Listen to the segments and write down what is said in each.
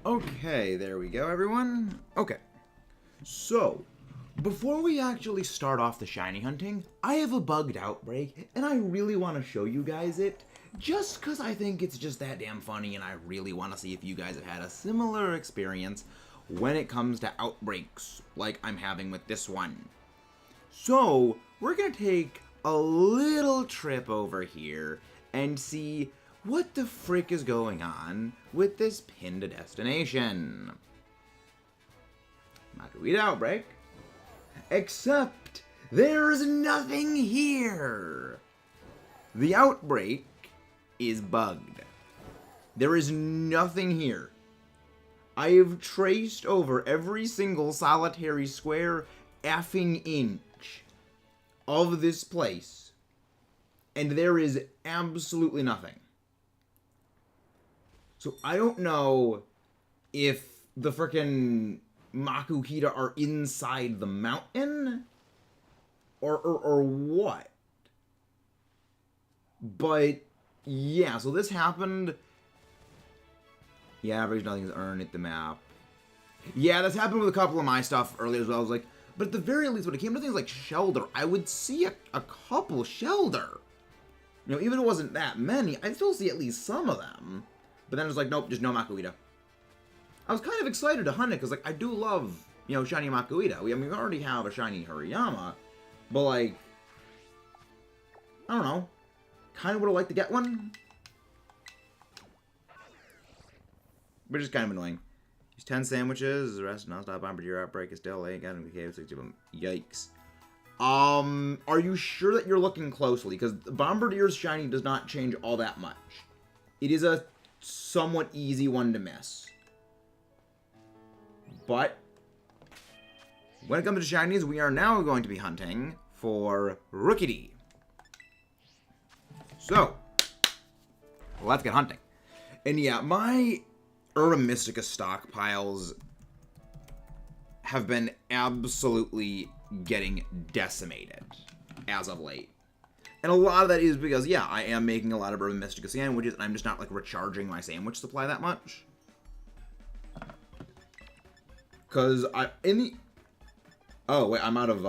Okay, there we go, everyone. Okay, so before we actually start off the shiny hunting, I have a bugged outbreak, and I really want to show you guys it, just because I think it's just that damn funny, and I really want to see if you guys have had a similar experience when it comes to outbreaks like I'm having with this one. So, we're going to take a little trip over here and see what the frick is going on with this pinned destination. Margarita outbreak. Except there's nothing here. The outbreak is bugged. There is nothing here. I have traced over every single solitary square effing inch of this place, and there is absolutely nothing. So I don't know if the frickin' Makuhita are inside the mountain or what. But yeah, so this happened. Yeah, average nothing's earned at the map. Yeah, this happened with a couple of my stuff earlier as well. I was like, but at the very least, when it came to things like Shelter, I would see a couple Shelter. You know, even if it wasn't that many, I'd still see at least some of them. But then it was like, nope, just no Makuhita. I was kind of excited to hunt it, because, like, I do love, you know, shiny Makuhita. We already have a shiny Hariyama, but, like, I don't know. Kind of would have liked to get one. But it's kind of annoying. Use 10 sandwiches, the rest non-stop Bombardier outbreak is still late. Got him in the cave, 60 of them. Yikes. Are you sure that you're looking closely? Because Bombardier's shiny does not change all that much. It is a somewhat easy one to miss. But when it comes to shinies, we are now going to be hunting for Rookidee. So, let's get hunting. And yeah, my Urban Mystica stockpiles have been absolutely getting decimated as of late. And a lot of that is because, yeah, I am making a lot of Urban Mystica sandwiches, and I'm just not, like, recharging my sandwich supply that much. Because oh, wait, I'm out of,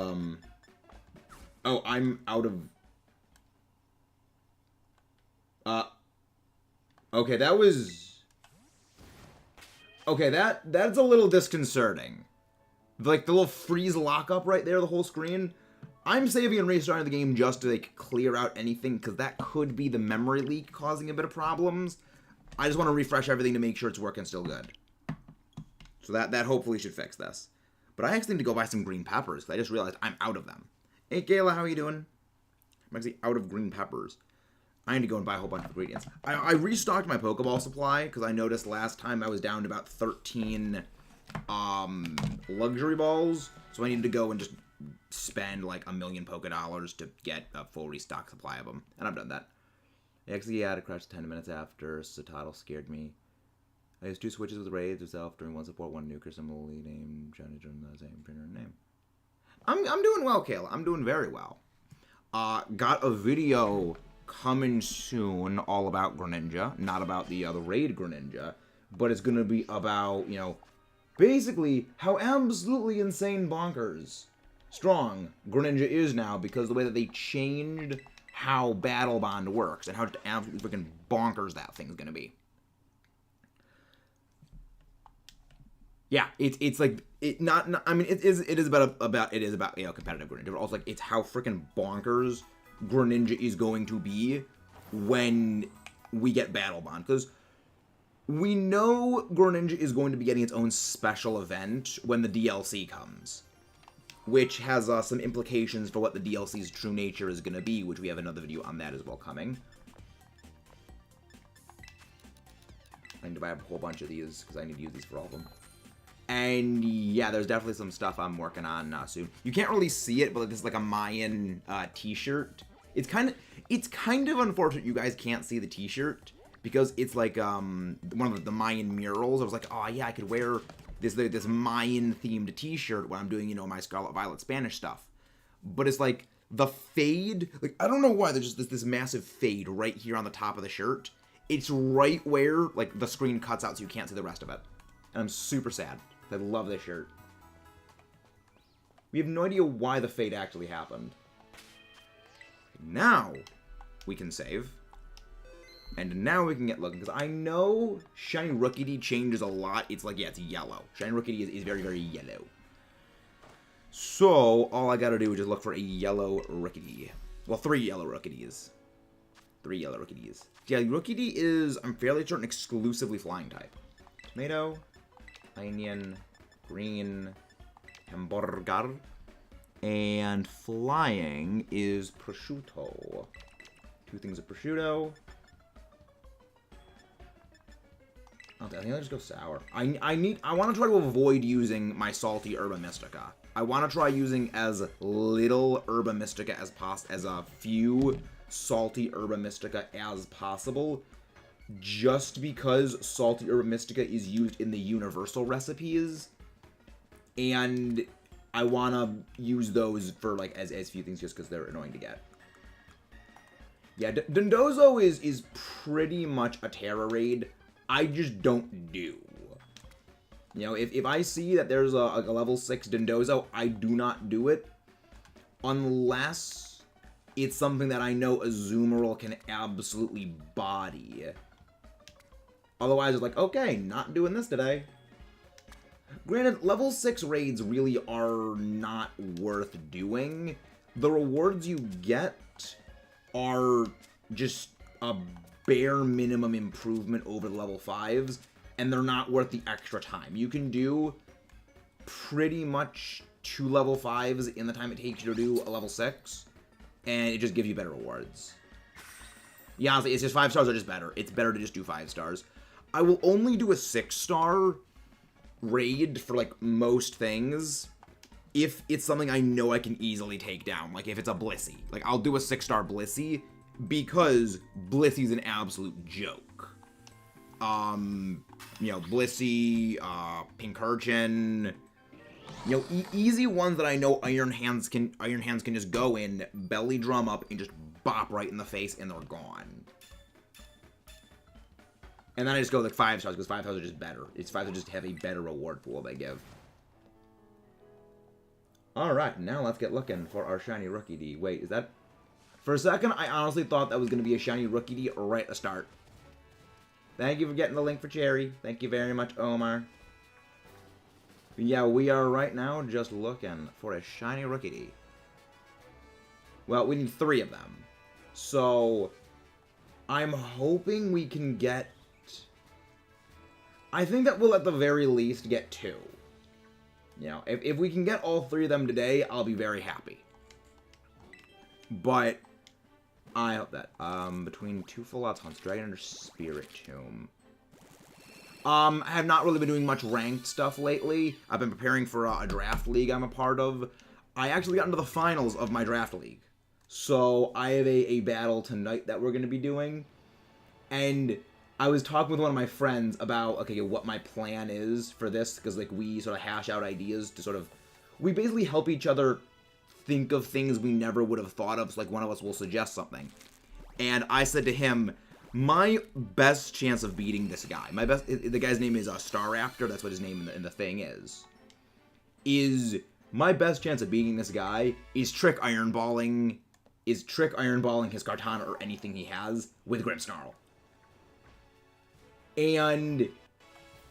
oh, I'm out of, okay, that's a little disconcerting. Like, the little freeze lockup right there, the whole screen. I'm saving and restarting the game just to, like, clear out anything, because that could be the memory leak causing a bit of problems. I just want to refresh everything to make sure it's working still good. So that hopefully should fix this. But I actually need to go buy some green peppers, because I just realized I'm out of them. Hey, Kayla, how are you doing? I'm actually out of green peppers. I need to go and buy a whole bunch of ingredients. I restocked my Pokeball supply, because I noticed last time I was down to about 13 luxury balls. So I needed to go and just spend like $1 million Poké to get a full restock supply of them. And I've done that. I actually had a crash 10 minutes after Satotl scared me. I used 2 switches with raids itself during one support, 1 nuker, similarly named shiny from the same trainer name. I'm doing well, Kayla. I'm doing very well. Got a video coming soon all about Greninja. Not about the raid Greninja, but it's gonna be about, you know, basically how absolutely insane bonkers strong Greninja is now, because the way that they changed how Battle Bond works and how absolutely freaking bonkers that thing's gonna be. Yeah, it's like it not I mean it is about you know, competitive Greninja, but also like it's how freaking bonkers Greninja is going to be when we get Battle Bond, because we know Greninja is going to be getting its own special event when the DLC comes, which has some implications for what the DLC's true nature is going to be, which we have another video on that as well coming. I need to buy a whole bunch of these, because I need to use these for all of them. And yeah, there's definitely some stuff I'm working on soon. You can't really see it, but this is like a Mayan t-shirt. It's kind of unfortunate you guys can't see the t-shirt, because it's like one of the Mayan murals. I was like, oh yeah, I could wear this Mayan themed t-shirt when I'm doing, you know, my Scarlet Violet Spanish stuff. But it's like the fade, like I don't know why there's just this massive fade right here on the top of the shirt. It's right where like the screen cuts out so you can't see the rest of it. And I'm super sad. I love this shirt. We have no idea why the fate actually happened. Now, we can save. And now we can get looking. Because I know Shiny Rookidee changes a lot. It's like, yeah, it's yellow. Shiny Rookidee is very, very yellow. So, all I gotta do is just look for a yellow Rookidee. Well, 3 yellow Rookidees. 3 yellow Rookidees. Yeah, Rookidee is, I'm fairly certain, exclusively flying type. Tomato, onion, green, hamburger, and flying is prosciutto. 2 things of prosciutto. Okay, I think I'll just go sour. I want to try to avoid using my salty Herba Mystica. I want to try using as little Herba Mystica as a few salty Herba Mystica as possible, just because salty Herba Mystica is used in the universal recipes, and I want to use those for like as few things just because they're annoying to get. Yeah, Dondozo is pretty much a Terra raid I just don't do. You know, if I see that there's a level 6 Dondozo, I do not do it unless it's something that I know Azumarill can absolutely body. Otherwise, it's like, okay, not doing this today. Granted, level 6 raids really are not worth doing. The rewards you get are just a bare minimum improvement over the level 5s, and they're not worth the extra time. You can do pretty much 2 level 5s in the time it takes you to do a level 6, and it just gives you better rewards. Yeah, honestly, it's just 5 stars are just better. It's better to just do 5 stars. I will only do a 6-star raid for, like, most things if it's something I know I can easily take down. Like, if it's a Blissey. Like, I'll do a 6-star Blissey because Blissey's an absolute joke. You know, Blissey, Pincurchin, you know, easy ones that I know Iron Hands can just go in, belly drum up, and just bop right in the face, and they're gone. And then I just go like 5 stars, because 5 stars are just better. It's 5 stars just have a better reward pool they give. Alright, now let's get looking for our shiny Rookidee. Wait, is that... For a second, I honestly thought that was going to be a shiny Rookidee right at the start. Thank you for getting the link for Cherry. Thank you very much, Omar. But yeah, we are right now just looking for a shiny Rookidee. Well, we need 3 of them. So, I'm hoping we can get... I think that we'll at the very least get 2. You know, if we can get all 3 of them today, I'll be very happy. But I hope that. Between 2 full outs, Hunts, Dragon Under Spirit Tomb. I have not really been doing much ranked stuff lately. I've been preparing for a draft league I'm a part of. I actually got into the finals of my draft league. So I have a battle tonight that we're going to be doing. And I was talking with one of my friends about, okay, what my plan is for this. Because, like, we sort of hash out ideas to sort of... We basically help each other think of things we never would have thought of. So, like, one of us will suggest something. And I said to him, my best chance of beating this guy, the guy's name is Star Raptor, that's what his name in the thing is my best chance of beating this guy is trick ironballing his Kartana or anything he has with Grimmsnarl. And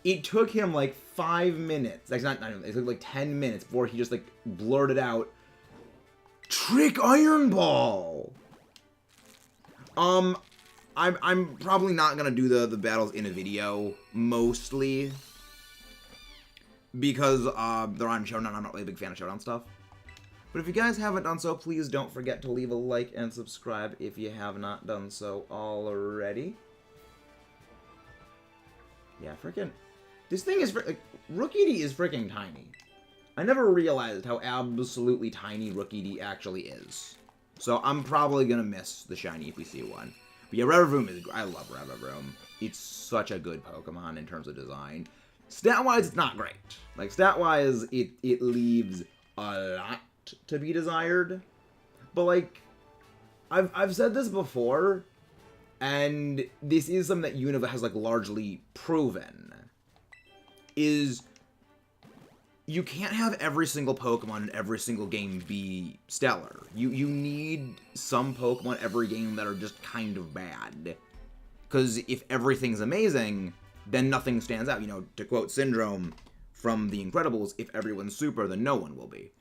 it took him like 5 minutes, like it took like 10 minutes before he just like blurted out, "Trick Iron Ball!" I'm probably not gonna do the battles in a video, mostly because they're on Showdown. I'm not really a big fan of Showdown stuff. But if you guys haven't done so, please don't forget to leave a like and subscribe if you have not done so already. Yeah, freaking... This thing is... like, Rookidee is freaking tiny. I never realized how absolutely tiny Rookidee actually is. So I'm probably gonna miss the shiny if we see one. But yeah, Revavroom is... I love Revavroom. It's such a good Pokemon in terms of design. Stat-wise, it's not great. Like, stat-wise, it leaves a lot to be desired. But, like, I've said this before, and this is something that Unova has, like, largely proven. is you can't have every single Pokemon in every single game be stellar. You need some Pokemon every game that are just kind of bad. Because if everything's amazing, then nothing stands out. You know, to quote Syndrome from The Incredibles, if everyone's super, then no one will be.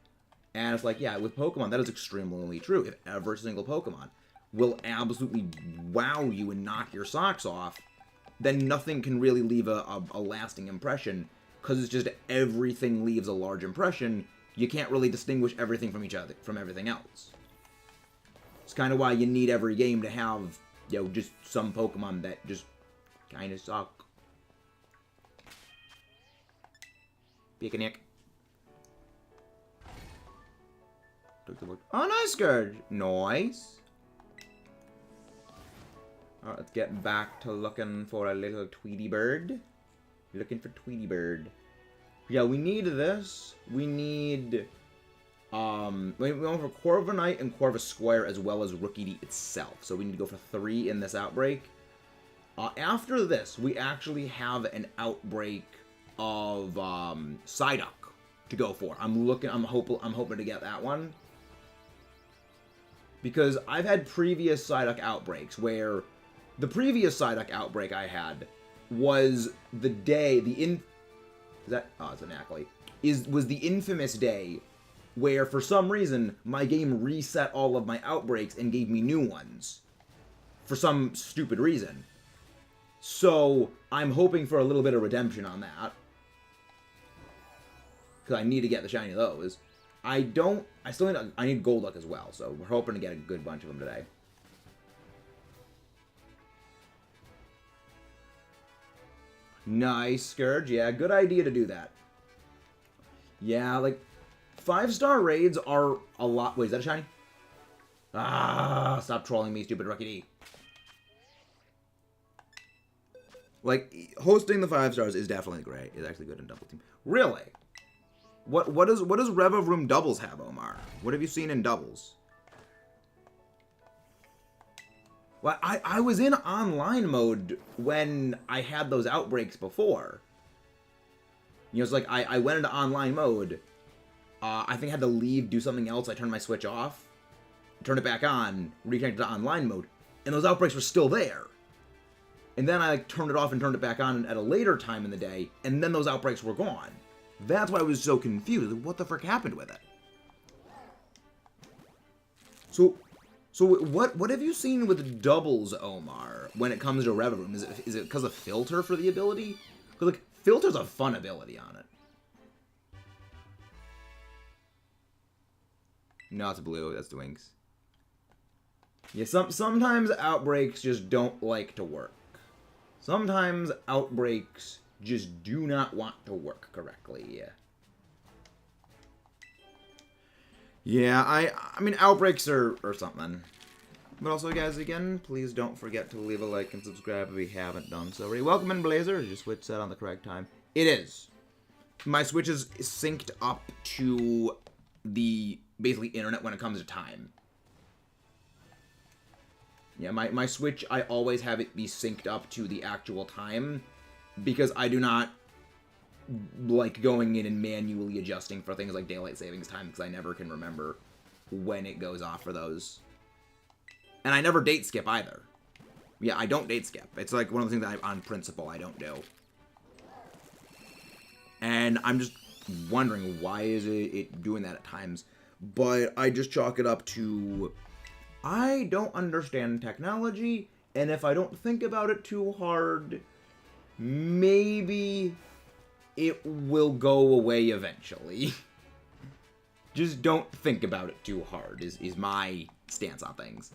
And it's like, yeah, with Pokemon, that is extremely true. If every single Pokemon will absolutely wow you and knock your socks off, then nothing can really leave a lasting impression, because it's just everything leaves a large impression. You can't really distinguish everything from each other, from everything else. It's kind of why you need every game to have, you know, just some Pokemon that just kind of suck. Picnic. Oh, nice, Scourge. Nice. Alright, let's get back to looking for a little Tweety Bird. Looking for Tweety Bird. Yeah, we need this. We need... we want for Corviknight and Corvisquire as well as Rookidee itself. So we need to go for 3 in this outbreak. After this, we actually have an outbreak of Psyduck to go for. I'm hoping to get that one. Because I've had previous Psyduck outbreaks where the previous Psyduck outbreak I had was the day, it's an Ackley, was the infamous day where for some reason my game reset all of my outbreaks and gave me new ones. For some stupid reason. So I'm hoping for a little bit of redemption on that. Because I need to get the shiny of those. I need Golduck as well, so we're hoping to get a good bunch of them today. Nice, Scourge. Yeah, good idea to do that. Yeah, like, 5-star raids are a lot... Wait, is that a shiny? Ah, stop trolling me, stupid Rookidee. Like, hosting the 5 stars is definitely great. It's actually good in double team. Really? What does Rev of Room doubles have, Omar? What have you seen in doubles? Well, I was in online mode when I had those outbreaks before. You know, it's like I went into online mode. I think I had to leave, do something else. I turned my Switch off, turned it back on, reconnected to online mode, and those outbreaks were still there. And then I turned it off and turned it back on at a later time in the day, and then those outbreaks were gone. That's why I was so confused. What the frick happened with it? So what have you seen with doubles, Omar, when it comes to Rev-A-Room? Is it because of Filter for the ability? Because, like, Filter's a fun ability on it. No, it's blue. That's the Winks. Yeah, sometimes outbreaks just don't like to work. Sometimes outbreaks just do not want to work correctly. Yeah, I mean, outbreaks are something. But also, guys, again, please don't forget to leave a like and subscribe if you haven't done so already. Welcome in, Blazer. Is your Switch set on the correct time? It is. My Switch is synced up to the, basically, internet when it comes to time. Yeah, my Switch, I always have it be synced up to the actual time, because I do not like going in and manually adjusting for things like daylight savings time, because I never can remember when it goes off for those. And I never date skip either. Yeah, I don't date skip. It's like one of the things that on principle I don't do. And I'm just wondering, why is it doing that at times? But I just chalk it up to, I don't understand technology, and if I don't think about it too hard, maybe it will go away eventually. Just don't think about it too hard, is my stance on things.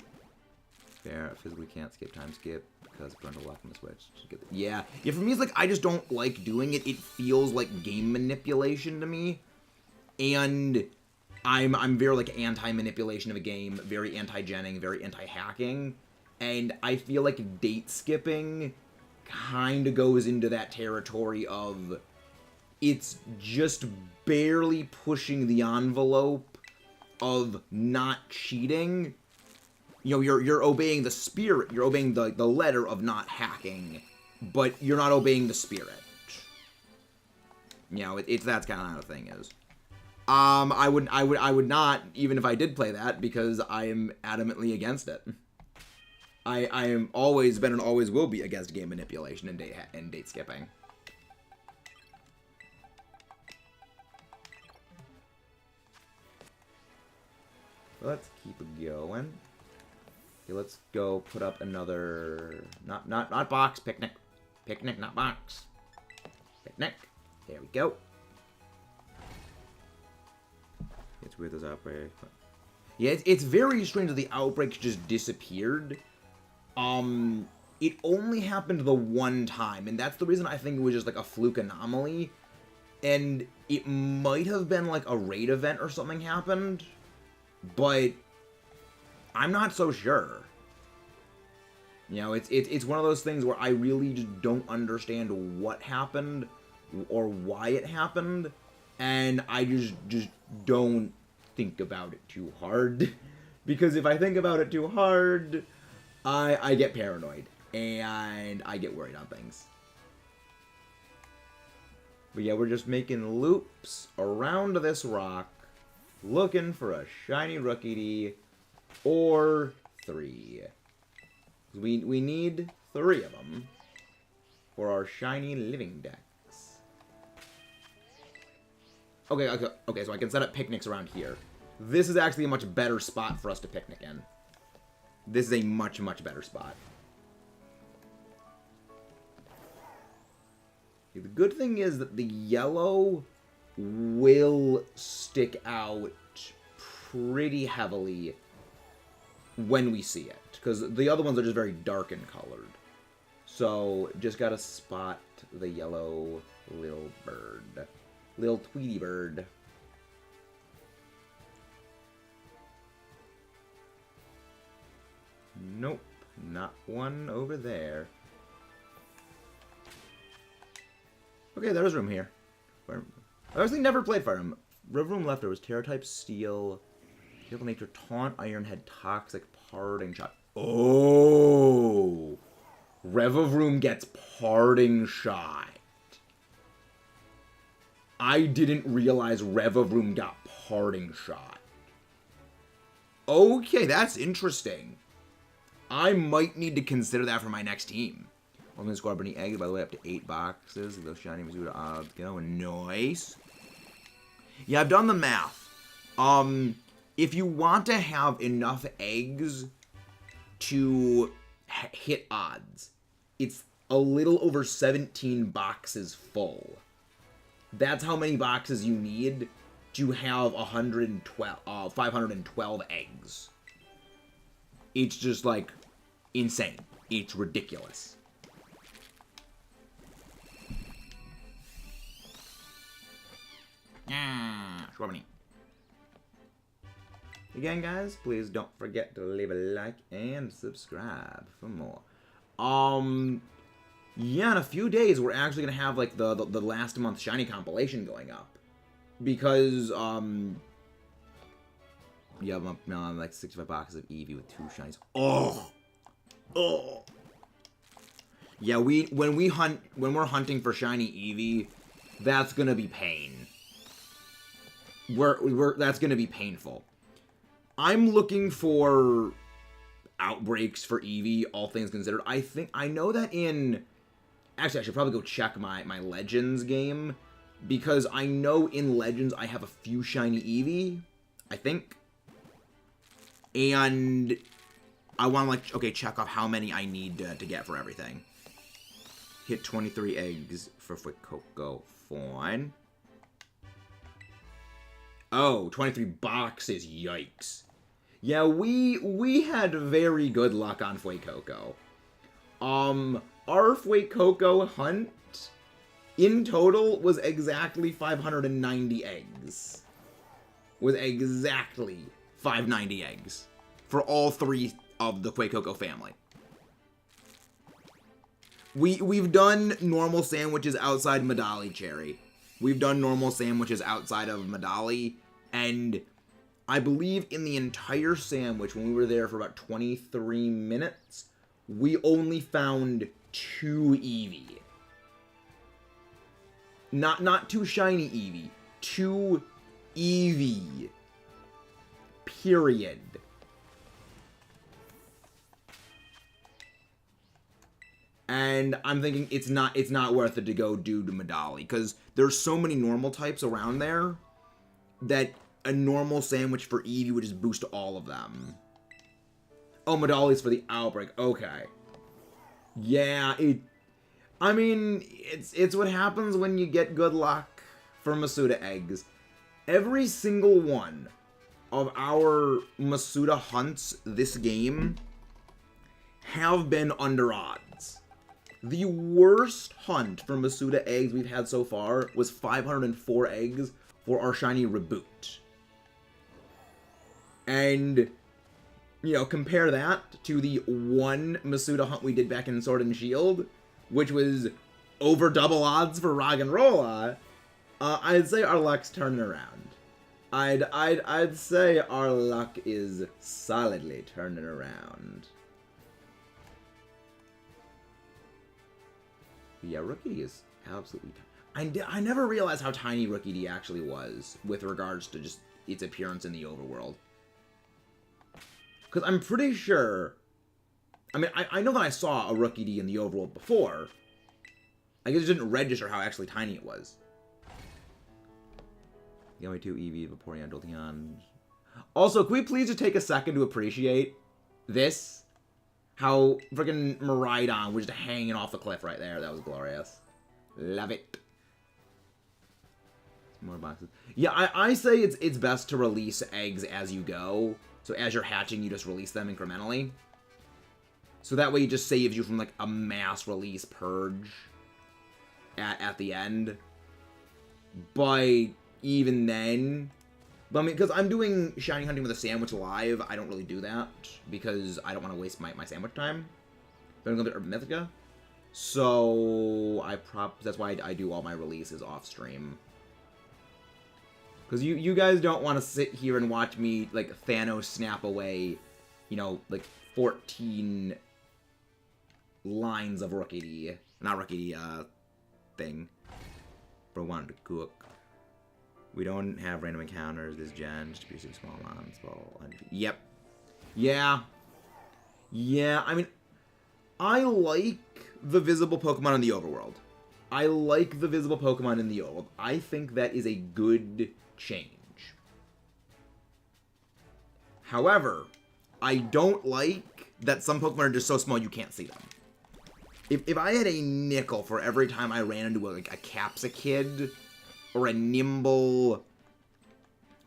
Fair, I physically can't skip time skip because parental lock on the Switch. Yeah, for me it's like, I just don't like doing it. It feels like game manipulation to me. And I'm very, like, anti-manipulation of a game, very anti-genning, very anti-hacking, and I feel like date skipping kind of goes into that territory of, it's just barely pushing the envelope of not cheating. You know, you're obeying the spirit, you're obeying the letter of not hacking, but you're not obeying the spirit. You know, it's that's kind of how the thing is. I would not, even if I did play that, because I am adamantly against it. I am always been and always will be against game manipulation and date skipping. Let's keep it going. Okay, let's go put up another not box, picnic. Picnic, not box. Picnic. There we go. It's weird this outbreak. Yeah, it's very strange that the outbreak just disappeared. It only happened the one time, and that's the reason I think it was just like a fluke anomaly. And it might have been like a raid event or something happened, but I'm not so sure. You know, it's one of those things where I really just don't understand what happened or why it happened, and I just don't think about it too hard. Because if I think about it too hard, I get paranoid, and I get worried on things. But yeah, we're just making loops around this rock, looking for a shiny Rookidee, or 3. We need 3 of them for our shiny living decks. Okay, so I can set up picnics around here. This is actually a much better spot for us to picnic in. This is a much, much better spot. The good thing is that the yellow will stick out pretty heavily when we see it, because the other ones are just very dark and colored. So just gotta spot the yellow little bird, little Tweety bird. Nope, not one over there. Okay, there's room here. I actually never played Fire Emblem. River Room left, there was Terror type, Steel, Heal Nature, Taunt, Ironhead, Toxic, Parting Shot. Oh! Rev of Room gets Parting Shot. I didn't realize Rev of Room got Parting Shot. Okay, that's interesting. I might need to consider that for my next team. I'm going to score Bunny Egg, by the way, up to 8 boxes. Those shiny Mizuta odds going. Nice. Yeah, I've done the math. If you want to have enough eggs to hit odds, it's a little over 17 boxes full. That's how many boxes you need to have 512 eggs. It's just, like, insane. It's ridiculous. Schwabney. Again, guys, please don't forget to leave a like and subscribe for more. Yeah, in a few days, we're actually gonna have, like, the last month shiny compilation going up. Because, yeah, I'm like 65 boxes of Eevee with 2 shinies. Oh! Yeah, when we're hunting for shiny Eevee, that's gonna be pain. That's gonna be painful. I'm looking for outbreaks for Eevee, all things considered. I know that in... Actually, I should probably go check my Legends game, because I know in Legends I have a few shiny Eevee, I think. And I want to, like, okay, check off how many I need to get for everything. Hit 23 eggs for Fuecoco. Fine. Oh, 23 boxes. Yikes. Yeah, we had very good luck on Fuecoco. Our Fuecoco hunt in total was exactly 590 eggs. Was exactly 590 eggs for all 3 of the Fuecoco family. We've done normal sandwiches outside Medali Cherry. We've done normal sandwiches outside of Medali, and I believe in the entire sandwich, when we were there for about 23 minutes, we only found 2 Eevee. Not too shiny Eevee. Too Eevee. Period. And I'm thinking it's not worth it to go do to Medali, because there's so many normal types around there that a normal sandwich for Eevee would just boost all of them. Oh, Medali's for the outbreak. Okay. Yeah, I mean, it's what happens when you get good luck for Masuda eggs. Every single one of our Masuda hunts this game have been under odds. The worst hunt for Masuda eggs we've had so far was 504 eggs for our shiny Reboot. And, you know, compare that to the one Masuda hunt we did back in Sword and Shield, which was over double odds for Roggenrola. I'd say our luck's turning around. I'd say our luck is solidly turning around. Yeah, Rookie D is absolutely... I never realized how tiny Rookie D actually was with regards to just its appearance in the overworld. Because I'm pretty sure... I mean, I know that I saw a Rookie D in the overworld before. I guess it didn't register how actually tiny it was. The only two Eevee, Vaporeon, Jolteon. Also, can we please just take a second to appreciate this? How freaking Miraidon was just hanging off the cliff right there. That was glorious. Love it. More boxes. Yeah, I say it's best to release eggs as you go. So as you're hatching, you just release them incrementally. So that way it just saves you from like a mass release purge at the end. But even then... But I mean, because I'm doing shiny hunting with a sandwich live, I don't really do that because I don't want to waste my sandwich time. But I'm going to Urban Mythica. So that's why I do all my releases off stream. Because you guys don't want to sit here and watch me like Thanos snap away, you know, like 14 lines of Rookie D. Not Rookie D, thing. Bro wanted to cook. We don't have random encounters this gen, just to be super small amounts. Yep. Yeah. Yeah, I mean, I like the visible Pokemon in the overworld. I like the visible Pokemon in the overworld. I think that is a good change. However, I don't like that some Pokemon are just so small you can't see them. If I had a nickel for every time I ran into a Capsakid, or a Nimble,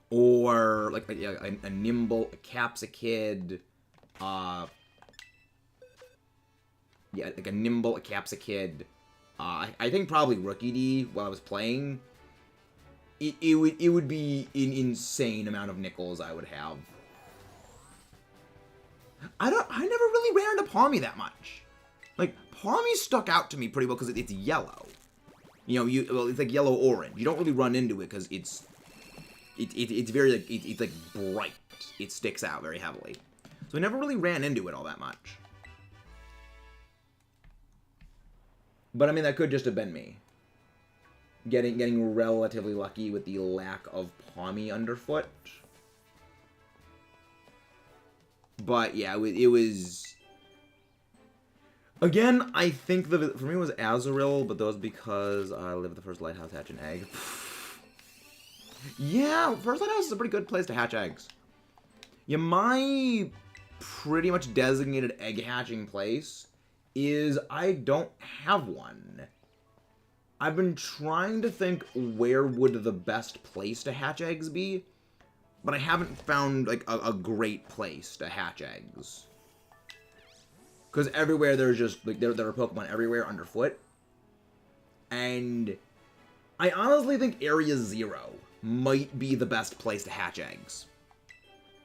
or like a Nimble, a Capsakid, yeah, like a Nimble, a Capsakid. I think probably Rookie D while I was playing. It would be an insane amount of nickels I would have. I never really ran into Palmy that much. Like Palmy stuck out to me pretty well because it's yellow. You know, well, it's like yellow-orange. You don't really run into it because it's very, like, it's like, bright. It sticks out very heavily. So I never really ran into it all that much. But, I mean, that could just have been me. Getting relatively lucky with the lack of Palmy underfoot. But, yeah, it was... Again, I think for me it was Azurill, but that was because I lived at the first lighthouse hatch an egg. Yeah, first lighthouse is a pretty good place to hatch eggs. Yeah, my pretty much designated egg hatching place is I don't have one. I've been trying to think where would the best place to hatch eggs be, but I haven't found like a great place to hatch eggs. Because everywhere there's just, like, there are Pokemon everywhere underfoot. And I honestly think Area 0 might be the best place to hatch eggs.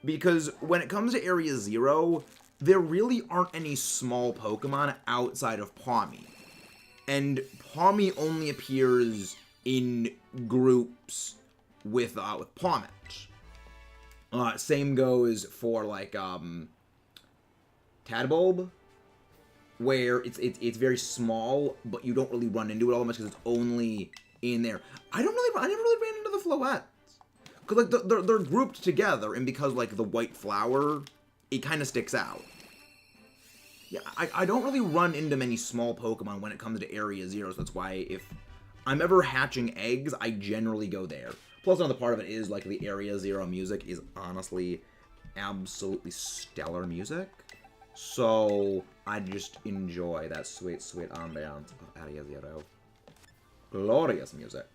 Because when it comes to Area 0, there really aren't any small Pokemon outside of Palmy. And Palmy only appears in groups with Palmet. Same goes for, like, Tadbulb, where it's very small, but you don't really run into it all that much because it's only in there. I never really ran into the floettes. Because, like, they're grouped together, and because, like, the white flower, it kind of sticks out. Yeah, I don't really run into many small Pokemon when it comes to Area Zero, so that's why if I'm ever hatching eggs, I generally go there. Plus, another part of it is, like, the Area Zero music is honestly absolutely stellar music. So, I just enjoy that sweet, sweet ambiance of Area Zero. Glorious music.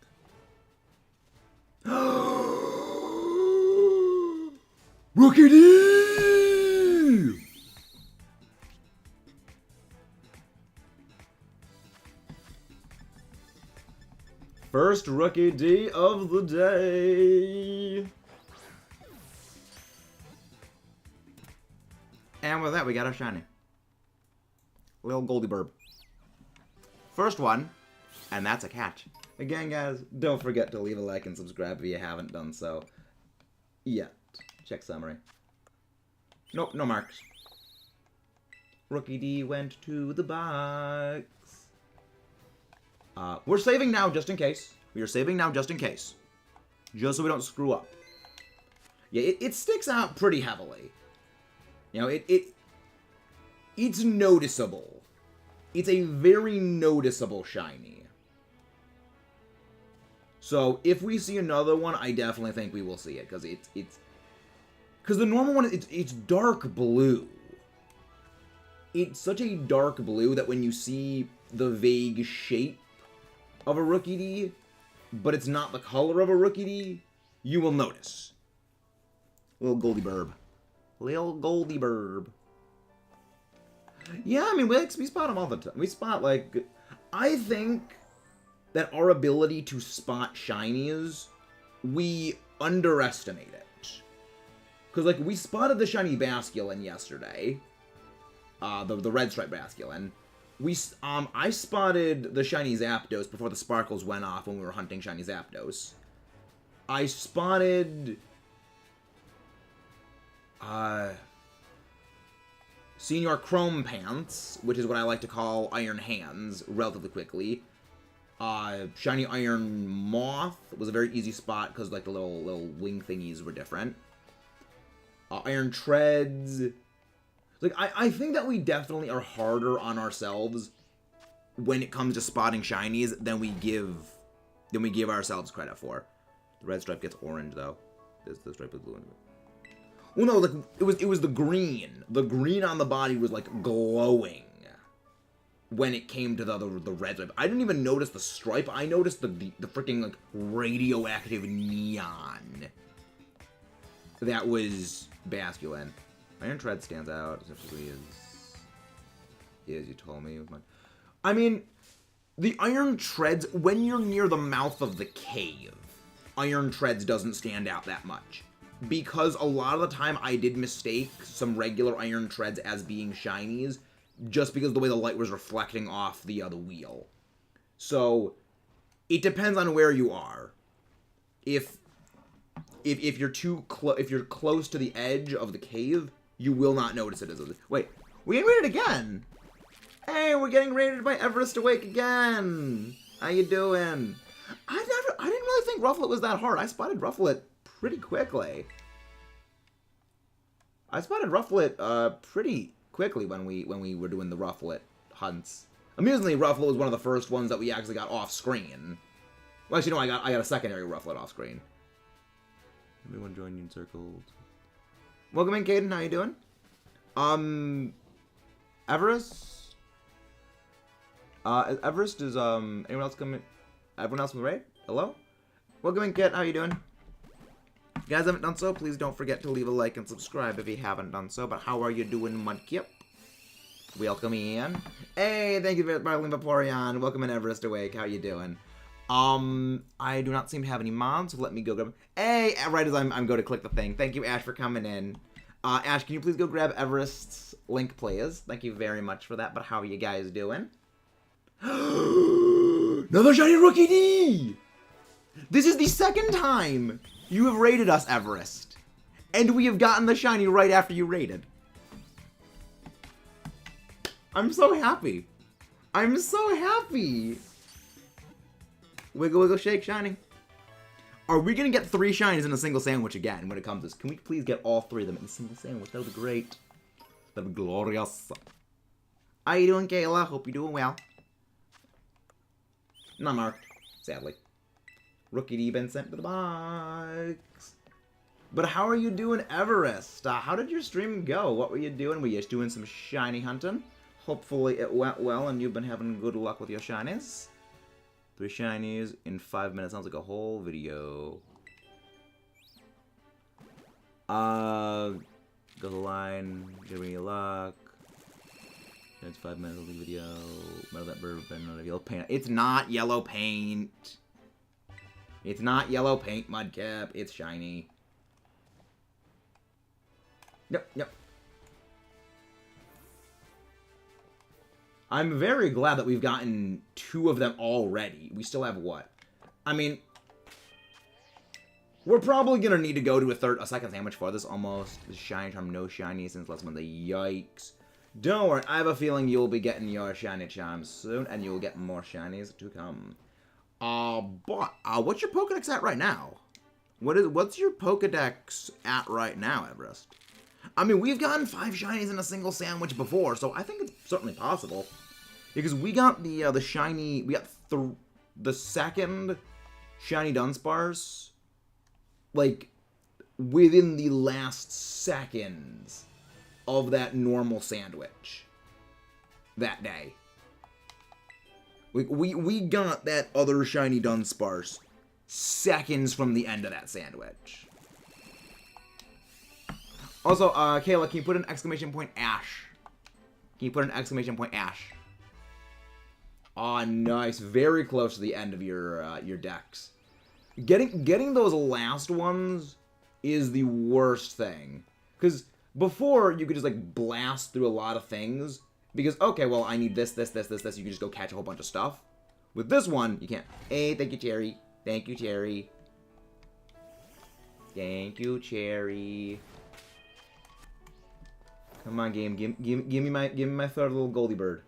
Rookie D! First Rookie D of the day. And with that, we got our shiny. Little Goldie Burb. First one, and that's a catch. Again, guys, don't forget to leave a like and subscribe if you haven't done so yet. Check summary. Nope, no marks. Rookie D went to the box. We're saving now just in case. We are saving now just in case. Just so we don't screw up. Yeah, it sticks out pretty heavily. You know, it's noticeable. It's a very noticeable shiny. So, if we see another one, I definitely think we will see it. Because because the normal one, it's dark blue. It's such a dark blue that when you see the vague shape of a Rookie D, but it's not the color of a Rookie D, you will notice. Little Goldie Burb. Little Goldie Burb. Yeah, I mean, we spot them all the time. We spot, like... I think that our ability to spot shinies, we underestimate it. Because, like, we spotted the shiny Basculin yesterday. The red stripe Basculin. I spotted the shiny Zapdos before the sparkles went off when we were hunting shiny Zapdos. I spotted... Senior Chrome Pants, which is what I like to call Iron Hands, relatively quickly. Shiny Iron Moth was a very easy spot because, like, the little wing thingies were different. Iron Treads. Like, I think that we definitely are harder on ourselves when it comes to spotting shinies than we give ourselves credit for. The red stripe gets orange though. The stripe is blue. Well, no, like it was the green. The green on the body was like glowing when it came to the red stripe. I didn't even notice the stripe. I noticed the freaking like radioactive neon that was Basculin. Iron Tread stands out, essentially as you told me. I mean, the Iron Treads, when you're near the mouth of the cave, Iron Treads doesn't stand out that much. Because a lot of the time I did mistake some regular Iron Treads as being shinies, just because of the way the light was reflecting off the wheel. So, it depends on where you are. If you're if you're close to the edge of the cave, you will not notice it as a... Wait, we get rated again! Hey, we're getting rated by Everest Awake again! How you doing? I didn't really think Rufflet was that hard. I spotted Rufflet pretty quickly. I spotted Rufflet pretty quickly when we were doing the Rufflet hunts. Amusingly, Rufflet was one of the first ones that we actually got off screen. Well, actually, no, I got a secondary Rufflet off screen. Everyone join you in circles. Welcome in, Caden. How you doing? Everest? Everest is, anyone else coming? Everyone else in the raid? Hello? Welcome in, Kit. How you doing? If you guys haven't done so, please don't forget to leave a like and subscribe if you haven't done so. But how are you doing, Mudkip? Welcome in. Hey, thank you for Barley Vaporeon. Welcome in, Everest Awake. How you doing? I do not seem to have any mods, so let me go grab... Hey, right as I'm going to click the thing. Thank you, Ash, for coming in. Ash, can you please go grab Everest's link, please? Thank you very much for that, but how are you guys doing? Another shiny Rookie D! This is the second time you have rated us, Everest. And we have gotten the shiny right after you rated. I'm so happy. I'm so happy. Wiggle, wiggle, shake, shiny. Are we going to get 3 shinies in a single sandwich again when it comes to this? Can we please get all 3 of them in a single sandwich? That would be great. That would be glorious. How you doing, Kayla? Hope you're doing well. Not marked, sadly. Rookie D been sent to the box. But how are you doing, Everest? How did your stream go? What were you doing? Were you just doing some shiny hunting? Hopefully it went well and you've been having good luck with your shinies. 3 shinies in 5 minutes. Sounds like a whole video. Go to the line. Give me luck. It's 5 minutes of the video. Metal that bird been out of yellow paint. It's not yellow paint. It's not yellow paint, Mudkip. It's shiny. Nope, nope. I'm very glad that we've gotten 2 of them already. We still have what? I mean, we're probably gonna need to go to a second sandwich for this. Almost the shiny charm, no shiny since last month. Yikes! Don't worry, I have a feeling you'll be getting your shiny charm soon, and you'll get more shinies to come. But what's your Pokedex at right now? What's your Pokedex at right now, Everest? I mean, we've gotten 5 shinies in a single sandwich before, so I think it's certainly possible. Because we got the shiny, we got the second shiny Dunsparce, like, within the last seconds of that normal sandwich that day. We got that other shiny Dunsparce seconds from the end of that sandwich. Also, Kayla, can you put an exclamation point Ash? Can you put an exclamation point Ash? Aw, nice. Very close to the end of your decks. Getting those last ones is the worst thing. Because before, you could just, like, blast through a lot of things. Because, okay, well, I need this, this, this, this, this. You can just go catch a whole bunch of stuff. With this one, you can't. Hey, thank you, Cherry. Thank you, Cherry. Thank you, Cherry. Come on, game. Give me my third little Goldie bird.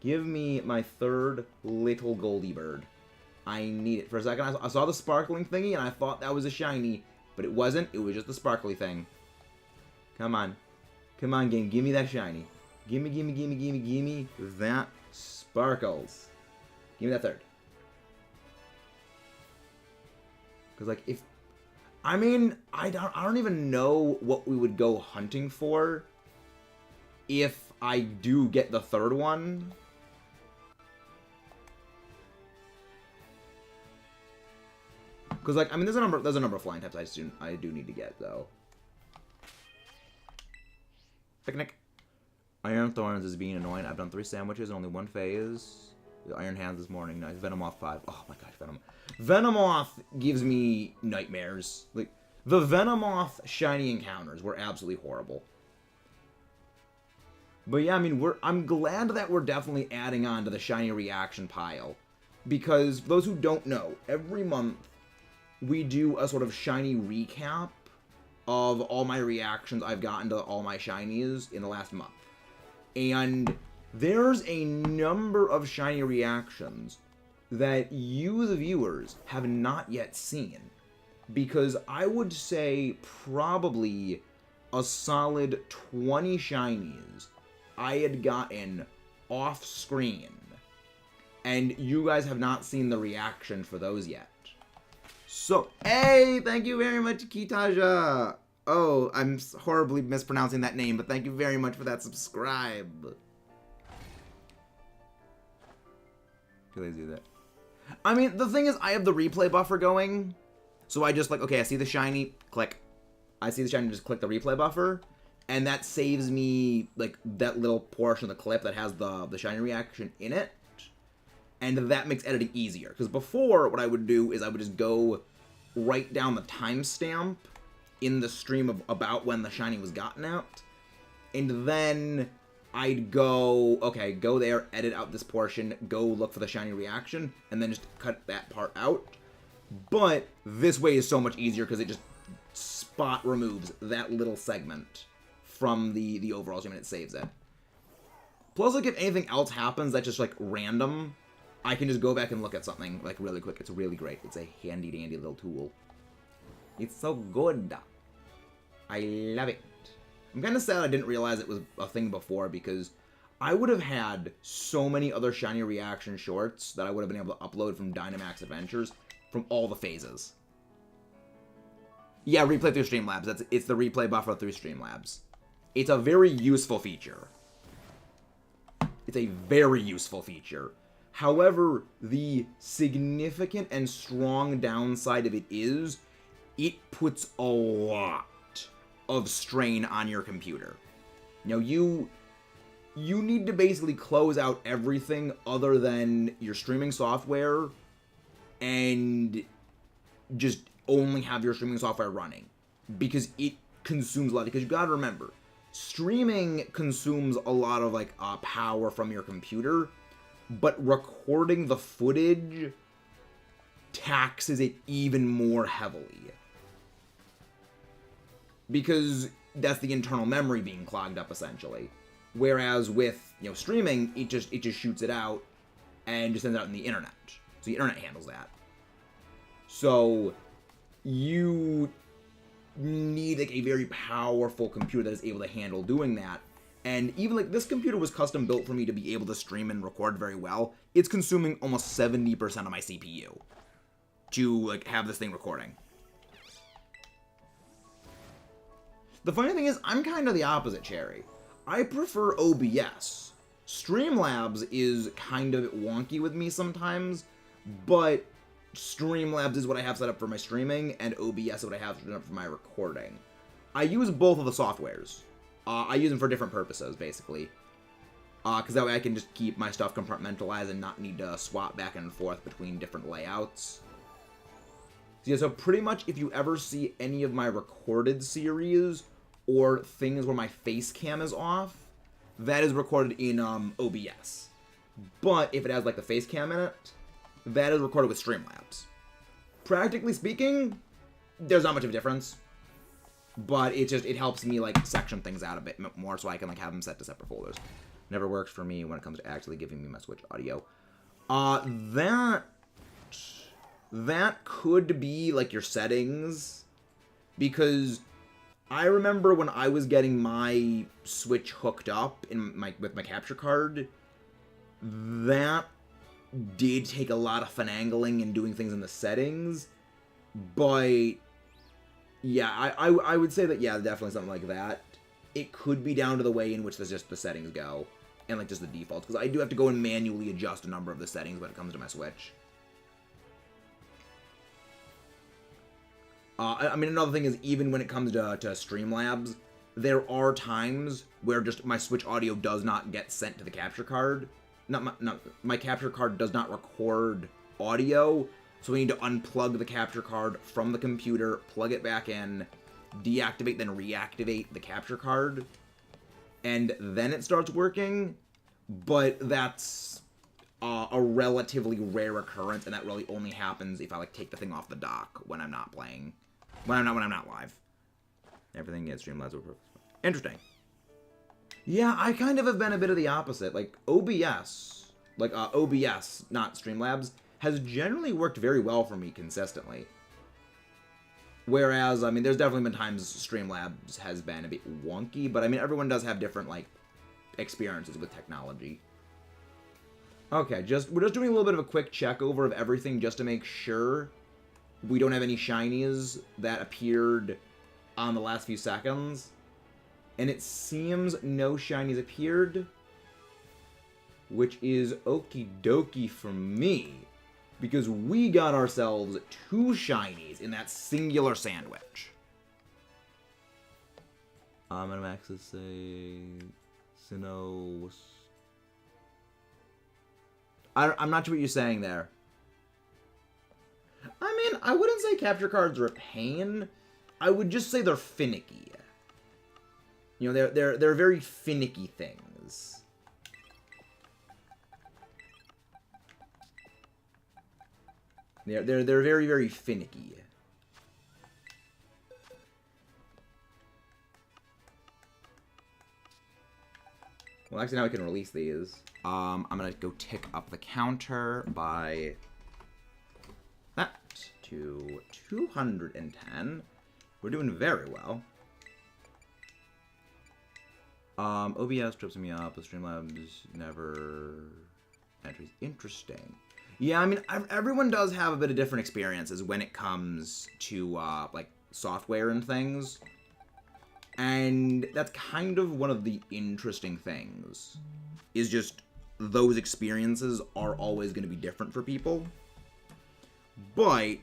Give me my third little Goldie bird. I need it. For a second, I saw the sparkling thingy, and I thought that was a shiny. But it wasn't. It was just the sparkly thing. Come on. Come on, game. Give me that shiny. Gimme that sparkles. Give me that third. Because, like, if... I mean, I don't even know what we would go hunting for if I do get the third one. Because, like, I mean, there's a number of flying types I do need to get, though. Picnic. Iron Thorns is being annoying. I've done 3 sandwiches and only 1 phase. The Iron Hands this morning. Nice. Venomoth 5. Oh my gosh, Venomoth gives me nightmares. Like, the Venomoth shiny encounters were absolutely horrible. But yeah, I mean, I'm glad that we're definitely adding on to the shiny reaction pile. Because, for those who don't know, every month we do a sort of shiny recap of all my reactions I've gotten to all my shinies in the last month. And there's a number of shiny reactions that you, the viewers, have not yet seen. Because I would say probably a solid 20 shinies I had gotten off screen. And you guys have not seen the reaction for those yet. So, hey, thank you very much, Kitaja. Oh, I'm horribly mispronouncing that name, but thank you very much for that subscribe. Too lazy to do that. I mean, the thing is, I have the replay buffer going. So I just, like, okay, I see the shiny, click. I see the shiny, just click the replay buffer. And that saves me, like, that little portion of the clip that has the shiny reaction in it. And that makes editing easier. Because before, what I would do is I would just go write down the timestamp in the stream of about when the shiny was gotten out. And then I'd go, okay, go there, edit out this portion, go look for the shiny reaction, and then just cut that part out. But this way is so much easier because it just spot removes that little segment from the overall stream and it saves it. Plus, like, if anything else happens that's just, like, random, I can just go back and look at something, like, really quick. It's really great. It's a handy-dandy little tool. It's so good. I love it. I'm kind of sad I didn't realize it was a thing before, because I would have had so many other Shiny Reaction shorts that I would have been able to upload from Dynamax Adventures from all the phases. Yeah, replay through Streamlabs. It's the replay buffer through Streamlabs. It's a very useful feature. It's a very useful feature. However, the significant and strong downside of it is it puts a lot of strain on your computer. You know, you need to basically close out everything other than your streaming software and just only have your streaming software running, because it consumes a lot. Because you gotta remember, streaming consumes a lot of like power from your computer, but recording the footage taxes it even more heavily, because that's the internal memory being clogged up essentially. Whereas with, you know, streaming, it just shoots it out and just sends it out in the internet. So the internet handles that. So you need like a very powerful computer that is able to handle doing that. And even like this computer was custom built for me to be able to stream and record very well. It's consuming almost 70% of my CPU to like have this thing recording. The funny thing is, I'm kind of the opposite, Cherry. I prefer OBS. Streamlabs is kind of wonky with me sometimes, but Streamlabs is what I have set up for my streaming, and OBS is what I have set up for my recording. I use both of the softwares. I use them for different purposes, basically. Because that way I can just keep my stuff compartmentalized and not need to swap back and forth between different layouts. So yeah, so pretty much if you ever see any of my recorded series or things where my face cam is off, that is recorded in OBS. But if it has like the face cam in it, that is recorded with Streamlabs. Practically speaking, there's not much of a difference, but it helps me like section things out a bit more so I can like have them set to separate folders. Never works for me when it comes to actually giving me my Switch audio. That could be like your settings, because I remember when I was getting my Switch hooked up with my capture card, that did take a lot of finagling and doing things in the settings, but yeah, I would say that, yeah, definitely something like that. It could be down to the way in which the settings go, and like just the defaults, because I do have to go and manually adjust a number of the settings when it comes to my Switch. I mean, another thing is, even when it comes to Streamlabs, there are times where just my Switch audio does not get sent to the capture card. My capture card does not record audio, so we need to unplug the capture card from the computer, plug it back in, deactivate, then reactivate the capture card, and then it starts working. But that's a relatively rare occurrence, and that really only happens if I like take the thing off the dock when I'm not playing. When I'm not live. Everything is Streamlabs. Interesting. Yeah, I kind of have been a bit of the opposite. Like OBS, OBS, not Streamlabs, has generally worked very well for me consistently. Whereas, I mean, there's definitely been times Streamlabs has been a bit wonky, but I mean, everyone does have different like experiences with technology. Okay, we're just doing a little bit of a quick check over of everything just to make sure we don't have any shinies that appeared on the last few seconds. And it seems no shinies appeared, which is okie dokie for me, because we got ourselves 2 shinies in that singular sandwich. I'm gonna access say Sinnoh. I'm not sure what you're saying there. I mean, I wouldn't say capture cards are a pain. I would just say they're finicky. You know, they're very finicky things. They're very, very finicky. Well, actually, now we can release these. I'm gonna go tick up the counter by that to 210. We're doing very well. OBS trips me up. The Streamlabs never entries. Interesting. Yeah, I mean, everyone does have a bit of different experiences when it comes to, like, software and things. And that's kind of one of the interesting things. Is just those experiences are always going to be different for people. But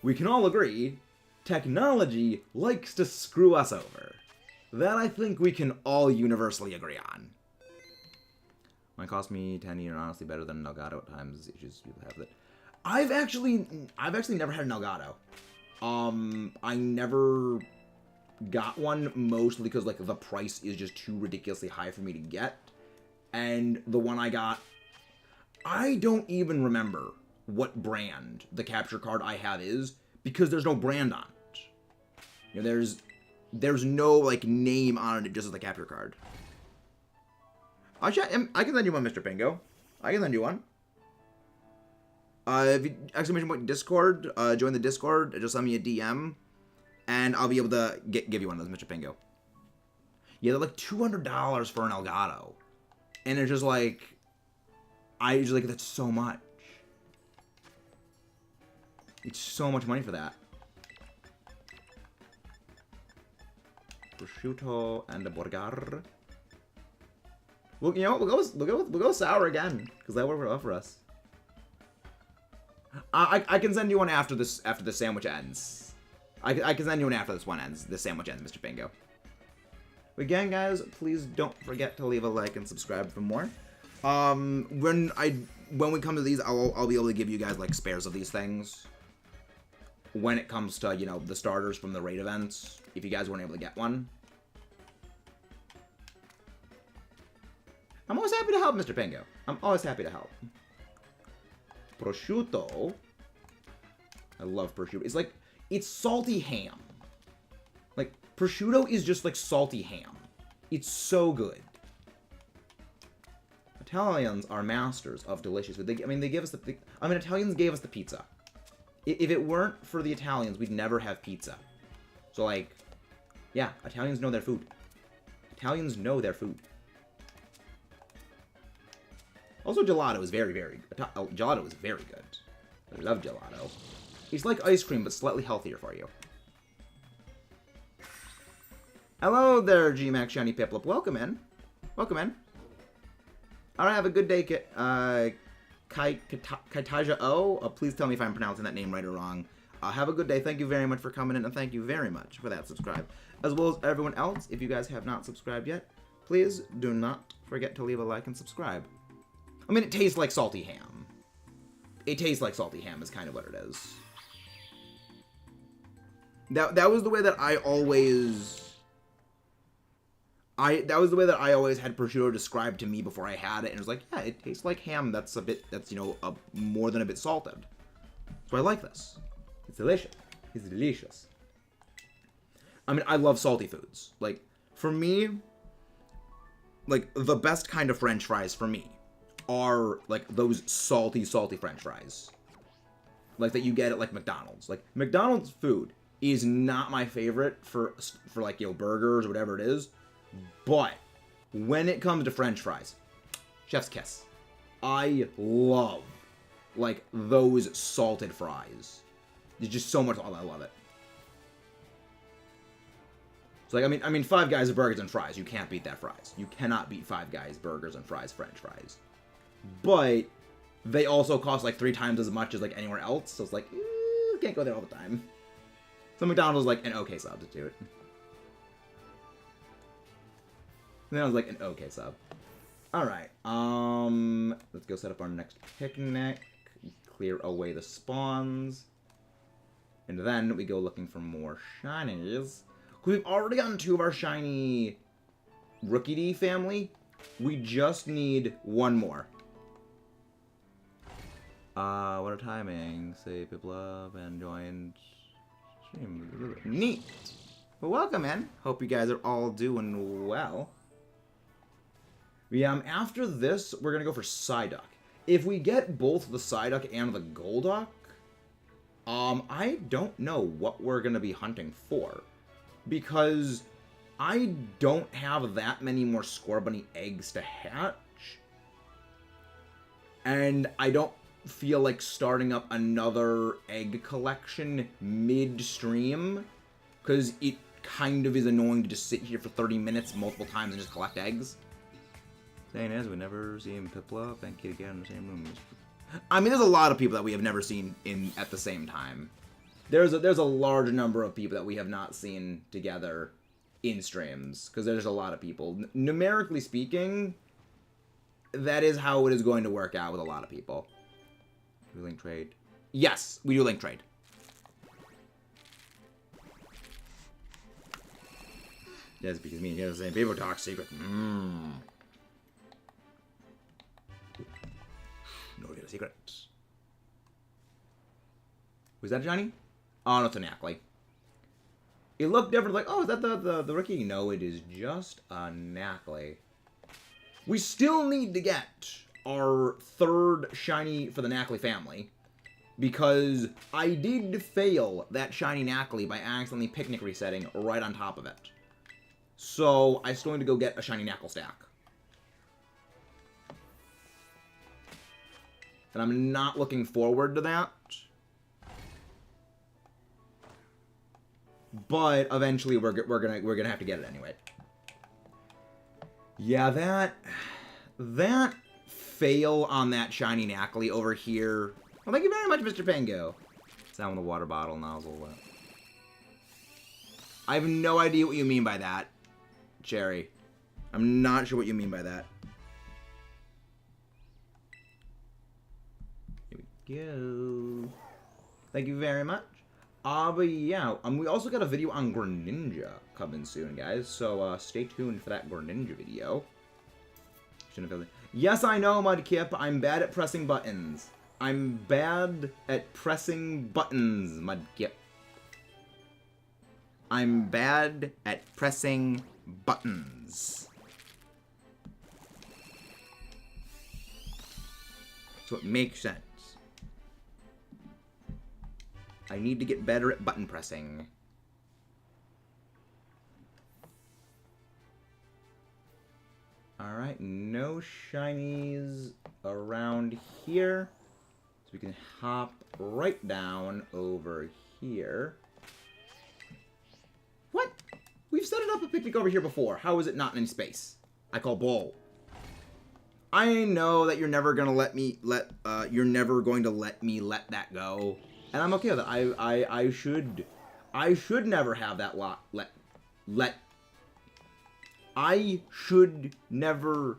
we can all agree, technology likes to screw us over. That I think we can all universally agree on. Might cost me 10 and honestly better than an Elgato at times. Issues people have that. I've actually never had an Elgato. I never got one, mostly because like the price is just too ridiculously high for me to get. And the one I got, I don't even remember what brand the capture card I have is, because there's no brand on it. You know, there's no like name on it, just as the capture card. I can send you one, Mr. Pingo. I can send you one. If you exclamation point Discord, join the Discord. Just send me a DM, and I'll be able to give you one of those, Mr. Pingo. Yeah, they're like $200 for an Elgato, and it's just like, I usually like that's so much. It's so much money for that. Prosciutto and a burger. Well, you know what? We'll go sour again, because that worked well for us. I can send you one after the sandwich ends. I can send you one after this one ends. The sandwich ends, Mr. Bingo. Again, guys, please don't forget to leave a like and subscribe for more. When we come to these, I'll be able to give you guys like spares of these things. When it comes to, you know, the starters from the raid events, if you guys weren't able to get one. I'm always happy to help, Mr. Pingo. I'm always happy to help. Prosciutto. I love prosciutto. It's salty ham. Like, prosciutto is just like salty ham. It's so good. Italians are masters of delicious food. They give us Italians gave us the pizza. If it weren't for the Italians, we'd never have pizza. So, like, yeah, Italians know their food. Italians know their food. Also, gelato is very, very good. Gelato is very good. I love gelato. It's like ice cream, but slightly healthier for you. Hello there, GMAX Shiny Piplup. Welcome in. Welcome in. Alright, have a good day, Kaitaja O. Please tell me if I'm pronouncing that name right or wrong. Have a good day. Thank you very much for coming in, and thank you very much for that subscribe. As well as everyone else, if you guys have not subscribed yet, please do not forget to leave a like and subscribe. I mean, it tastes like salty ham. It tastes like salty ham is kind of what it is. That was the way that I always... that was the way that I always had prosciutto described to me before I had it, and it was like, yeah, it tastes like ham that's, you know, more than a bit salted. So I like this. It's delicious. It's delicious. I mean, I love salty foods. Like, for me, like, the best kind of french fries for me are, like, those salty french fries. Like, that you get at, like, McDonald's. Like, McDonald's food is not my favorite for like, you know, burgers or whatever it is. But when it comes to french fries, chef's kiss. I love, like, those salted fries. There's just so much, I love it. So, like, I mean, Five Guys burgers and fries, you can't beat that fries. You cannot beat Five Guys burgers and fries, french fries. But they also cost, like, 3 times as much as, like, anywhere else. So it's like, can't go there all the time. So McDonald's is, like, an okay substitute. And then I was like, an okay sub. Alright, let's go set up our next picnic. Clear away the spawns. And then we go looking for more shinies. We've already gotten 2 of our shiny Rookie D family. We just need 1 more. What are timings? Say people love and join stream. Neat. Well, welcome in. Hope you guys are all doing well. Yeah, after this, we're going to go for Psyduck. If we get both the Psyduck and the Golduck, I don't know what we're going to be hunting for. Because I don't have that many more Scorbunny eggs to hatch. And I don't feel like starting up another egg collection midstream. Because it kind of is annoying to just sit here for 30 minutes multiple times and just collect eggs. Saying as we never see him Piplup and Kitty in the same room. I mean, there's a lot of people that we have never seen at the same time. There's a large number of people that we have not seen together in streams, because there's a lot of people. Numerically speaking, that is how it is going to work out with a lot of people. Do we link trade? Yes, we do link trade. Yes, because me and you have the same people talk secret. No, we get a secret. Was that Johnny? Oh, no, it's a Nacli. It looked different, like, oh, is that the rookie? No, it is just a Nacli. We still need to get our third shiny for the Nacli family, because I did fail that shiny Nacli by accidentally picnic resetting right on top of it. So, I still need to go get a shiny Nacli stack. And I'm not looking forward to that. But eventually we're gonna have to get it anyway. Yeah, that fail on that shiny Nacli over here. Well, thank you very much, Mr. Pango. Sound with a water bottle nozzle. I have no idea what you mean by that, Cherry. I'm not sure what you mean by that. Here we go. Thank you very much. But yeah, we also got a video on Greninja coming soon, guys. So stay tuned for that Greninja video. Yes, I know, Mudkip. I'm bad at pressing buttons. I'm bad at pressing buttons, Mudkip. I'm bad at pressing buttons. So it makes sense. I need to get better at button pressing. Alright, no shinies around here. So we can hop right down over here. What? We've set it up a picnic over here before. How is it not in any space? I call bull. I know that you're never gonna let me let that go. And I'm okay with it. I should never have that I should never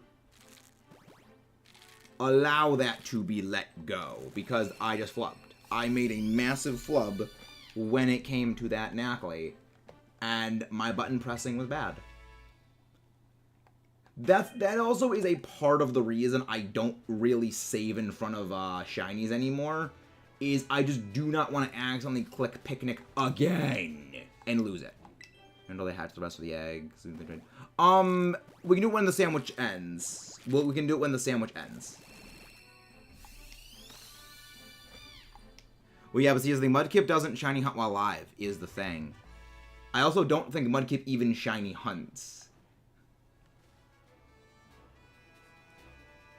allow that to be let go, because I just flubbed. I made a massive flub when it came to that Nacli, and my button pressing was bad. That also is a part of the reason I don't really save in front of shinies anymore, is I just do not want to accidentally click picnic again and lose it. Until they hatch the rest of the eggs. We can do it when the sandwich ends. Well, we can do it when the sandwich ends. Well, yeah, but see, the Mudkip doesn't shiny hunt while alive, is the thing. I also don't think Mudkip even shiny hunts.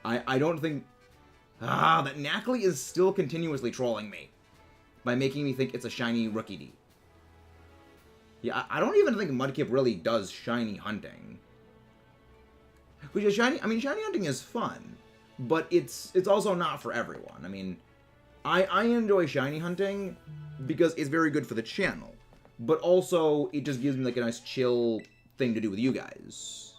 I don't think... that Nacli is still continuously trolling me by making me think it's a shiny Rookie D. Yeah, I don't even think Mudkip really does shiny hunting. Which is shiny hunting is fun, but it's also not for everyone. I mean, I enjoy shiny hunting because it's very good for the channel, but also it just gives me like a nice chill thing to do with you guys.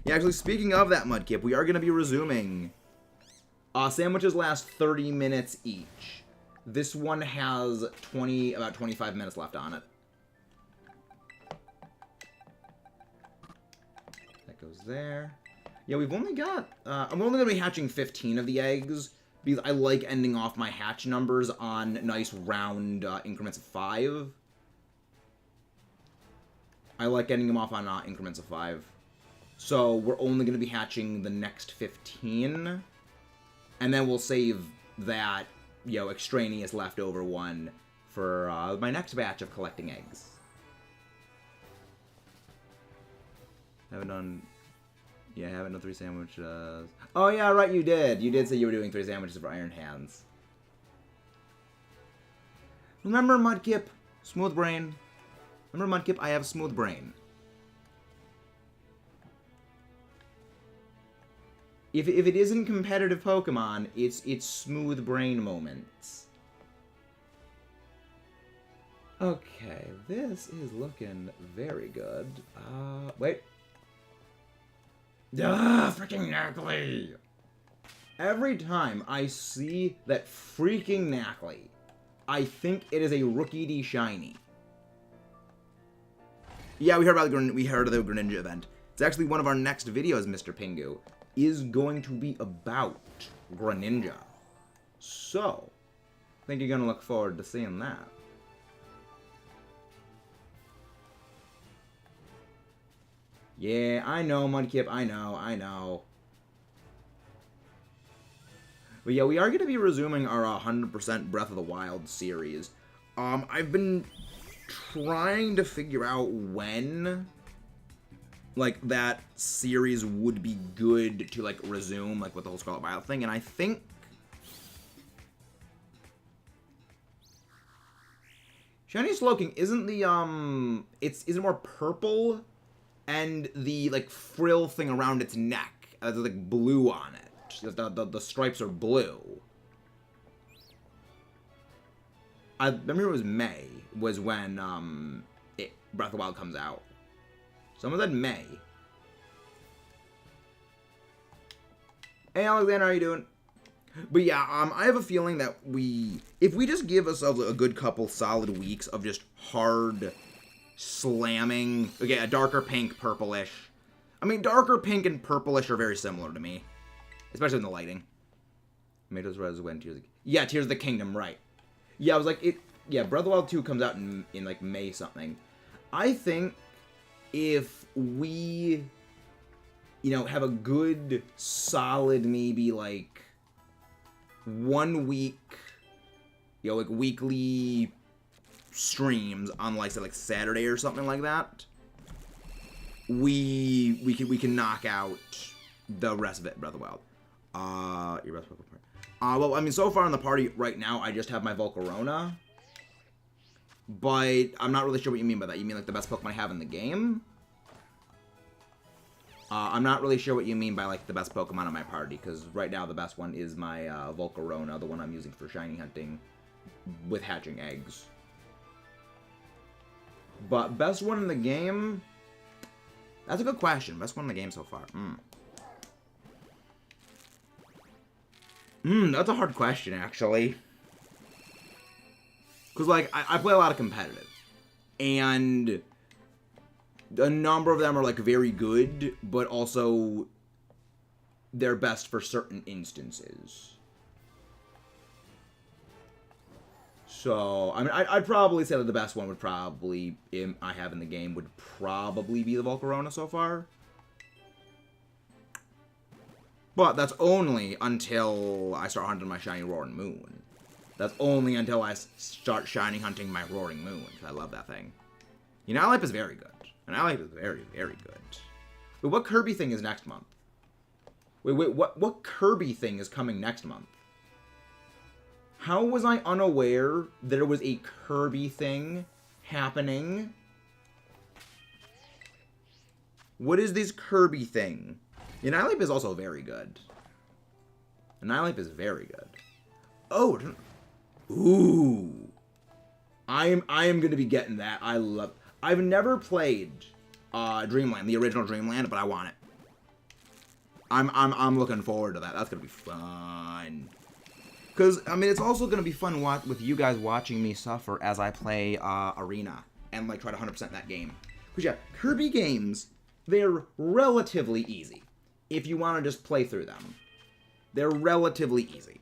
Yeah, actually, speaking of that Mudkip, we are going to be resuming. Sandwiches last 30 minutes each. This one has about 25 minutes left on it. That goes there. Yeah, we've only got... I'm only going to be hatching 15 of the eggs, because I like ending off my hatch numbers on nice round increments of 5. I like ending them off on increments of 5. So we're only going to be hatching the next 15. And then we'll save that, you know, extraneous leftover one for my next batch of collecting eggs. Haven't done... Yeah, haven't done 3 sandwiches. Oh, yeah, right, you did. You did say you were doing 3 sandwiches for Iron Hands. Remember, Mudkip? Smooth brain. Remember, Mudkip? I have smooth brain. If it isn't competitive Pokemon, it's smooth brain moments. Okay, this is looking very good. Wait. Freaking Knackley! Every time I see that freaking Knackley, I think it is a Rookie D Shiny. Yeah, we heard of the Greninja event. It's actually one of our next videos, Mr. Pingu, is going to be about Greninja. So, I think you're going to look forward to seeing that. Yeah, I know, Mudkip, I know. But yeah, we are going to be resuming our 100% Breath of the Wild series. I've been trying to figure out when, like, that series would be good to, like, resume, like, with the whole Scarlet Violet thing, and I think... Shiny Slowking isn't the, isn't more purple... And the, like, frill thing around its neck. There's, like, blue on it. The stripes are blue. I remember it was May, was when, Breath of the Wild comes out. Someone said May. Hey, Alexander, how you doing? But yeah, I have a feeling that if we just give ourselves a good couple solid weeks of just hard... slamming. Okay, a darker pink, purplish. I mean, darker pink and purplish are very similar to me. Especially in the lighting. Tomatoes, Res, when Tears of the... Yeah, Tears of the Kingdom, right. Yeah, I was like, yeah, Breath of the Wild 2 comes out in like, May something. I think if we, you know, have a good, solid, maybe, like, 1 week, you know, like, weekly... streams on like say like Saturday or something like that, we can knock out the rest of it, Breath of the Wild. Your best Pokemon. Well, I mean, so far in the party right now, I just have my Volcarona, but I'm not really sure what you mean by that. You mean like the best Pokemon I have in the game? I'm not really sure what you mean by like the best Pokemon in my party, because right now the best one is my Volcarona, the one I'm using for shiny hunting with hatching eggs. But best one in the game? That's a good question. Best one in the game so far. That's a hard question, actually. Because, like, I play a lot of competitive. And a number of them are, like, very good, but also they're best for certain instances. So, I mean, I'd probably say that the best one would probably, I have in the game, would probably be the Volcarona so far. But that's only until I start hunting my shiny Roaring Moon. That's only until I start shiny hunting my Roaring Moon, because I love that thing. You know, Owlip is very good. And Owlip is very, very good. Wait, what Kirby thing is next month? Wait, what Kirby thing is coming next month? How was I unaware that there was a Kirby thing happening? What is this Kirby thing? Annihilate is also very good. Annihilate is very good. Oh, ooh. I am gonna be getting that. I've never played Dreamland, the original Dreamland, but I want it. I'm looking forward to that. That's gonna be fun. Because, I mean, it's also going to be fun with you guys watching me suffer as I play Arena and, like, try to 100% that game. Because, yeah, Kirby games, they're relatively easy if you want to just play through them. They're relatively easy.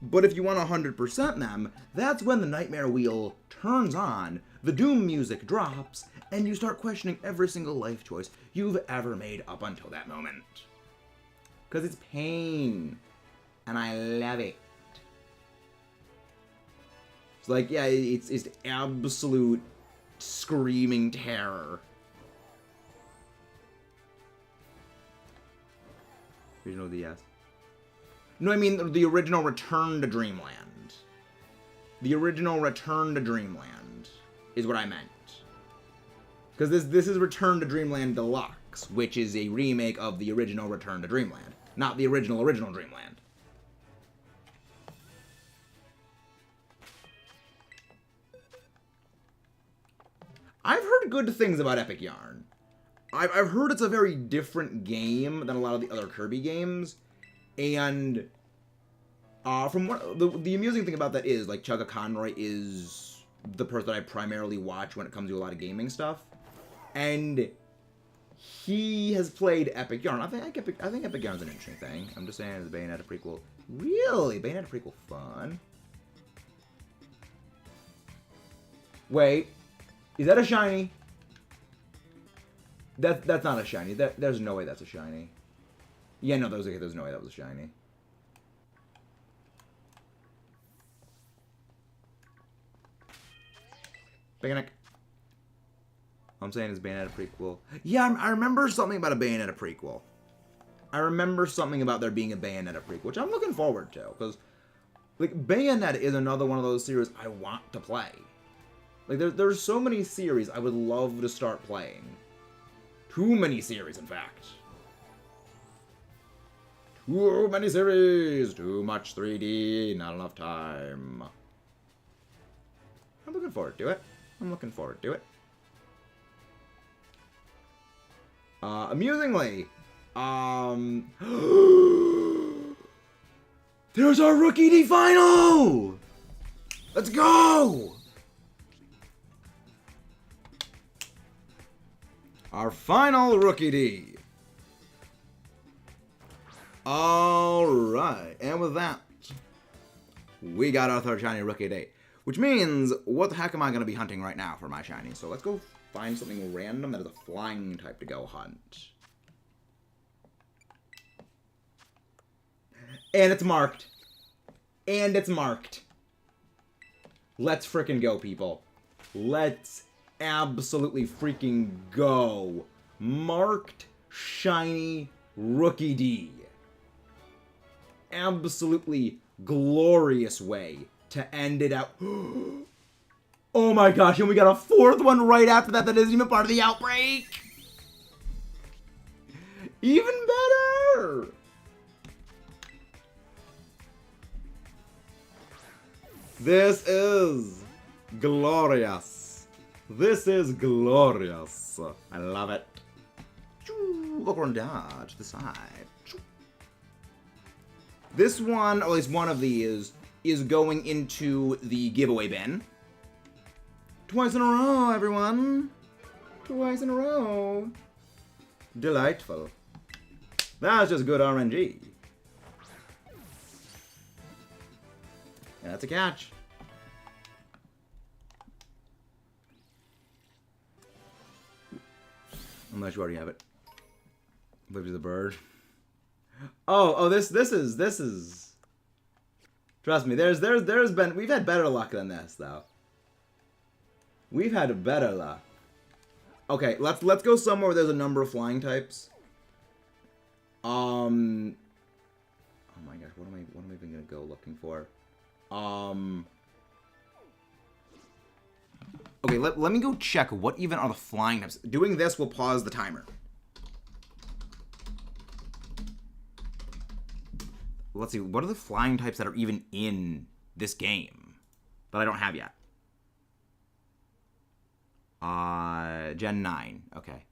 But if you want to 100% them, that's when the nightmare wheel turns on, the doom music drops, and you start questioning every single life choice you've ever made up until that moment. Because it's pain. And I love it. It's like, yeah, it's absolute screaming terror. Original DS. No, I mean the original Return to Dreamland. The original Return to Dreamland is what I meant. Because this is Return to Dreamland Deluxe, which is a remake of the original Return to Dreamland, not the original Dreamland. I've heard good things about Epic Yarn. I've heard it's a very different game than a lot of the other Kirby games, and from what the amusing thing about that is, like, Chugga Conroy is the person that I primarily watch when it comes to a lot of gaming stuff, and he has played Epic Yarn. I think Epic Yarn's an interesting thing. I'm just saying, it's a Bayonetta prequel. Really, Bayonetta prequel fun. Wait. Is that a shiny? That's not a shiny. There's no way that's a shiny. Yeah, no, there's no way that was a shiny. Bayonetta. I'm saying it's Bayonetta prequel. Yeah, I remember something about a Bayonetta prequel. I remember something about there being a Bayonetta prequel, which I'm looking forward to, because, like, Bayonetta is another one of those series I want to play. Like, there's so many series I would love to start playing. Too many series, in fact. Too many series! Too much 3D, not enough time. I'm looking forward to it. Amusingly, there's our Rookie D final! Let's go! Our final Rookie D. Alright, and with that, we got our third shiny Rookie D. Which means, what the heck am I going to be hunting right now for my shiny? So let's go find something random that is a flying type to go hunt. And it's marked. And it's marked. Let's frickin' go, people. Let's absolutely freaking go. Marked shiny Rookie D. Absolutely glorious way to end it out. Oh my gosh, and we got a fourth one right after that isn't even part of the outbreak. Even better. This is glorious. This is glorious. I love it. Look around to the side. This one, or at least one of these, is going into the giveaway bin. Twice in a row, everyone. Twice in a row. Delightful. That's just good RNG. And that's a catch. Unless you already have it. Live to the bird. Oh, this is. Trust me, there's been, we've had better luck than this though. We've had better luck. Okay, let's go somewhere where there's a number of flying types. Oh my gosh, what am I even gonna go looking for? Okay, let me go check what even are the flying types. Doing this will pause the timer. Let's see, what are the flying types that are even in this game that I don't have yet? Gen 9, okay.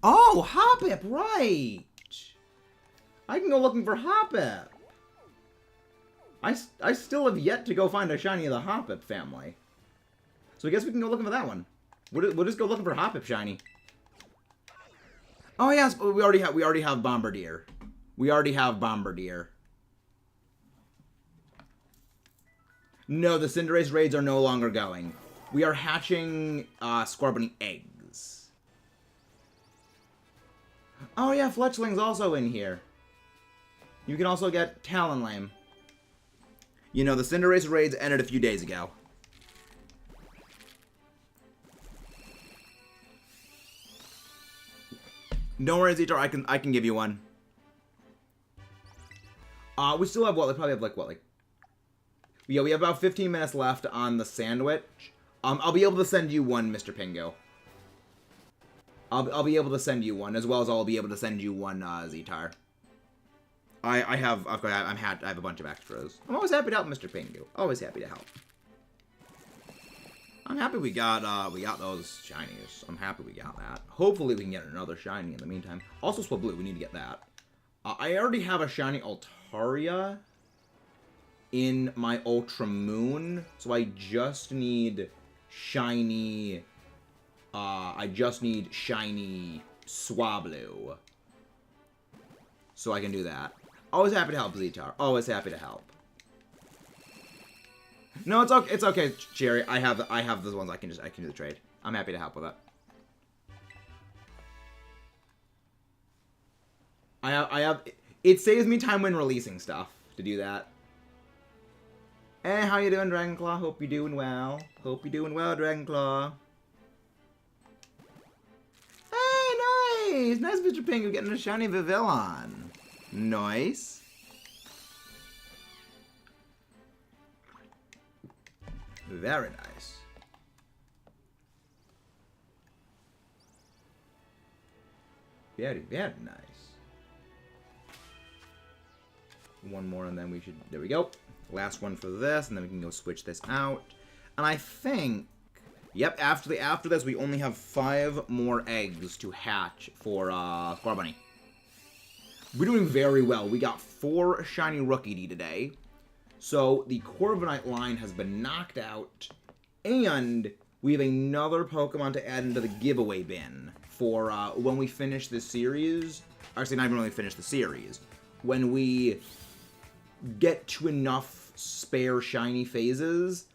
Oh, Hoppip, right! I can go looking for Hoppip. I still have yet to go find a shiny of the Hoppip family. So I guess we can go looking for that one. We'll just go looking for Hoppip shiny. Oh yes, we already have Bombardier. We already have Bombardier. No, the Cinderace raids are no longer going. We are hatching Scorbunny eggs. Oh yeah, Fletchling's also in here. You can also get Talonflame. You know, the Cinderace raids ended a few days ago. Don't worry, Zetar, I can give you one. We still have what? We probably have like what? Like, yeah, we have about 15 minutes left on the sandwich. I'll be able to send you one, Mr. Pingo. I'll be able to send you one, as well as I'll be able to send you one, Zetar. I have a bunch of extras. I'm always happy to help Mr. Pingo. Always happy to help. I'm happy we got those shinies. I'm happy we got that. Hopefully we can get another shiny in the meantime. Also Swablu, we need to get that. I already have a shiny Altaria in my Ultra Moon, so I just need shiny. I just need shiny Swablu, so I can do that. Always happy to help, Zetar. Always happy to help. No, it's okay. It's okay, Cherry. I have those ones. I can do the trade. I'm happy to help with it. I have. It saves me time when releasing stuff to do that. Hey, how you doing, Dragonclaw? Hope you're doing well. Hope you're doing well, Dragonclaw. Hey, nice! Nice, Mr. Pingo, getting a shiny Vivillon. Nice. Very nice. Very, very nice. One more and then we should... There we go. Last one for this, and then we can go switch this out. And I think... Yep, after this, we only have 5 more eggs to hatch for Scorbunny. We're doing very well. We got 4 shiny Rookidee today. So, the Corviknight line has been knocked out, and we have another Pokemon to add into the giveaway bin for when we finish this series. Actually, not even when we finish the series. When we get to enough spare shiny phases,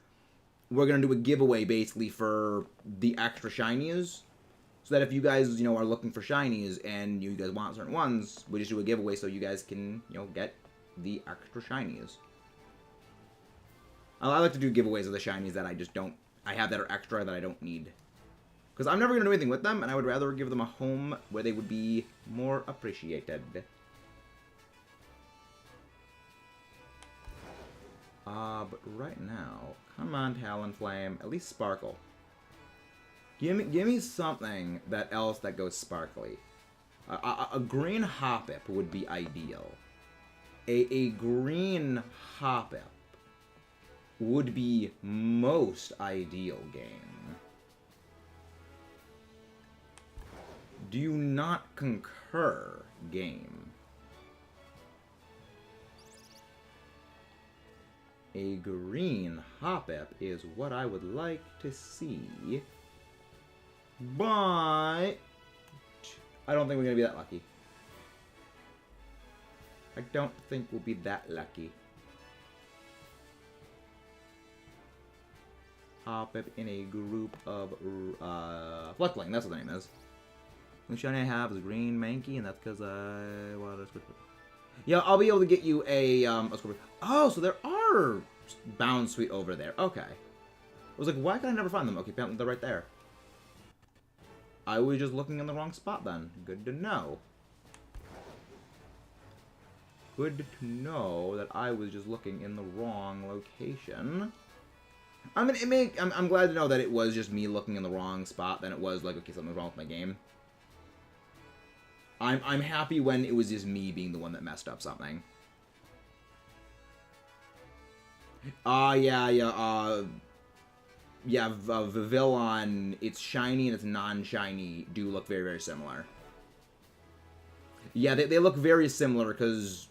we're going to do a giveaway, basically, for the extra shinies. So that if you guys, you know, are looking for shinies and you guys want certain ones, we just do a giveaway so you guys can, you know, get the extra shinies. I like to do giveaways of the shinies that I just don't... I have that are extra that I don't need. Because I'm never going to do anything with them, and I would rather give them a home where they would be more appreciated. But right now... Come on, Talonflame. At least Sparkle. Give me something that goes sparkly. A green Hoppip would be ideal. A green Hoppip would be most ideal, game. Do you not concur, game? A green Hoppip is what I would like to see. But I don't think we're going to be that lucky. I don't think we'll be that lucky. Hoppip in a group of Fletchling, that's what the name is. The shiny I have is green Mankey, and that's because I wanted to switch. Yeah, I'll be able to get you a Scorpion. Oh, so there are Bound Sweet over there. Okay. I was like, why can I never find them? Okay, apparently they're right there. I was just looking in the wrong spot then. Good to know. Good to know that I was just looking in the wrong location. I mean, I'm glad to know that it was just me looking in the wrong spot than it was like, okay, something's wrong with my game. I'm happy when it was just me being the one that messed up something. Vivillon, its shiny and its non-shiny do look very, very similar. Yeah, they look very similar because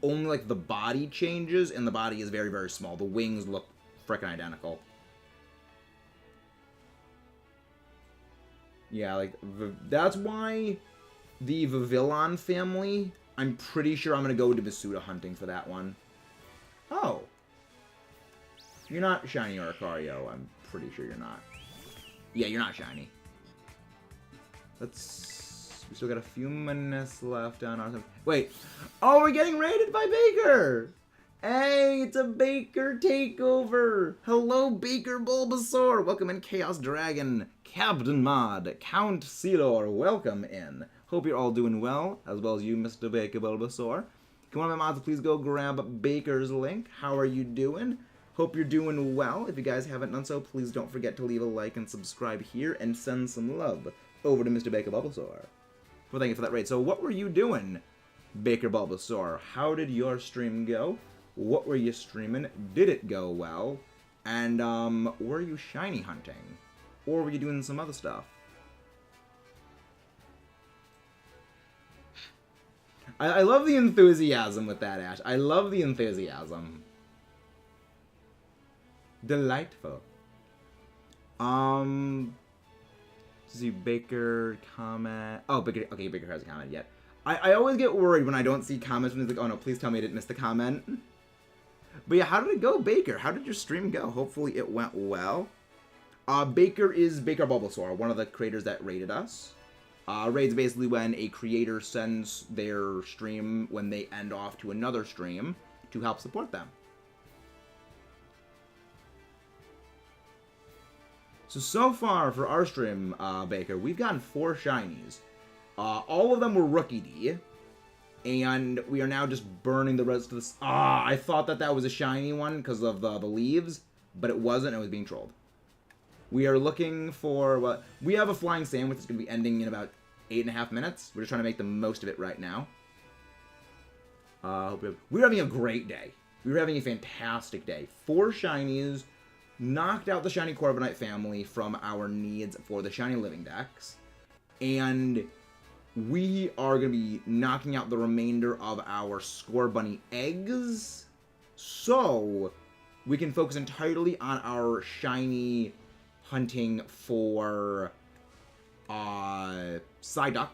only, like, the body changes, and the body is very, very small. The wings look frickin' identical. Yeah, like, that's why the Vivillon family, I'm pretty sure I'm going to go to Masuda hunting for that one. Oh. You're not shiny or Lucario. I'm pretty sure you're not. Yeah, you're not shiny. We still got a few minutes left on our... Wait. Oh, we're getting raided by Baker! Hey, it's a Baker takeover! Hello, Baker Bulbasaur! Welcome in, Chaos Dragon, Captain Mod, Count Ceylor, welcome in. Hope you're all doing well as you, Mr. Baker Bulbasaur. Come on, my mods, please go grab Baker's link. How are you doing? Hope you're doing well. If you guys haven't done so, please don't forget to leave a like and subscribe here and send some love over to Mr. Baker Bulbasaur. Well, thank you for that raid. So what were you doing, Baker Bulbasaur? How did your stream go? What were you streaming? Did it go well? And, were you shiny hunting? Or were you doing some other stuff? I love the enthusiasm with that, Ash. I love the enthusiasm. Delightful. See, Baker comment. Oh, Baker. Okay, Baker has a comment yet. I always get worried when I don't see comments when it's like, oh no, please tell me I didn't miss the comment. But yeah, how did it go, Baker? How did your stream go? Hopefully it went well. Baker is Baker Bulbasaur, one of the creators that raided us. Raids basically when a creator sends their stream when they end off to another stream to help support them. So far for our stream, Baker, we've gotten 4 shinies. All of them were Rookie D. And we are now just burning the rest of this. I thought that was a shiny one because of the leaves, but it wasn't. It was being trolled. We are looking for we have a flying sandwich that's going to be ending in about 8.5 minutes. We're just trying to make the most of it right now. We're having a great day. We're having a fantastic day. 4 shinies, knocked out the shiny Corviknight family from our needs for the shiny living decks, and we are going to be knocking out the remainder of our Scorbunny eggs, so we can focus entirely on our shiny hunting for Psyduck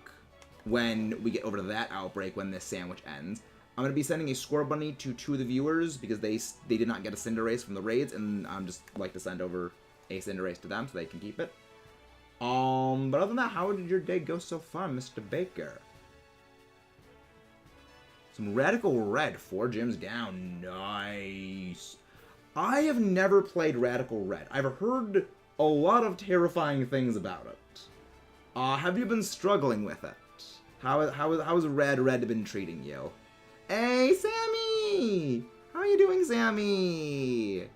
when we get over to that outbreak when this sandwich ends. I'm going to be sending a Scorbunny to 2 of the viewers because they did not get a Cinderace from the raids, and I'm just like to send over a Cinderace to them so they can keep it. But other than that, how did your day go so far, Mr. Baker? Some Radical Red, 4 gyms down. Nice. I have never played Radical Red. I've heard a lot of terrifying things about it. Have you been struggling with it? How's Red been treating you? Hey, Sammy! How are you doing, Sammy?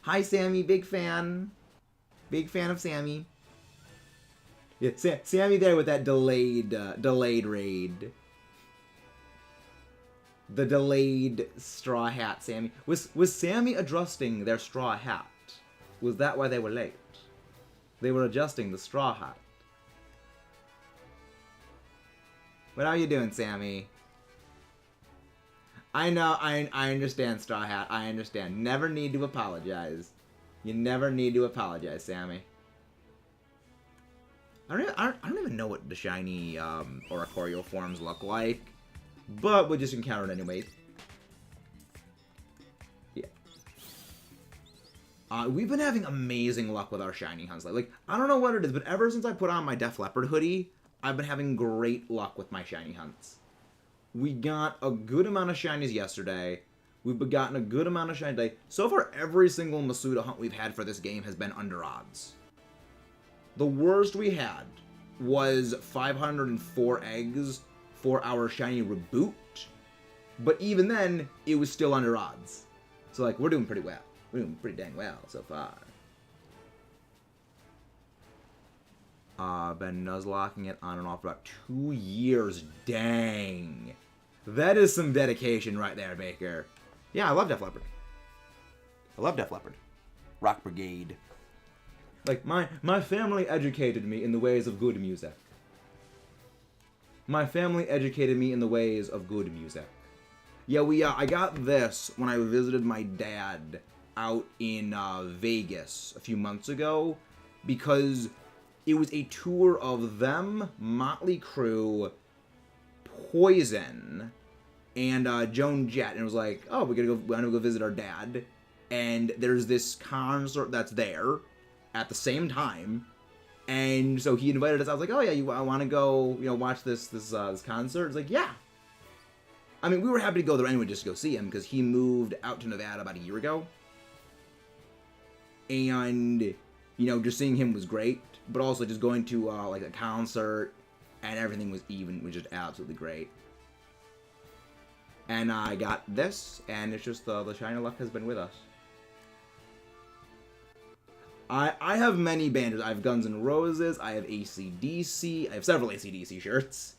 Hi, Sammy. Big fan. Big fan of Sammy. Yeah, Sammy there with that delayed raid. The delayed straw hat, Sammy. Was Sammy adjusting their straw hat? Was that why they were late? They were adjusting the straw hat. What are you doing, Sammy? I know, I understand, Straw Hat. I understand. Never need to apologize. You never need to apologize, Sammy. I don't even know what the shiny Oricorio forms look like, but we'll just encounter it anyways. Yeah. We've been having amazing luck with our shiny hunts. Like, I don't know what it is, but ever since I put on my Def Leopard hoodie, I've been having great luck with my shiny hunts. We got a good amount of shinies yesterday. We've gotten a good amount of shinies today. So far, every single Masuda hunt we've had for this game has been under odds. The worst we had was 504 eggs for our shiny Reboot. But even then, it was still under odds. So, like, we're doing pretty well. We're doing pretty dang well so far. Been nuzlocking it on and off for about 2 years. Dang. That is some dedication right there, Baker. Yeah, I love Def Leppard. I love Def Leppard. Rock Brigade. Like, my family educated me in the ways of good music. My family educated me in the ways of good music. Yeah, I got this when I visited my dad out in Vegas a few months ago, because it was a tour of them, Motley Crue, Poison, and Joan Jett, and it was like, oh, we're gonna go visit our dad, and there's this concert that's there at the same time, and so he invited us. I was like, oh yeah, I want to go, watch this concert. It's like, yeah. I mean, we were happy to go there anyway just to go see him because he moved out to Nevada about a year ago, and just seeing him was great, but also just going to like a concert and everything was just absolutely great. And I got this, and it's just the shiny luck has been with us. I have many bands. I have Guns N' Roses, I have AC/DC, I have several AC/DC shirts.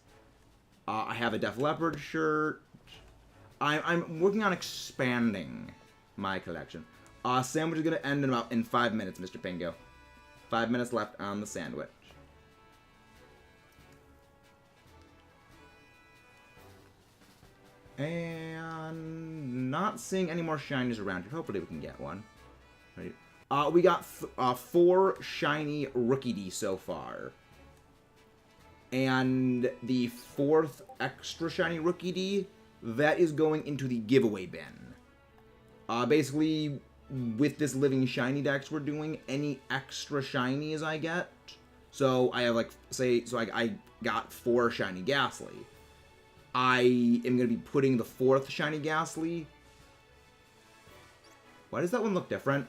I have a Def Leppard shirt. I'm working on expanding my collection. Sandwich is going to end in 5 minutes, Mr. Pingo. 5 minutes left on the sandwich. And not seeing any more shinies around here. Hopefully we can get one. Right. We got 4 shiny Rookie D so far. And the 4th extra shiny Rookie D, that is going into the giveaway bin. Basically, with this living shiny dex we're doing, any extra shinies I get. So I have I got 4 shiny Ghastly. I am going to be putting the 4th shiny Ghastly. Why does that one look different?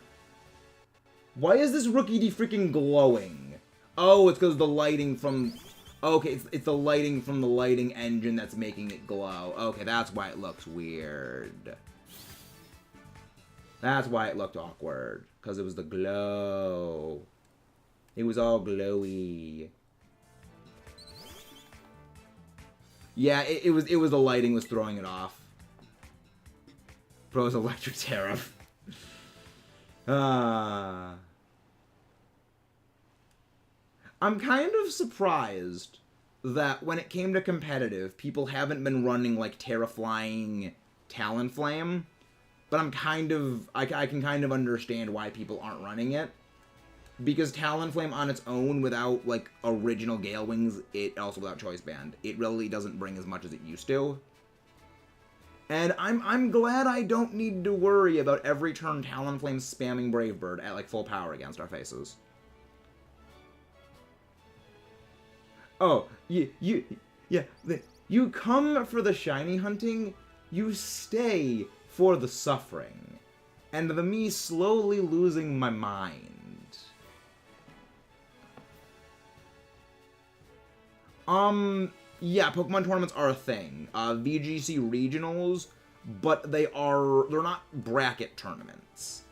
Why is this Rookie D freaking glowing? Oh, it's because the lighting from... Okay, it's the lighting from the lighting engine that's making it glow. Okay, that's why it looks weird. That's why it looked awkward. Because it was the glow. It was all glowy. Yeah, it was the lighting was throwing it off. Pros Electric Tariff. I'm kind of surprised that when it came to competitive, people haven't been running like Terraflying Talonflame. But I can kind of understand why people aren't running it. Because Talonflame on its own, without, like, original Gale Wings, also without Choice Band, it really doesn't bring as much as it used to. And I'm glad I don't need to worry about every turn Talonflame spamming Brave Bird at, like, full power against our faces. Oh, you come for the shiny hunting, you stay for the suffering, and the me slowly losing my mind. Yeah, Pokemon tournaments are a thing. VGC regionals, but they're not bracket tournaments.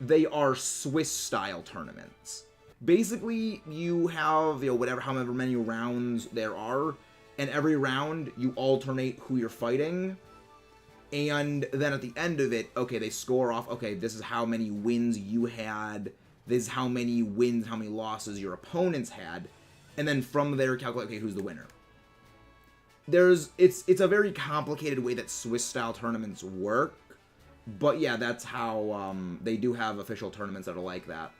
They are Swiss-style tournaments. Basically, you have, however many rounds there are, and every round you alternate who you're fighting. And then at the end of it, okay, they score off, okay, this is how many wins you had, this is how many wins, how many losses your opponents had, and then from there calculate, okay, who's the winner. It's a very complicated way that Swiss-style tournaments work, but yeah, that's how, they do have official tournaments that are like that.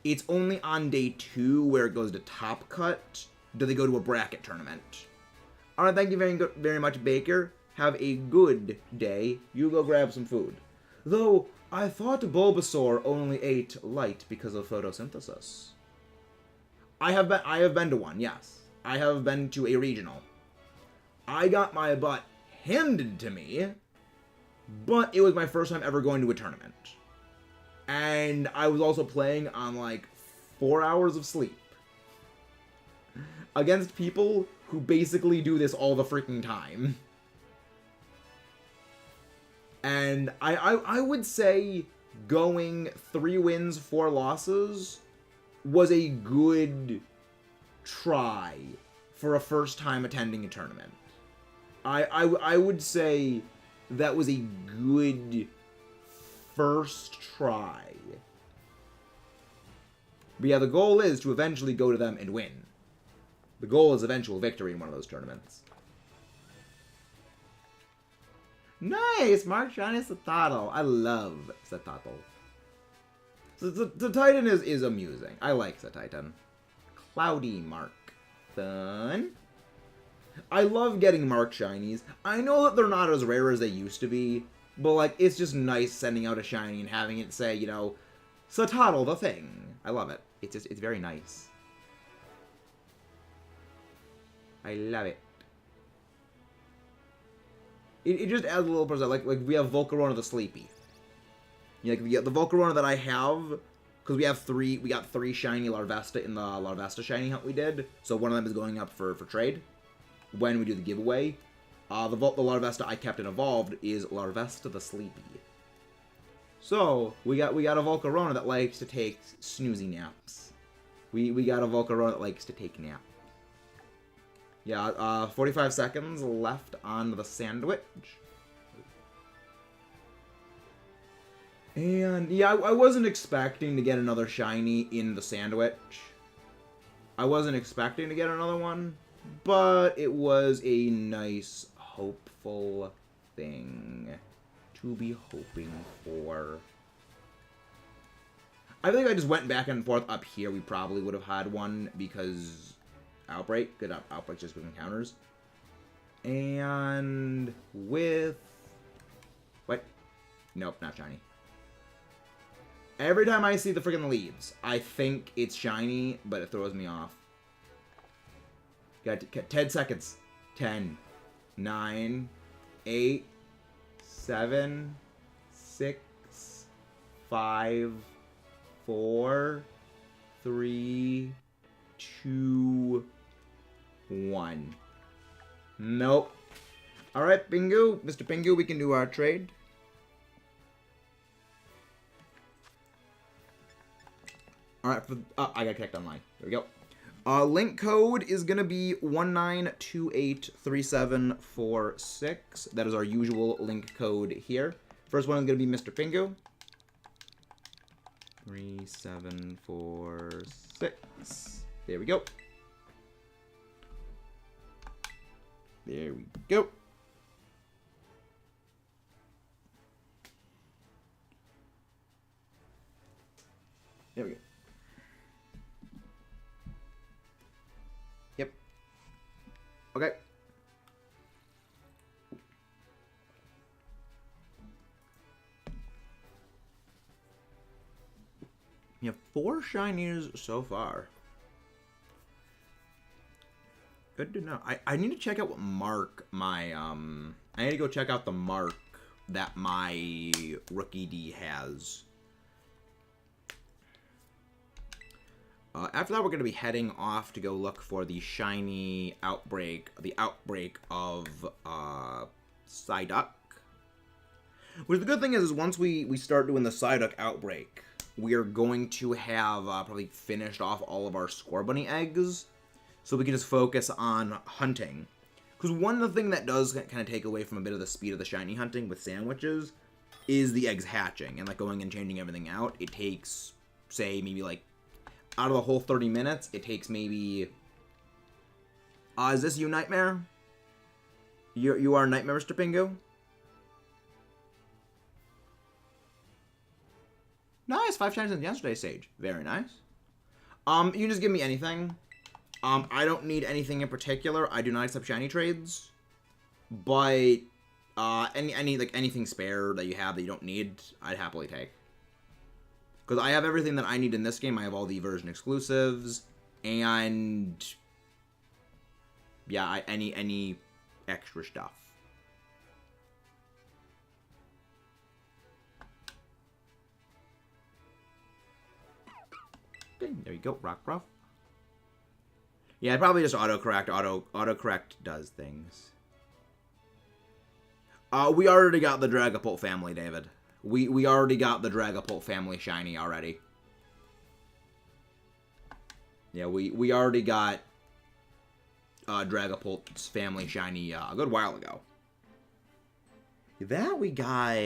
It's only on day 2 where it goes to Top Cut do they go to a bracket tournament. Alright, thank you very much, Baker. Have a good day. You go grab some food. Though, I thought Bulbasaur only ate light because of photosynthesis. I have been to one, yes. I have been to a regional. I got my butt handed to me, but it was my first time ever going to a tournament. And I was also playing on, like, 4 hours of sleep. Against people who basically do this all the freaking time. And I would say going 3 wins, 4 losses was a good try for a first time attending a tournament. I would say that was a good first try. But yeah, the goal is to eventually go to them and win. The goal is eventual victory in one of those tournaments. Nice! Mark Shiny Satotl. I love Satotl. The Titan is amusing. I like the Titan. Cloudy Mark. Fun. I love getting Mark shinies. I know that they're not as rare as they used to be, but, like, it's just nice sending out a shiny and having it say, you know, Satotl the thing. I love it. It's very nice. I love it. It just adds a little percent. Like we have Volcarona the Sleepy. Yeah, like the Volcarona that I have, because we got three shiny Larvesta in the Larvesta shiny hunt we did. So one of them is going up for trade when we do the giveaway. The Larvesta I kept and evolved is Larvesta the Sleepy. So we got a Volcarona that likes to take snoozy naps. We got a Volcarona that likes to take naps. Yeah, 45 seconds left on the sandwich. And, yeah, I wasn't expecting to get another shiny in the sandwich. I wasn't expecting to get another one, but it was a nice, hopeful thing to be hoping for. I think if I just went back and forth up here, we probably would have had one, because Outbreak, good Outbreak just with encounters. And with... What? Nope, not shiny. Every time I see the freaking leaves, I think it's shiny, but it throws me off. Got 10 seconds. 10, 9, 8, 7, 6, 5, 4, 3, 2, 1. Nope. Alright, Pingu. Mr. Pingu, we can do our trade. Alright, I got connected online. There we go. Link code is going to be 19283746. That is our usual link code here. First one is going to be Mr. Pingu. 3746. There we go. There we go. There we go. Yep. Okay. You have 4 shinies so far. Good to know. I need to check out what mark my, I need to go check out the mark that my Rookie D has. After that, we're going to be heading off to go look for the shiny Outbreak, the Outbreak of, Psyduck. Which the good thing is once we start doing the Psyduck Outbreak, we are going to have, probably finished off all of our Scorbunny eggs. So we can just focus on hunting. Because one of the things that does kind of take away from a bit of the speed of the shiny hunting with sandwiches is the eggs hatching. And like going and changing everything out, it takes, say, maybe like, out of the whole 30 minutes, it takes maybe... is this you, Nightmare? You are Nightmare, Mr. Pingu? Nice, 5 shinies since yesterday, Sage. Very nice. You can just give me anything. I don't need anything in particular. I do not accept shiny trades. But, anything spare that you have that you don't need, I'd happily take. Because I have everything that I need in this game. I have all the version exclusives. And, yeah, any extra stuff. Okay, there you go, Rockruff. Yeah, probably just autocorrect. Autocorrect does things. We already got the Dragapult family, David. We already got the Dragapult family shiny already. Yeah, we already got Dragapult's family shiny a good while ago. That we got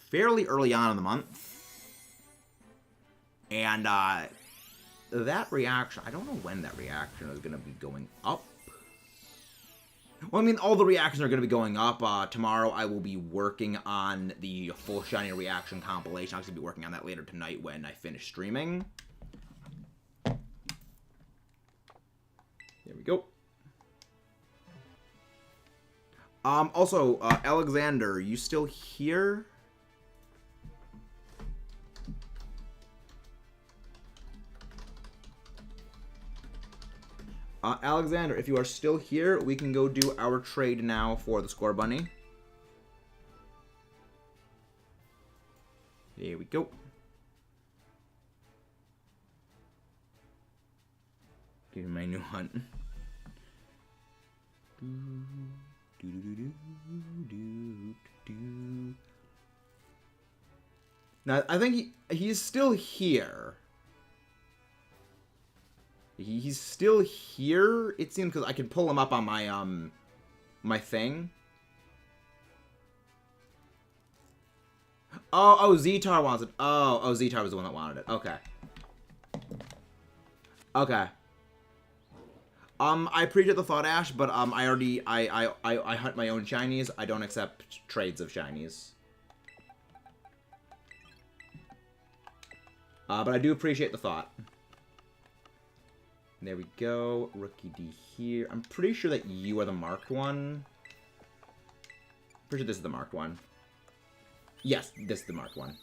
fairly early on in the month. And that reaction, I don't know when that reaction is going to be going up. Well, I mean, all the reactions are going to be going up. Tomorrow I will be working on the full shiny reaction compilation. I'm going to be working on that later tonight when I finish streaming. There we go. Also, Alexander, you still here? Alexander, if you are still here, we can go do our trade now for the Score Bunny. There we go. Give me my new hunt. Now, I think he's still here. He's still here, it seems, because I can pull him up on my, my thing. Oh, Zetar wants it. Oh, Zetar was the one that wanted it. Okay. Okay. I appreciate the thought, Ash, but, I hunt my own shinies. I don't accept trades of shinies. But I do appreciate the thought. There we go. Rookie D here. I'm pretty sure that you are the marked one. Pretty sure this is the marked one. Yes, this is the marked one.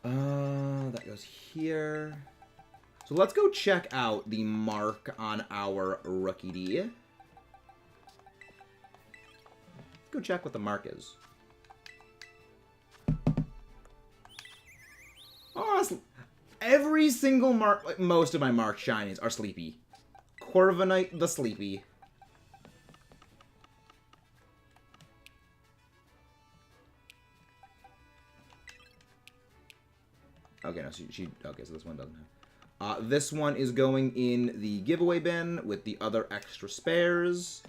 That goes here. So let's go check out the mark on our Rookie D. Let's go check what the mark is. Oh, every single mark, like most of my marked shinies are sleepy. Corviknight the sleepy. Okay, no, okay, so this one doesn't have. This one is going in the giveaway bin with the other extra spares.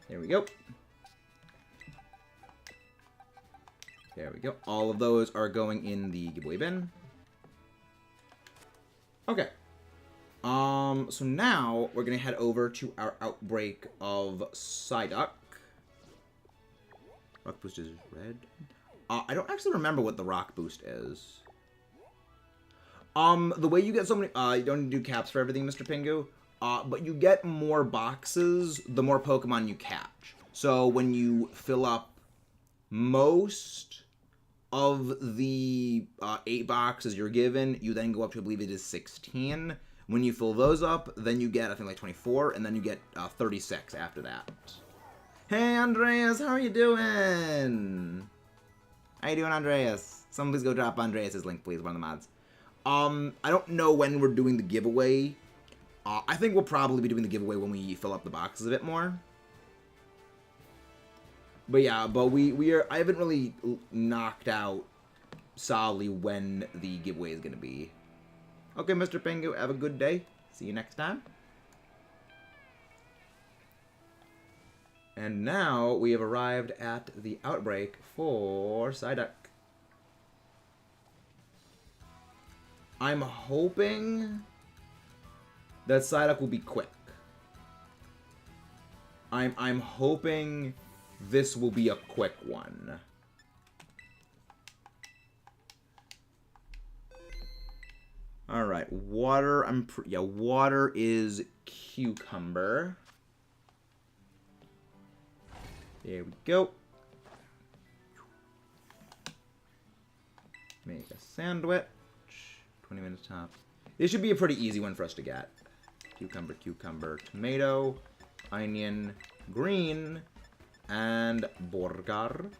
There we go. There we go. All of those are going in the giveaway bin. Okay. So now we're gonna head over to our outbreak of Psyduck. Rock boost is red. I don't actually remember what the rock boost is. The way you get so many, you don't need to do caps for everything, Mr. Pingu. But you get more boxes the more Pokemon you catch. So when you fill up most of the 8 boxes you're given, you then go up to, I believe it is 16. When you fill those up, then you get, I think, like 24, and then you get 36 after that. Hey, Andreas, how are you doing? How you doing, Andreas? Someone please go drop Andreas' link, please, one of the mods. I don't know when we're doing the giveaway. I think we'll probably be doing the giveaway when we fill up the boxes a bit more. But yeah, but I haven't really knocked out solidly when the giveaway is going to be. Okay, Mr. Pingu, have a good day. See you next time. And now we have arrived at the outbreak for Psyduck. I'm hoping that Psyduck will be quick. I'm hoping this will be a quick one. All right, water. Water is cucumber. There we go. Make a sandwich. 20 minutes top. This should be a pretty easy one for us to get. Cucumber, cucumber, tomato, onion, green, and burger.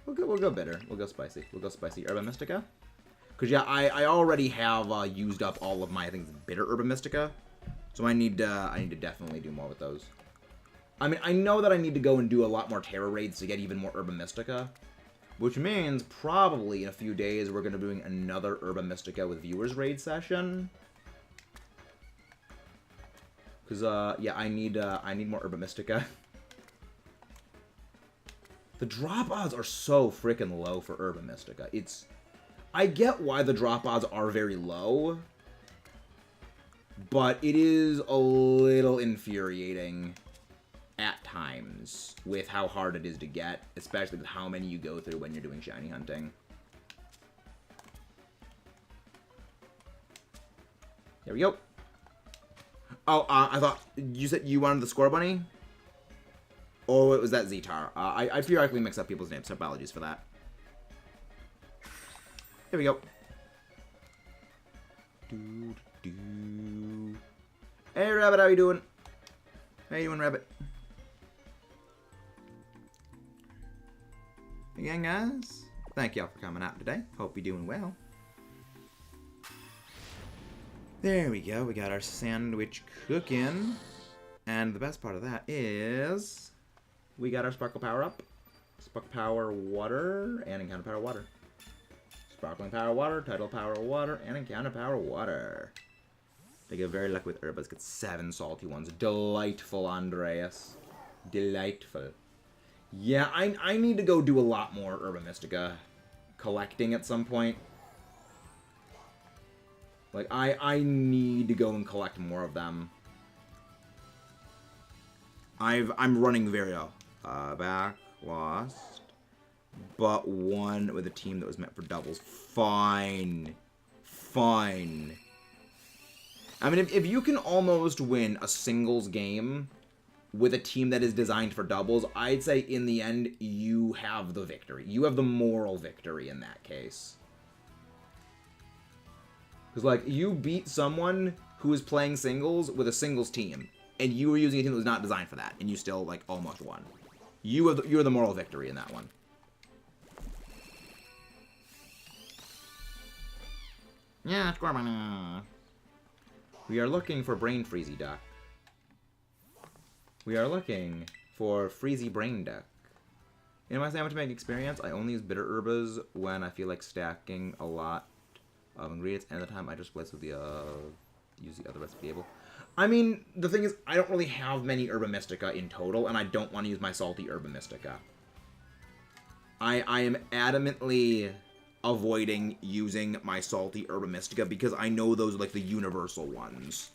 We'll go bitter. We'll go spicy. We'll go spicy. Herba Mystica. Because, yeah, I already have used up all of my, I think, bitter Herba Mystica. So I need to definitely do more with those. I mean, I know that I need to go and do a lot more Terra raids to get even more Herba Mystica. Which means, probably in a few days, we're going to be doing another Herba Mystica with viewers raid session. Because, yeah, I need more Herba Mystica. The drop odds are so freaking low for Herba Mystica. I get why the drop odds are very low, but it is a little infuriating at times with how hard it is to get, especially with how many you go through when you're doing shiny hunting. There we go. Oh, I thought you said you wanted the Score Bunny? Oh, it was that Zetar. I periodically mix up people's names, so apologies for that. Here we go. Hey, Rabbit, how you doing? How you doing, Rabbit? Again, guys, thank y'all for coming out today. Hope you're doing well. There we go. We got our sandwich cooking. And the best part of that is we got our Sparkle Power up. Sparkle Power Water and Encounter Power Water. Sparkling Power Water, Tidal Power Water, and Encounter Power Water. They get very lucky with Herbas. Get 7 salty ones. Delightful, Andreas. Delightful. Yeah, I need to go do a lot more Herba Mystica collecting at some point. Like, I need to go and collect more of them. I'm running very back, lost, but won with a team that was meant for doubles. Fine. Fine. I mean, if you can almost win a singles game with a team that is designed for doubles, I'd say in the end, you have the victory. You have the moral victory in that case. Because, like, you beat someone who is playing singles with a singles team, and you were using a team that was not designed for that, and you still, like, almost won. You're the moral victory in that one. Yeah, Squirman. We are looking for Brain Freezy Duck. We are looking for Freezy Brain Duck. In my sandwich making experience, I only use bitter herbas when I feel like stacking a lot of ingredients, and at the time I just blitz with the use the other recipe able. I mean, the thing is, I don't really have many Herba Mystica in total, and I don't want to use my salty Herba Mystica. I am adamantly avoiding using my salty Herba Mystica because I know those are like the universal ones.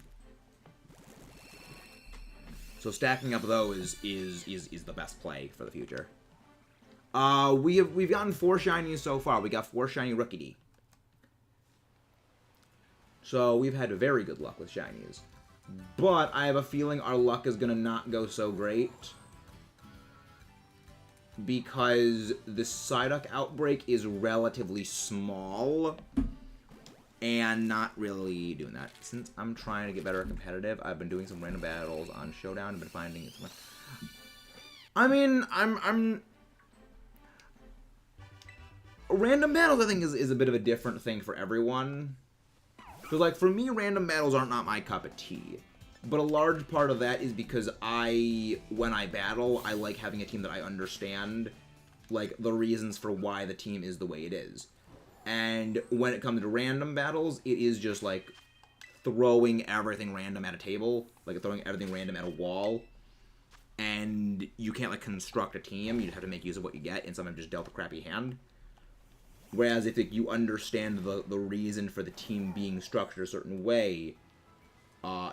So stacking up those is the best play for the future. We've gotten 4 shinies so far. We got 4 shiny Rookidee. So we've had very good luck with shinies. But I have a feeling our luck is going to not go so great. Because the Psyduck outbreak is relatively small. And not really doing that. Since I'm trying to get better at competitive, I've been doing some random battles on Showdown. I've been finding it so much. I mean, I'm... Random battles, I think, is a bit of a different thing for everyone. Because, like, for me, random battles are not my cup of tea. But a large part of that is because when I battle, I like having a team that I understand, like, the reasons for why the team is the way it is. And when it comes to random battles, it is just, like, throwing everything random at a table. Like, throwing everything random at a wall. And you can't, like, construct a team. You just have to make use of what you get, and sometimes just dealt a crappy hand. Whereas if you understand the reason for the team being structured a certain way,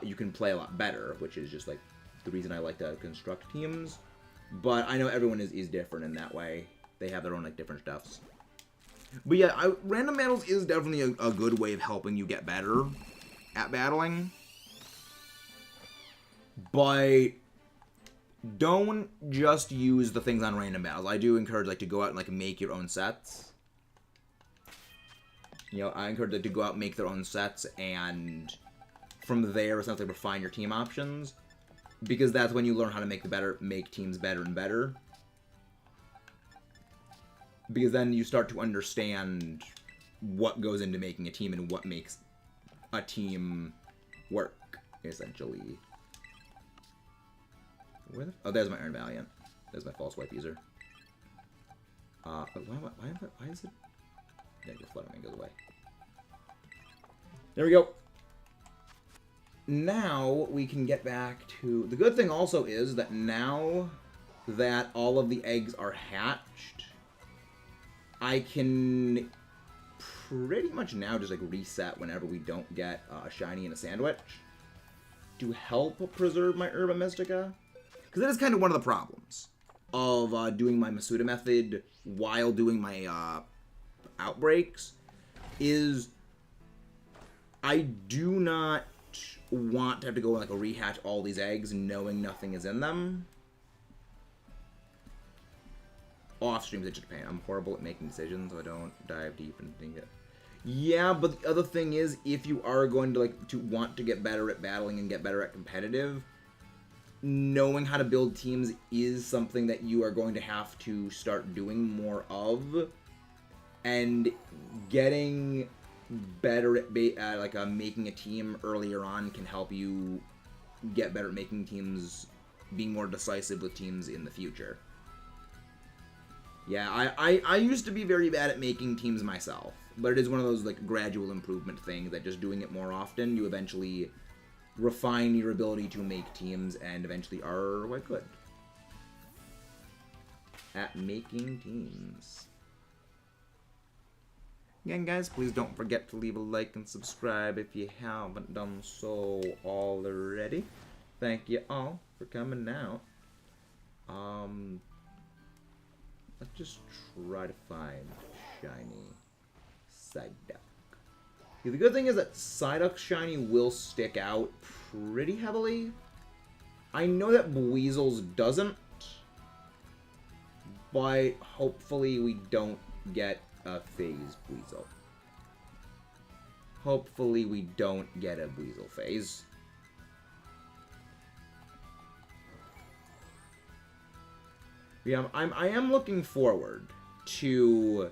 you can play a lot better, which is just, like, the reason I like to construct teams. But I know everyone is different in that way. They have their own, like, different stuffs. But yeah, random battles is definitely a good way of helping you get better at battling. But don't just use the things on random battles. I do encourage, like, to go out and, like, make your own sets. You know, I encourage them to go out and make their own sets, and from there, essentially refine your team options. Because that's when you learn how to make teams better and better. Because then you start to understand what goes into making a team and what makes a team work, essentially. Oh, there's my Iron Valiant. There's my False Wipe user. Why is it? There, just let it goes away. There we go. Now we can get back to... The good thing also is that now that all of the eggs are hatched, I can pretty much now just, like, reset whenever we don't get a shiny and a sandwich to help preserve my Herba Mystica. Because that is kind of one of the problems of doing my Masuda method while doing my outbreaks, is I do not want to have to go like rehatch all these eggs knowing nothing is in them. Off streams, it's just a pain. I'm horrible at making decisions, so I don't dive deep into things. Yeah, but the other thing is, if you are going to want to get better at battling and get better at competitive, knowing how to build teams is something that you are going to have to start doing more of, and getting better at making a team earlier on can help you get better at making teams, being more decisive with teams in the future. Yeah, I used to be very bad at making teams myself, but it is one of those like gradual improvement things that just doing it more often, you eventually refine your ability to make teams and eventually are quite good at making teams. Again, guys, please don't forget to leave a like and subscribe if you haven't done so already. Thank you all for coming out. Let's just try to find shiny Psyduck. Yeah, the good thing is that Psyduck shiny will stick out pretty heavily. I know that Buizel's doesn't, but hopefully we don't get a phase Buizel. Hopefully we don't get a Buizel phase. Yeah, I am looking forward to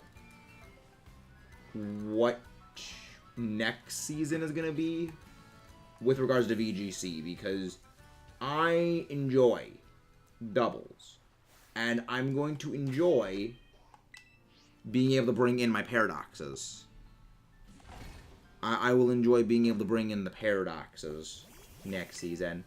what next season is going to be with regards to VGC, because I enjoy doubles, and I'm going to enjoy being able to bring in my paradoxes. I will enjoy being able to bring in the paradoxes next season.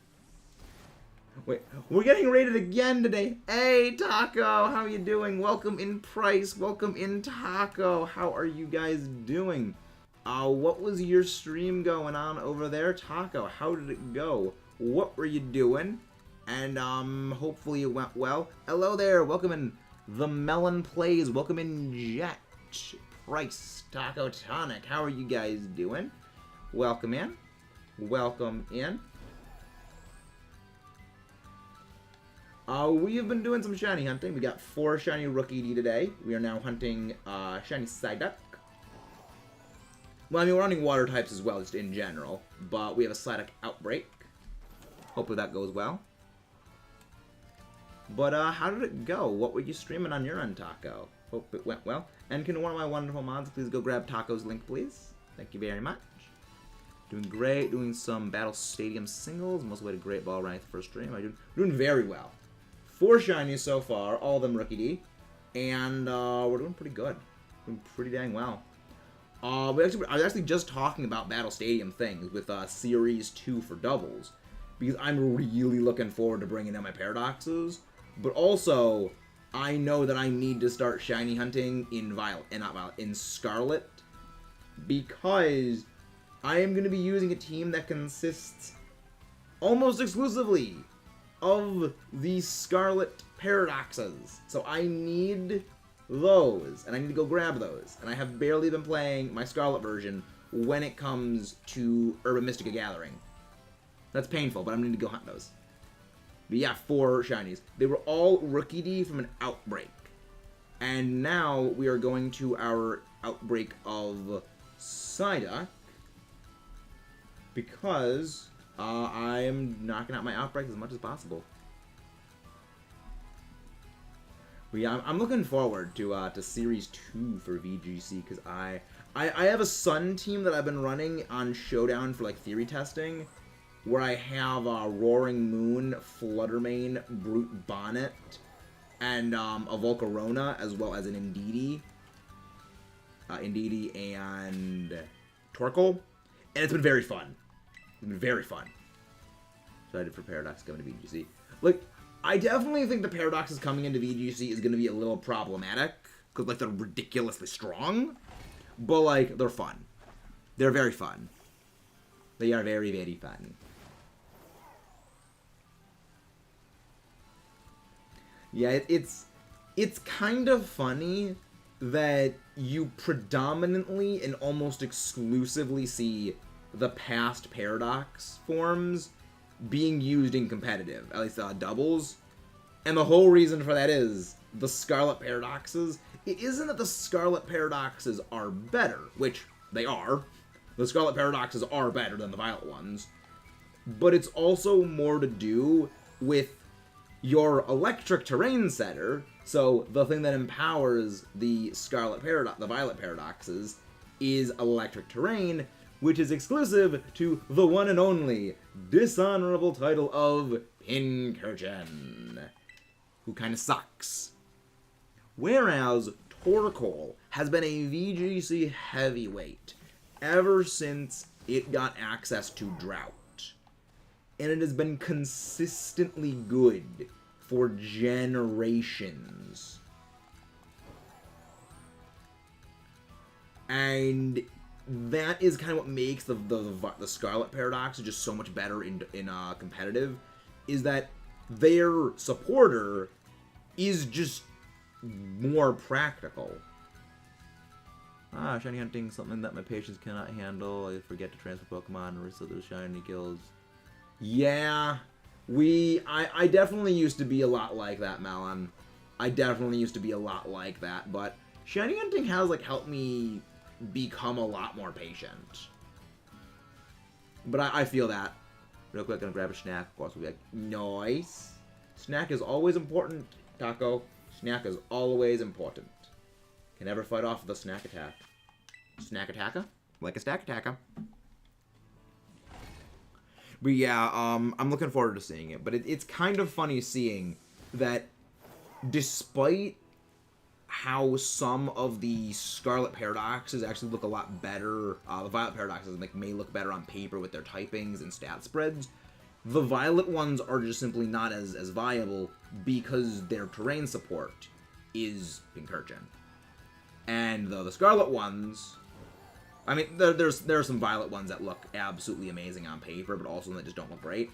Wait, we're getting rated again today. Hey, Taco, how are you doing? Welcome in, Price. Welcome in, Taco. How are you guys doing? What was your stream going on over there, Taco? How did it go? What were you doing? And, hopefully it went well. Hello there. Welcome in, The Melon Plays. Welcome in, Jet. Price. Taco Tonic. How are you guys doing? Welcome in. Welcome in. We have been doing some shiny hunting. We got 4 shiny Rookie D today. We are now hunting shiny Psyduck. Well, I mean, we're hunting water types as well, just in general. But we have a Psyduck Outbreak. Hopefully that goes well. But how did it go? What were you streaming on your end, Taco? Hope it went well. And can one of my wonderful mods please go grab Taco's link, please? Thank you very much. Doing great. Doing some Battle Stadium singles. Most way to Great Ball right the first stream. I'm doing very well. 4 shinies so far, all of them Rookie D, and we're doing pretty good. Doing pretty dang well. I was actually just talking about Battle Stadium things with Series 2 for doubles, because I'm really looking forward to bringing in my Paradoxes, but also, I know that I need to start shiny hunting in in Scarlet, because I am going to be using a team that consists almost exclusively of the Scarlet Paradoxes. So I need those, and I need to go grab those. And I have barely been playing my Scarlet version when it comes to Urban Mystica Gathering. That's painful, but I'm going to go hunt those. But yeah, 4 shinies. They were all Rookie D from an Outbreak. And now we are going to our Outbreak of Psyduck, because I am knocking out my Outbreaks as much as possible. But yeah, I'm looking forward to Series 2 for VGC, because I have a Sun team that I've been running on Showdown for like theory testing, where I have Roaring Moon, Fluttermane, Brute Bonnet, and a Volcarona, as well as an Indeedee. Indeedee and Torkoal. And it's been very fun. It's been very fun. Excited for Paradox coming to VGC. Like, I definitely think the Paradoxes coming into VGC is going to be a little problematic, because, like, they're ridiculously strong, but, like, they're fun. They're very fun. They are very, very fun. Yeah, it's kind of funny that you predominantly and almost exclusively see the past Paradox forms being used in competitive, at least doubles. And the whole reason for that is the Scarlet Paradoxes. It isn't that the Scarlet Paradoxes are better, which they are. The Scarlet Paradoxes are better than the Violet ones. But it's also more to do with your electric terrain setter. So the thing that empowers the Violet Paradoxes is electric terrain, which is exclusive to the one and only dishonorable title of Pincurchin, who kind of sucks. Whereas Torkoal has been a VGC heavyweight ever since it got access to Drought. And it has been consistently good for generations. And that is kind of what makes the Scarlet Paradox just so much better in competitive, is that their supporter is just more practical. Shiny hunting, something that my patience cannot handle. I forget to transfer Pokemon and reset those shiny kills. Yeah, I definitely used to be a lot like that, Melon. I definitely used to be a lot like that, but shiny hunting has, like, helped me become a lot more patient. But I feel that. Real quick, gonna grab a snack. Of course, we'll be like, nice. Snack is always important, Taco. Snack is always important. Can never fight off the snack attack. Snack attacker? Like a stack attacker. But yeah, I'm looking forward to seeing it. But it's kind of funny seeing that despite how some of the Scarlet Paradoxes actually look a lot better, the Violet Paradoxes may look better on paper with their typings and stat spreads, the Violet ones are just simply not as viable because their terrain support is Pincurchin. And the Scarlet ones, I mean, there are some Violet ones that look absolutely amazing on paper, but also that just don't look great.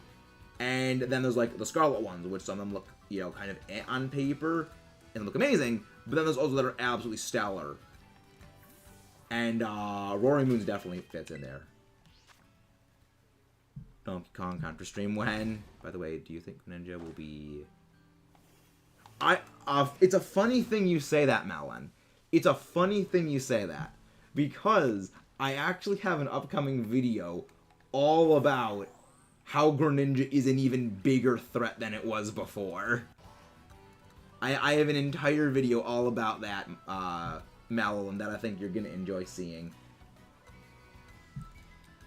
And then there's, like, the Scarlet ones, which some of them look, kind of on paper and look amazing, but then there's also that are absolutely stellar. And Roaring Moons definitely fits in there. Donkey Kong Contra stream when? By the way, do you think Ninja will be... it's a funny thing you say that, Melon. It's a funny thing you say that, because I actually have an upcoming video all about how Greninja is an even bigger threat than it was before. I have an entire video all about that, Malolin, that I think you're going to enjoy seeing.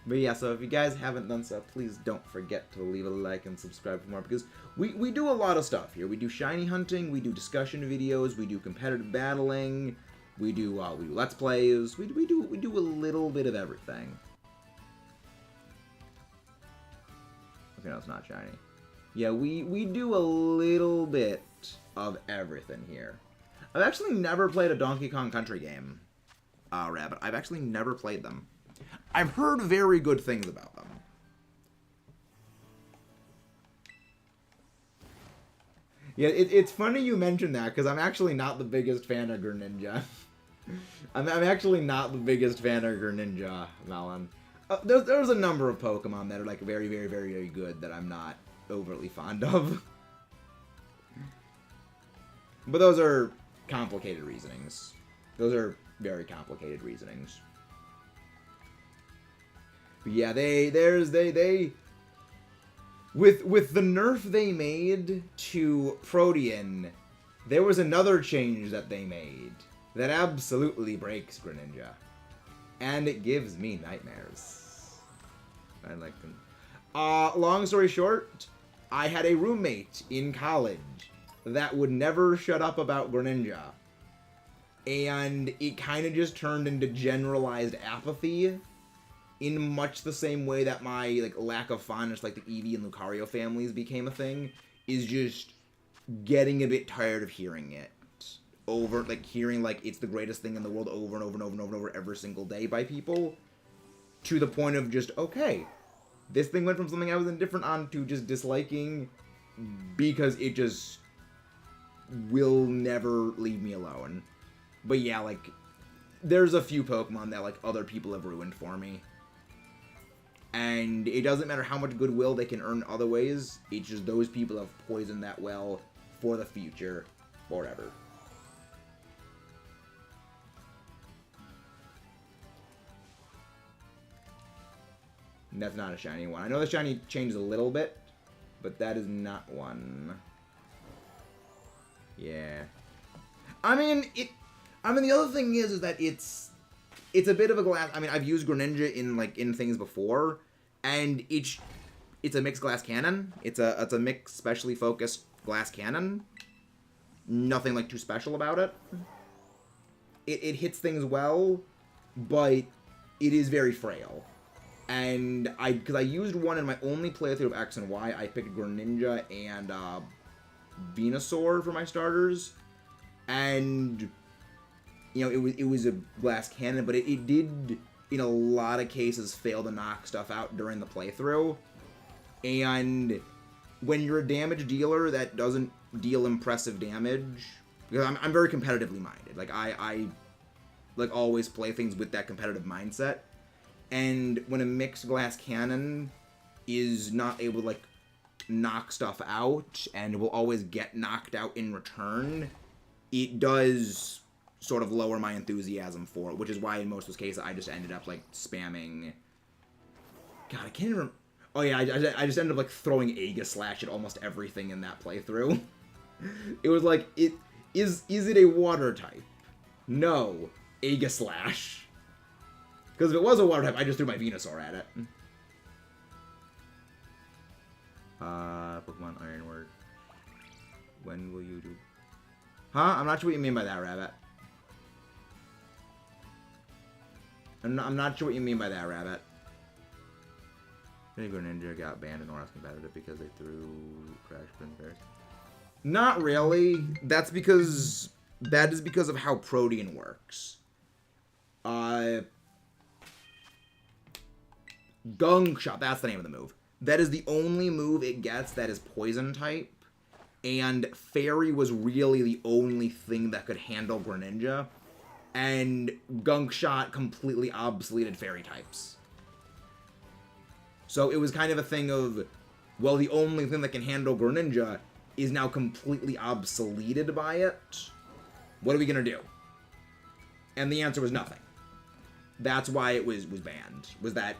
But yeah, so if you guys haven't done so, please don't forget to leave a like and subscribe for more, because we do a lot of stuff here. We do shiny hunting, we do discussion videos, we do competitive battling, we do let's plays, we do a little bit of everything. Okay, no, it's not shiny. Yeah, we do a little bit of everything here. I've actually never played a Donkey Kong Country game, Rabbit. I've actually never played them. I've heard very good things about them. Yeah, it's funny you mentioned that, because I'm actually not the biggest fan of Greninja. I'm actually not the biggest fan of Greninja, Melon. There's a number of Pokemon that are, like, very, very, very, very good that I'm not overly fond of. But those are complicated reasonings. Those are very complicated reasonings. But yeah, with the nerf they made to Protean, there was another change that they made that absolutely breaks Greninja. And it gives me nightmares. I like them. Long story short, I had a roommate in college that would never shut up about Greninja. And it kind of just turned into generalized apathy, in much the same way that my, like, lack of fondness, like the Eevee and Lucario families became a thing, is just getting a bit tired of hearing it. Hearing, like, it's the greatest thing in the world over and over and over and over and over every single day by people, to the point of just, okay, this thing went from something I was indifferent on to just disliking, because it just will never leave me alone. But yeah, like, there's a few Pokemon that, like, other people have ruined for me. And it doesn't matter how much goodwill they can earn other ways. It's just those people have poisoned that well for the future, forever. And that's not a shiny one. I know the shiny changed a little bit, but that is not one. Yeah. I mean, the other thing is that it's a bit of a glass. I mean, I've used Greninja in things before, and it's a mixed glass cannon. It's a mixed, specially focused glass cannon. Nothing too special about it. It hits things well, but it is very frail. And because I used one in my only playthrough of X and Y, I picked Greninja and Venusaur for my starters, and it was a glass cannon, but it did in a lot of cases fail to knock stuff out during the playthrough. And when you're a damage dealer that doesn't deal impressive damage, because I'm very competitively minded. I always play things with that competitive mindset. And when a mixed glass cannon is not able to knock stuff out and will always get knocked out in return, it does sort of lower my enthusiasm for it, which is why in most of those cases I just ended up spamming. God, I can't even. Oh yeah, I just ended up throwing Aegislash at almost everything in that playthrough. It was is it a water type? No, Aegislash. Because if it was a water type, I just threw my Venusaur at it. Pokemon Ironwork. When will you do? Huh? I'm not sure what you mean by that, Rabbit. I'm not sure what you mean by that, Rabbit. Greninja got banned in North competitive because they threw Crash Princess. Not really. That is because of how Protean works. Gunk Shot, that's the name of the move. That is the only move it gets that is poison type, and Fairy was really the only thing that could handle Greninja, and Gunk Shot completely obsoleted Fairy types. So it was kind of a thing of, well, the only thing that can handle Greninja is now completely obsoleted by it. What are we going to do? And the answer was nothing. That's why it was banned, was that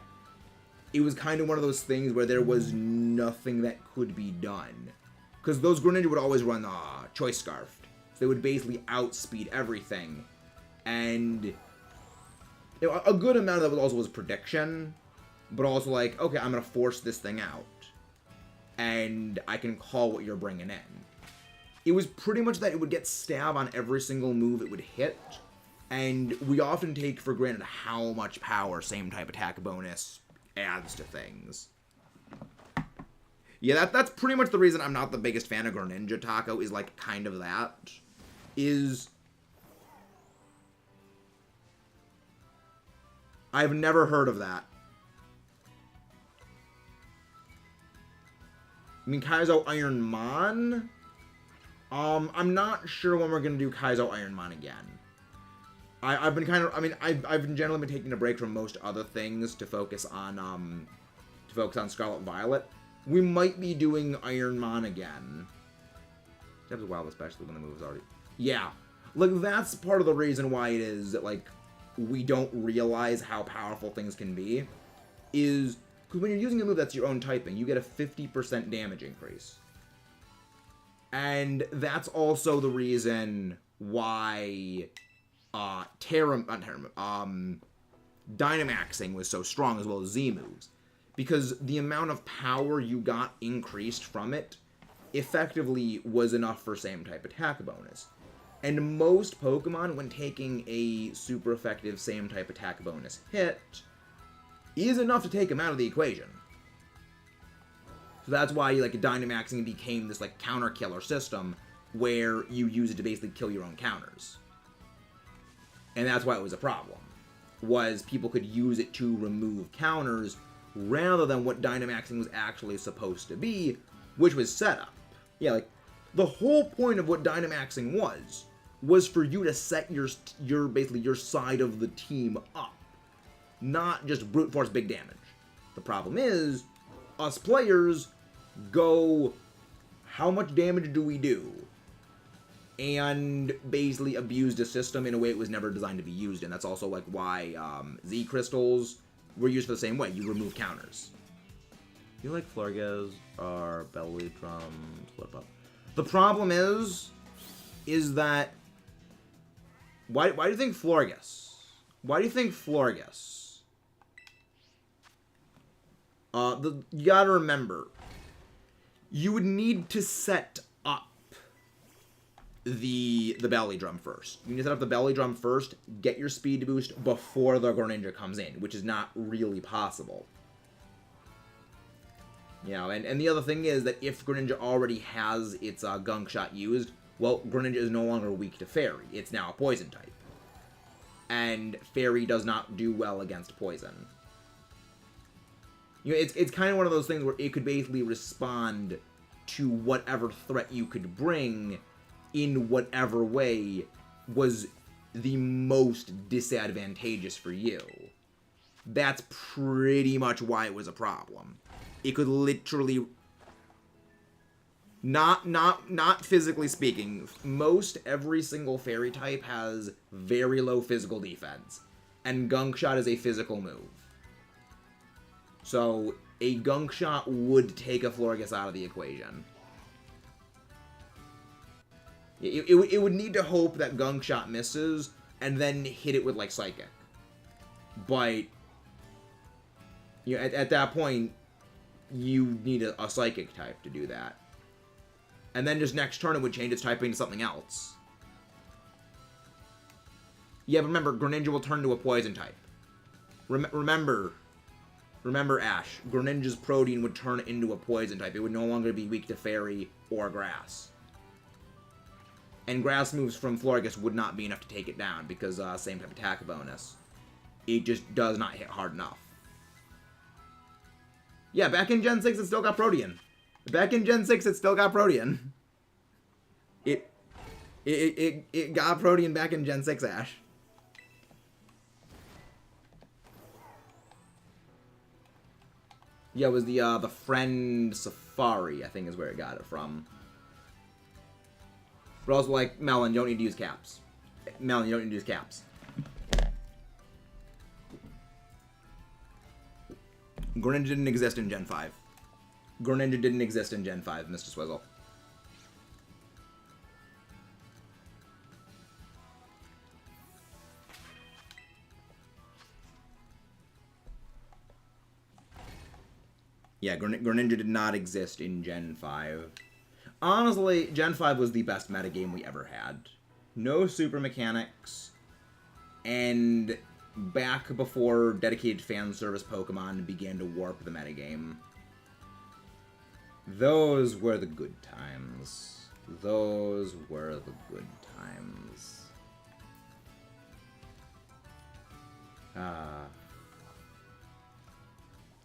it was kind of one of those things where there was nothing that could be done. Because those Greninja would always run Choice Scarfed. So they would basically outspeed everything. And a good amount of that also was prediction. But also okay, I'm going to force this thing out. And I can call what you're bringing in. It was pretty much that it would get stab on every single move it would hit. And we often take for granted how much power same type attack bonus adds to things. Yeah, that's pretty much the reason I'm not the biggest fan of Greninja Taco, is kind of that. I've never heard of that. I mean, Kaizo Ironmon? I'm not sure when we're going to do Kaizo Ironmon again. I've been I've generally been taking a break from most other things to focus on Scarlet and Violet. We might be doing Ironmon again. That was wild, especially when the move is already. Yeah, that's part of the reason why it is that we don't realize how powerful things can be, is because when you're using a move that's your own typing, you get a 50% damage increase, and that's also the reason why Dynamaxing was so strong, as well as Z moves, because the amount of power you got increased from it effectively was enough for same type attack bonus. And most Pokemon, when taking a super effective same type attack bonus hit, is enough to take them out of the equation. So that's why Dynamaxing became this counter killer system where you use it to basically kill your own counters. And that's why it was a problem, was people could use it to remove counters rather than what Dynamaxing was actually supposed to be, which was setup. Yeah, the whole point of what Dynamaxing was for you to set your basically your side of the team up, not just brute force big damage. The problem is, us players go, how much damage do we do? And basically abused a system in a way it was never designed to be used in. That's also like why Z crystals were used for the same way. You remove counters. You like Florges or belly drums? Flip up. The problem is that why do you think Florges? Why do you think Florges? You gotta remember, you would need to set up the belly drum first. You need to set up the belly drum first, get your speed boost before the Greninja comes in, which is not really possible. You know, and the other thing is that if Greninja already has its Gunk Shot used, well, Greninja is no longer weak to Fairy. It's now a Poison type. And Fairy does not do well against Poison. You know, it's kind of one of those things where it could basically respond to whatever threat you could bring in whatever way was the most disadvantageous for you. That's pretty much why it was a problem. It could literally, not physically speaking, most every single Fairy type has very low physical defense, and Gunk Shot is a physical move. So a Gunk Shot would take a Florges out of the equation. It would need to hope that Gunk Shot misses and then hit it with like Psychic. But you know, at that point, you need a Psychic type to do that. And then just next turn it would change its typing to something else. Yeah, but remember, Greninja will turn to a Poison type. Remember, Ash, Greninja's Protein would turn into a Poison type. It would no longer be weak to Fairy or Grass. And Grass moves from Florges would not be enough to take it down, because same type attack bonus. It just does not hit hard enough. Yeah, back in Gen 6, it still got Protean. Back in Gen 6, it still got Protean. It got Protean back in Gen 6, Ash. Yeah, it was the Friend Safari, I think is where it got it from. But also, like, Melon, you don't need to use caps. Melon, you don't need to use caps. Greninja didn't exist in Gen 5. Greninja didn't exist in Gen 5, Mr. Swizzle. Yeah, Greninja did not exist in Gen 5. Honestly, Gen 5 was the best metagame we ever had. No super mechanics, and back before dedicated fan service Pokemon began to warp the metagame. Those were the good times. Those were the good times.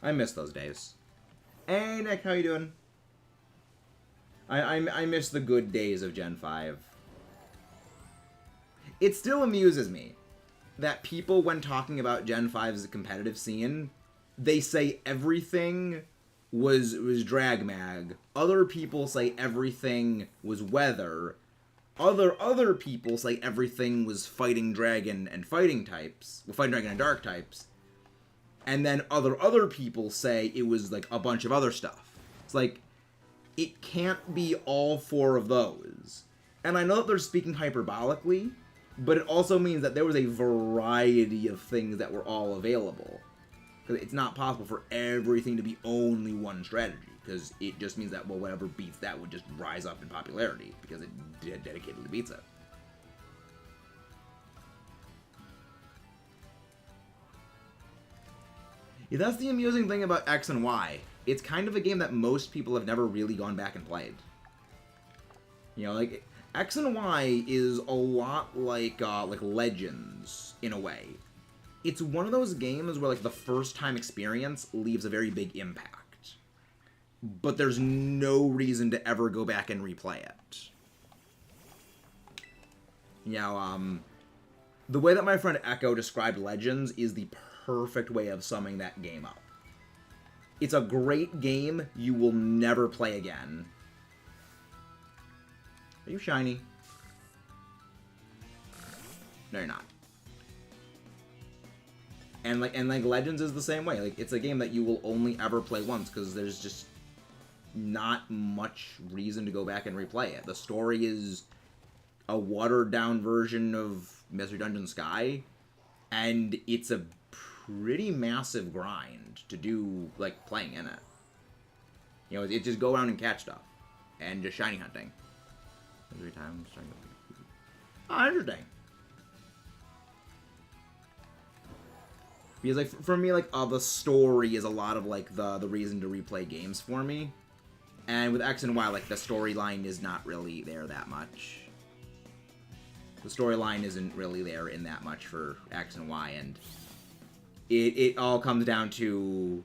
I miss those days. Hey, Nick, how you doing? I miss the good days of Gen 5. It still amuses me that people, when talking about Gen 5's competitive scene, they say everything was Drag Mag. Other people say everything was Weather. Other people say everything was Fighting Dragon and Fighting types. Well, Fighting Dragon and Dark types. And then other people say it was like a bunch of other stuff. It's like, it can't be all four of those. And I know that they're speaking hyperbolically, but it also means that there was a variety of things that were all available. Because it's not possible for everything to be only one strategy, because it just means that, well, whatever beats that would just rise up in popularity, because it dedicatedly beats it. Yeah, that's the amusing thing about X and Y. It's kind of a game that most people have never really gone back and played. You know, like, X and Y is a lot like Legends, in a way. It's one of those games where, like, the first-time experience leaves a very big impact. But there's no reason to ever go back and replay it. You know, the way that my friend Echo described Legends is the perfect way of summing that game up. It's a great game you will never play again. Are you shiny? No, you're not. And like Legends is the same way. Like, it's a game that you will only ever play once because there's just not much reason to go back and replay it. The story is a watered down version of Mystery Dungeon Sky, and it's a pretty massive grind to do, like, playing in it. You know, it's just go around and catch stuff and just shiny hunting every time. Oh, interesting. Because, like, for me, like, the story is a lot of, like, the reason to replay games for me. And with X and Y, like, the storyline is not really there that much. The storyline isn't really there in that much for X and Y, and it all comes down to...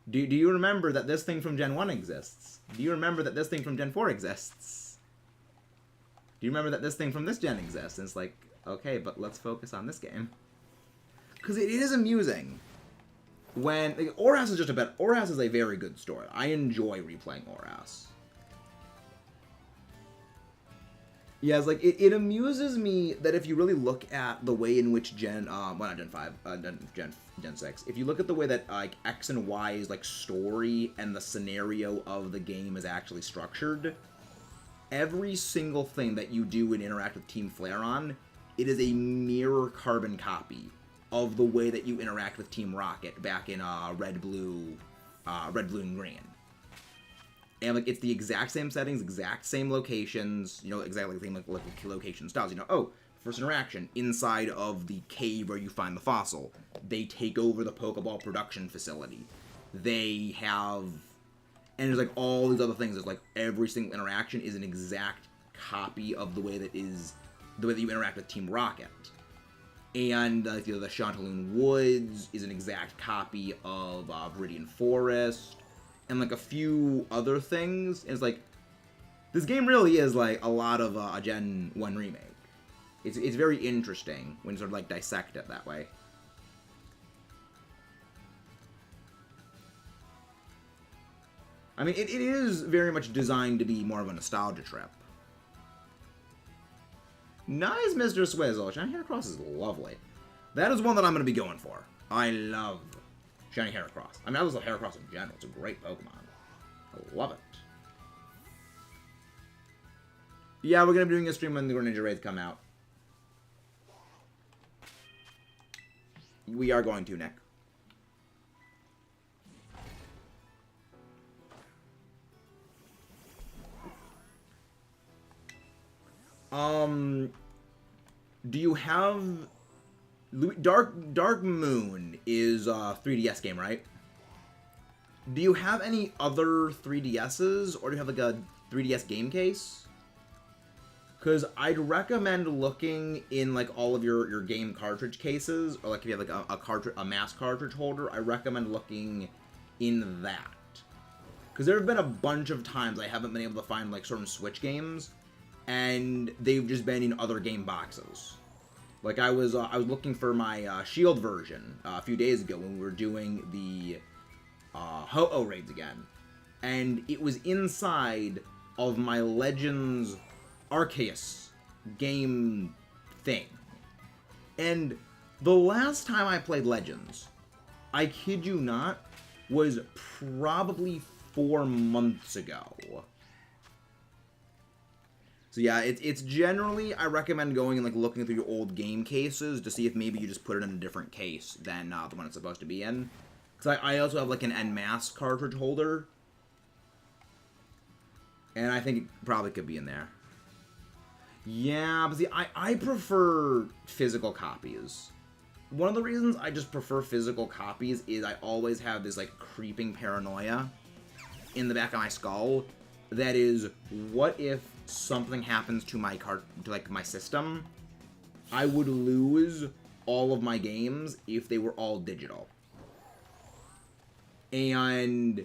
Do you remember that this thing from Gen 1 exists? Do you remember that this thing from Gen 4 exists? Do you remember that this thing from this gen exists? And it's like, okay, but let's focus on this game. Because it is amusing. When... Like, Oras is just a better... Oras is a very good story. I enjoy replaying Oras. Yeah, it's like, it amuses me that if you really look at the way in which Gen 6, if you look at the way that, like, X and Y's, like, story and the scenario of the game is actually structured, every single thing that you do and interact with Team Flareon, it is a mirror carbon copy of the way that you interact with Team Rocket back in Red, Blue, and Green. And, like, it's the exact same settings, exact same locations, you know, exactly the same, like location styles. You know, oh, first interaction, inside of the cave where you find the fossil. They take over the Pokeball production facility. They have... And there's, like, all these other things. There's, like, every single interaction is an exact copy of the way that you interact with Team Rocket. And, you know, the Chanteloon Woods is an exact copy of Viridian Forest. And, like, a few other things. And it's like, this game really is, like, a lot of a Gen 1 remake. It's very interesting when you sort of, like, dissect it that way. I mean, it is very much designed to be more of a nostalgia trip. Nice, Mr. Swizzle. Shiny Heracross is lovely. That is one that I'm going to be going for. I love Shiny Heracross. I mean, I love Heracross in general. It's a great Pokemon. I love it. Yeah, we're going to be doing a stream when the Greninja Raids come out. We are going to, Nick. Do you have... Dark Moon is a 3DS game, right? Do you have any other 3DSs, or do you have, like, a 3DS game case? Because I'd recommend looking in, like, all of your game cartridge cases, or, like, if you have, like, a mass cartridge holder, I recommend looking in that. Because there have been a bunch of times I haven't been able to find, like, certain Switch games, and they've just been in other game boxes. Like, I was looking for my Shield version a few days ago when we were doing the Ho-Oh raids again. And it was inside of my Legends Arceus game thing. And the last time I played Legends, I kid you not, was probably 4 months ago. So yeah, it's generally, I recommend going and, like, looking through your old game cases to see if maybe you just put it in a different case than the one it's supposed to be in. Because I also have, like, an en masse cartridge holder. And I think it probably could be in there. Yeah, but see, I prefer physical copies. One of the reasons I just prefer physical copies is I always have this, like, creeping paranoia in the back of my skull that is, what if something happens to my my system? I would lose all of my games if they were all digital. And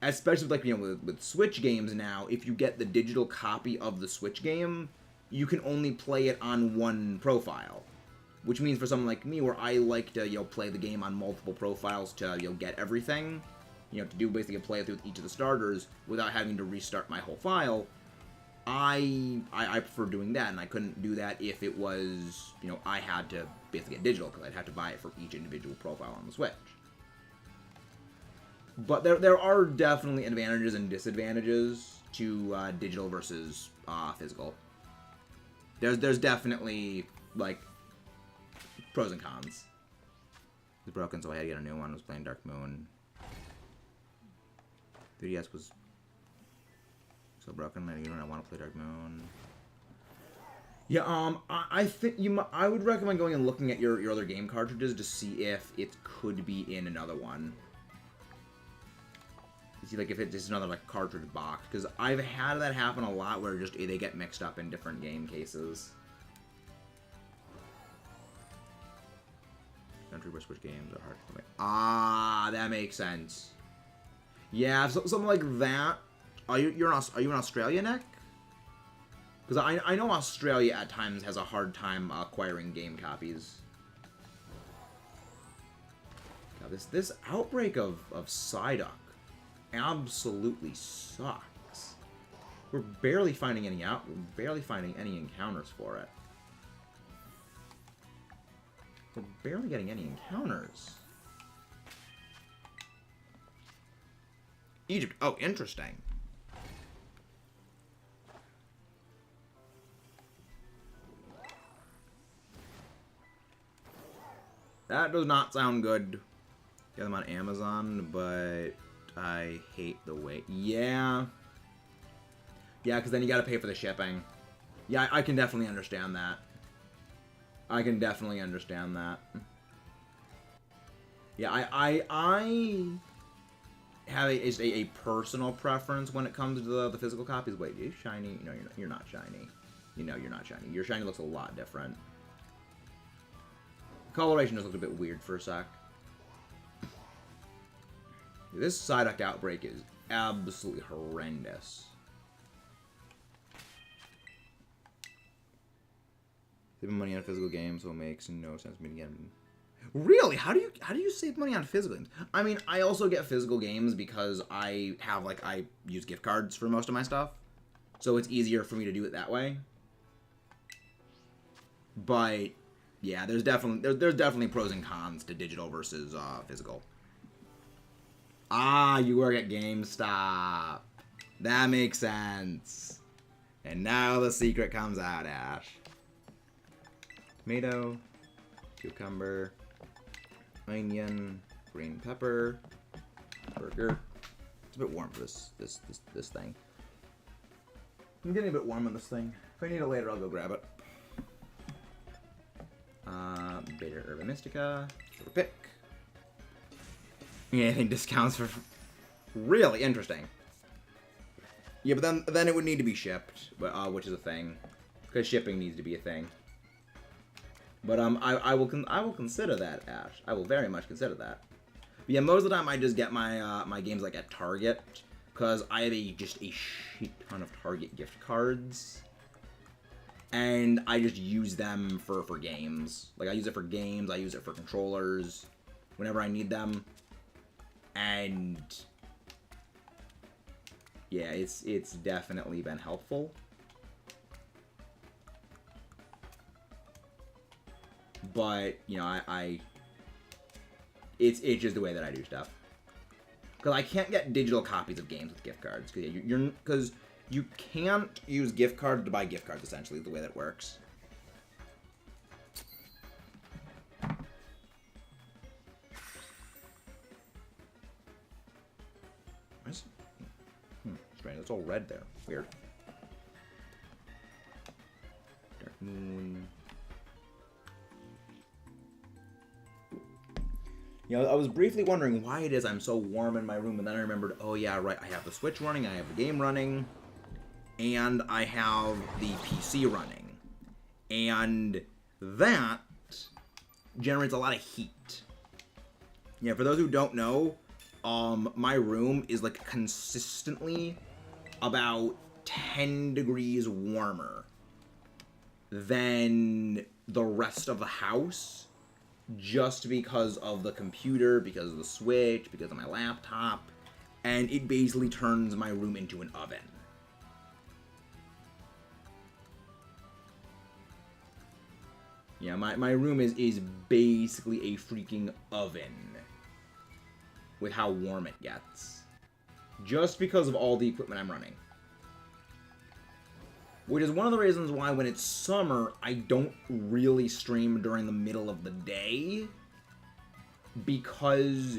especially, like, you know, with Switch games now, if you get the digital copy of the Switch game, you can only play it on one profile. which means for someone like me, where I like to, play the game on multiple profiles to, get everything, to do basically a playthrough with each of the starters without having to restart my whole file, I prefer doing that, and I couldn't do that if it was, I had to basically get digital, because I'd have to buy it for each individual profile on the Switch. But there are definitely advantages and disadvantages to digital versus physical. There's definitely, like, pros and cons. It's broken, so I had to get a new one. I was playing Dark Moon. 3DS was so broken that I want to play Dark Moon. Yeah, I think I would recommend going and looking at your other game cartridges to see if it could be in another one. See, like, if it's just another, like, cartridge box. Because I've had that happen a lot where just they get mixed up in different game cases. Country where Switch games are hard to play. Ah, that makes sense. Yeah, something like that. Are you in Australia, Nick? Because I know Australia at times has a hard time acquiring game copies. God, this outbreak of Psyduck absolutely sucks. We're barely finding any encounters for it. We're barely getting any encounters. Egypt. Oh, interesting. That does not sound good. Get them on Amazon, but I hate the way. Yeah. Yeah, because then you gotta pay for the shipping. Yeah, I can definitely understand that. I can definitely understand that. Yeah, I have a personal preference when it comes to the physical copies. Wait, are you shiny? No, you're not shiny. You're not shiny. Your shiny looks a lot different. Coloration just looked a bit weird for a sec. This Psyduck outbreak is absolutely horrendous. Saving money on a physical game, so it makes no sense for me to get them. Really? How do you save money on physical games? I mean, I also get physical games because I use gift cards for most of my stuff, so it's easier for me to do it that way. But yeah, there's definitely pros and cons to digital versus physical. Ah, you work at GameStop. That makes sense. And now the secret comes out, Ash. Tomato, cucumber, onion, green pepper, burger. It's a bit warm for this thing. I'm getting a bit warm on this thing. If I need it later, I'll go grab it. Beta Herba Mystica, for a pick. Anything discounts for really interesting. Yeah, but then it would need to be shipped, but which is a thing, because shipping needs to be a thing. But I will consider that, Ash. I will very much consider that. But yeah, most of the time I just get my my games like at Target, because I have just a shit ton of Target gift cards, and I just use them for games. Like, I use it for games, I use it for controllers, whenever I need them. And yeah, it's definitely been helpful. But, you know, it's just the way that I do stuff. Because I can't get digital copies of games with gift cards. Because you can't use gift cards to buy gift cards, essentially, the way that works. Strange, it's all red there. Weird. Dark Moon. You know, I was briefly wondering why it is I'm so warm in my room, and then I remembered, oh yeah, right, I have the Switch running, I have the game running, and I have the PC running. And that generates a lot of heat. Yeah, for those who don't know, my room is like consistently about 10 degrees warmer than the rest of the house just because of the computer, because of the Switch, because of my laptop, and it basically turns my room into an oven. Yeah, my room is basically a freaking oven with how warm it gets. Just because of all the equipment I'm running. Which is one of the reasons why when it's summer, I don't really stream during the middle of the day. Because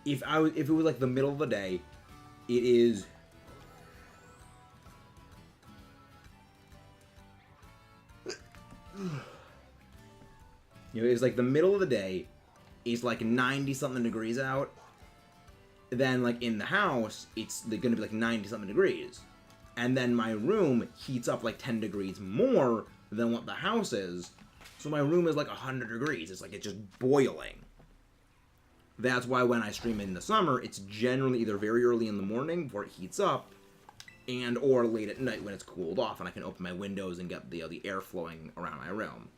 if it was like the middle of the day, it is... it's like the middle of the day, it's like 90-something degrees out. Then, like, in the house, it's gonna be like 90-something degrees. And then my room heats up like 10 degrees more than what the house is. So my room is like 100 degrees. It's like it's just boiling. That's why when I stream in the summer, it's generally either very early in the morning before it heats up, and or late at night when it's cooled off and I can open my windows and get the air flowing around my room.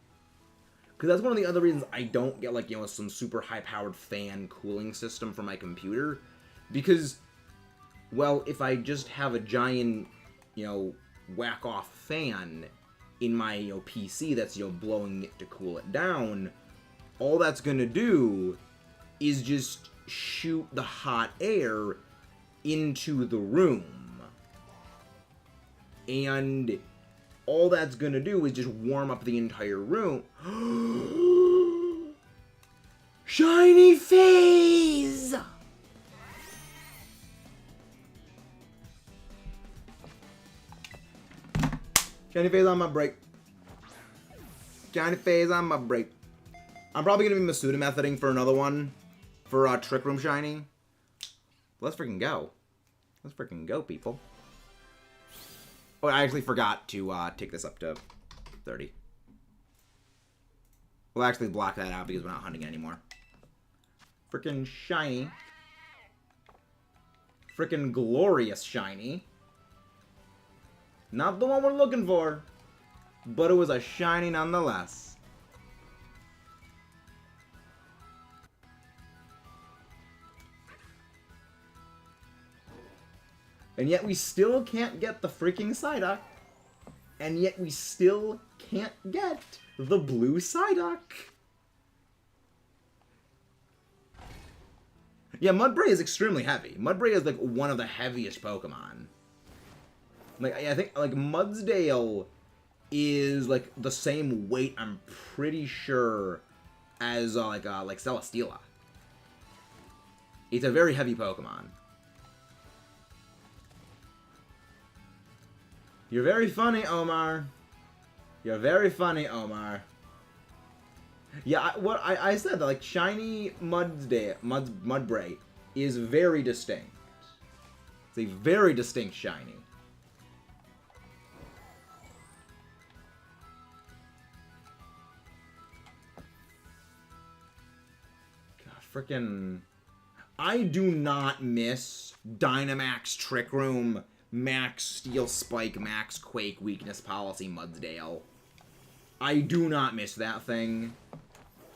Because that's one of the other reasons I don't get, like, some super high-powered fan cooling system for my computer. Because, well, if I just have a giant, whack-off fan in my, PC that's, blowing it to cool it down, all that's gonna do is just shoot the hot air into the room. And all that's gonna do is just warm up the entire room. Shiny phase! Shiny phase on my break. Shiny phase on my break. I'm probably gonna be Masuda methoding for another one. For Trick Room Shiny. Let's freaking go. Let's freaking go, people. Oh, I actually forgot to take this up to 30. We'll actually block that out because we're not hunting anymore. Frickin' shiny. Frickin' glorious shiny. Not the one we're looking for, but it was a shiny nonetheless. And yet we still can't get the freaking Psyduck. And yet we still can't get the blue Psyduck. Yeah, Mudbray is extremely heavy. Mudbray is like one of the heaviest Pokemon. Like, I think like Mudsdale is like the same weight, I'm pretty sure, as like Celesteela. It's a very heavy Pokemon. You're very funny, Omar. You're very funny, Omar. Yeah, I said that, like, shiny Mudbray is very distinct. It's a very distinct shiny. God, frickin'... I do not miss Dynamax Trick Room, Max Steel Spike, Max Quake Weakness Policy Mudsdale. I do not miss that thing.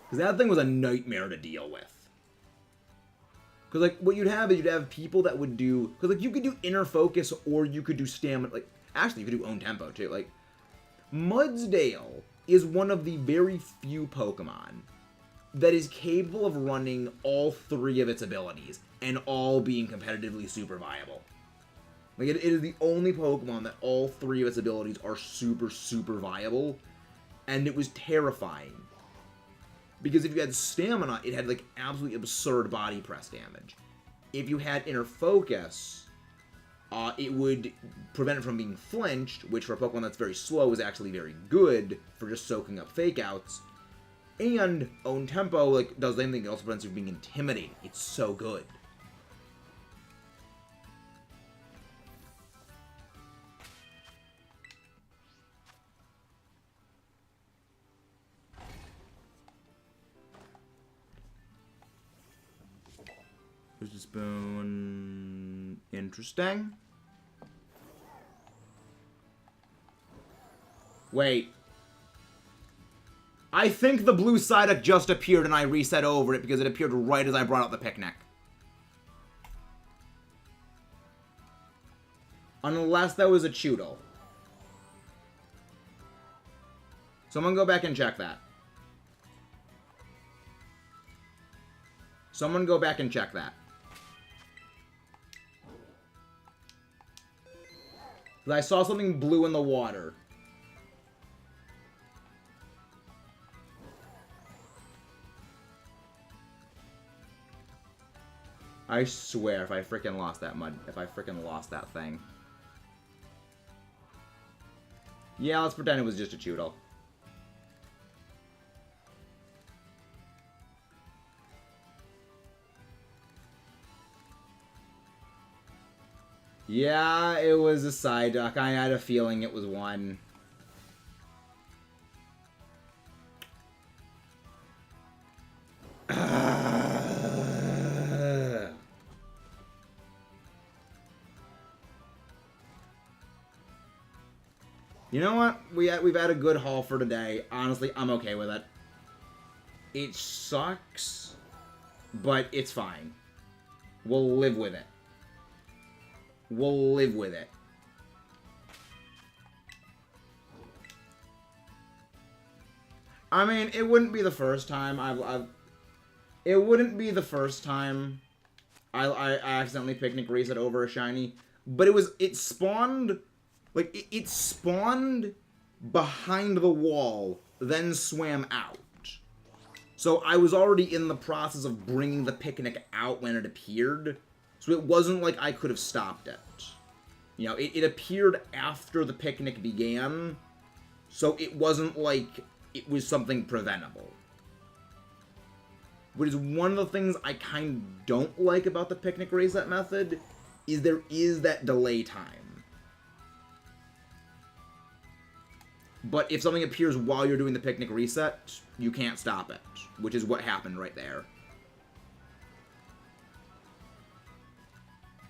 Because that thing was a nightmare to deal with. Because, like, what you'd have is you'd have people that would do... Because, like, you could do Inner Focus or you could do Stamina. Like, actually, you could do Own Tempo, too. Like, Mudsdale is one of the very few Pokemon that is capable of running all three of its abilities and all being competitively super viable. Like, it is the only Pokemon that all three of its abilities are super, super viable. And it was terrifying. Because if you had Stamina, it had, like, absolutely absurd body press damage. If you had Inner Focus, it would prevent it from being flinched, which for a Pokemon that's very slow is actually very good for just soaking up Fake Outs. And Own Tempo, like, does the same thing. It also prevents it from being intimidating. It's so good. There's a spoon. Interesting. Wait. I think the blue Psyduck just appeared and I reset over it because it appeared right as I brought out the picnic. Unless that was a Choodle. Someone go back and check that. Someone go back and check that. I saw something blue in the water. I swear, if I frickin' lost that thing. Yeah, let's pretend it was just a Choodle. Yeah, it was a Psyduck. I had a feeling it was one. You know what? We've had a good haul for today. Honestly, I'm okay with it. It sucks, but it's fine. We'll live with it. We'll live with it. I mean, it wouldn't be the first time it wouldn't be the first time I accidentally picnic reset over a shiny, but it spawned, like, it spawned behind the wall, then swam out. So I was already in the process of bringing the picnic out when it appeared, so it wasn't like I could have stopped it. You know, it appeared after the picnic began, so it wasn't like it was something preventable. Which is one of the things I kind of don't like about the picnic reset method, is there is that delay time. But if something appears while you're doing the picnic reset, you can't stop it, which is what happened right there.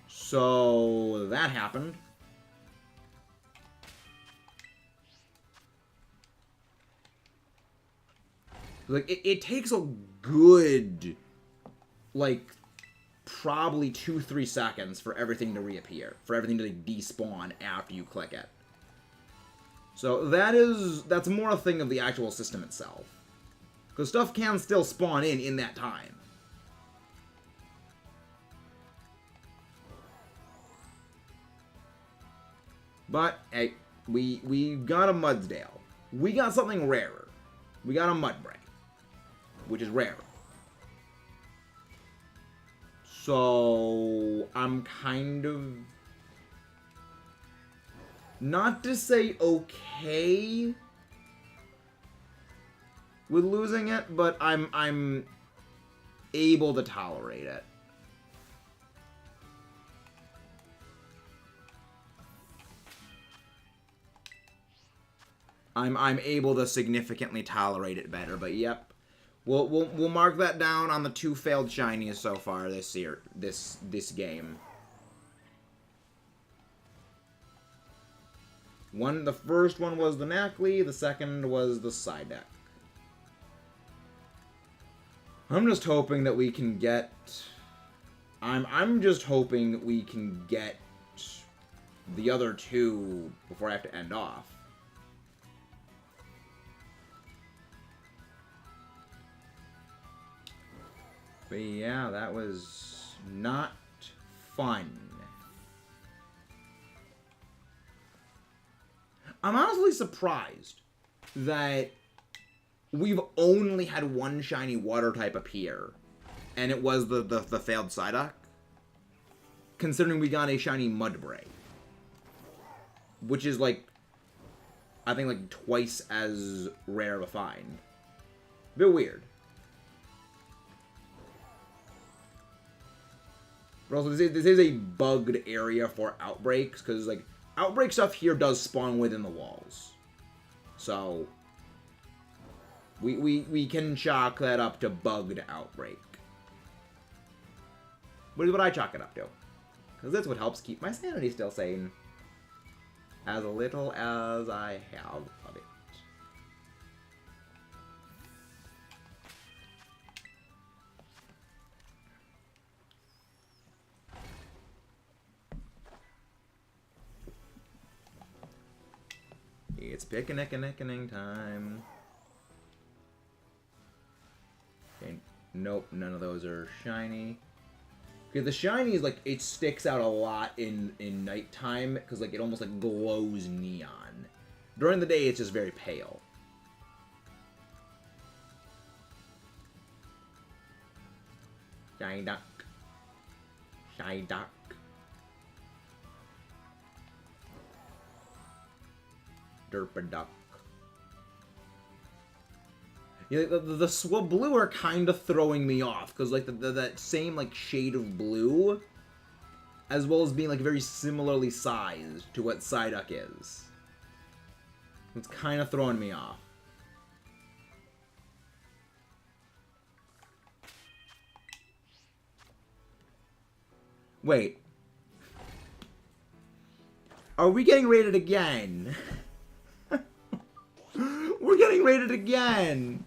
So that happened. Like, it takes a good, like, probably 2-3 seconds for everything to reappear, for everything to despawn after you click it. So that's more a thing of the actual system itself. Because stuff can still spawn in that time. But, hey, we got a Mudsdale. We got something rarer. We got a Mudbray, which is rarer. So, I'm kind of, not to say okay with losing it, but I'm able to tolerate it. I'm able to significantly tolerate it better, but yep. We'll mark that down on the 2 failed shinies so far this year, this game. The first one was the Nacli, the second was the Psyduck. I'm just hoping that we can get, I'm just hoping we can get the other 2 before I have to end off. But yeah, that was not fun. I'm honestly surprised that we've only had one shiny water type appear, and it was the failed Psyduck, considering we got a shiny Mudbray, which is like, I think like twice as rare of a find. A bit weird. But also, this is a bugged area for outbreaks, because, like, outbreak stuff here does spawn within the walls. So, we can chalk that up to bugged outbreak. Which is what I chalk it up to. Because that's what helps keep my sanity still sane. As little as I have of it. It's picnicking time. Okay, nope, none of those are shiny. Okay, the shiny is like, it sticks out a lot in nighttime, because like it almost like glows neon. During the day, it's just very pale. Shiny duck. Shiny duck. Derpaduck. Yeah, the Swablu are kind of throwing me off, because like that same like shade of blue, as well as being like very similarly sized to what Psyduck is. It's kind of throwing me off. Wait. Are we getting rated again? We're getting rated again!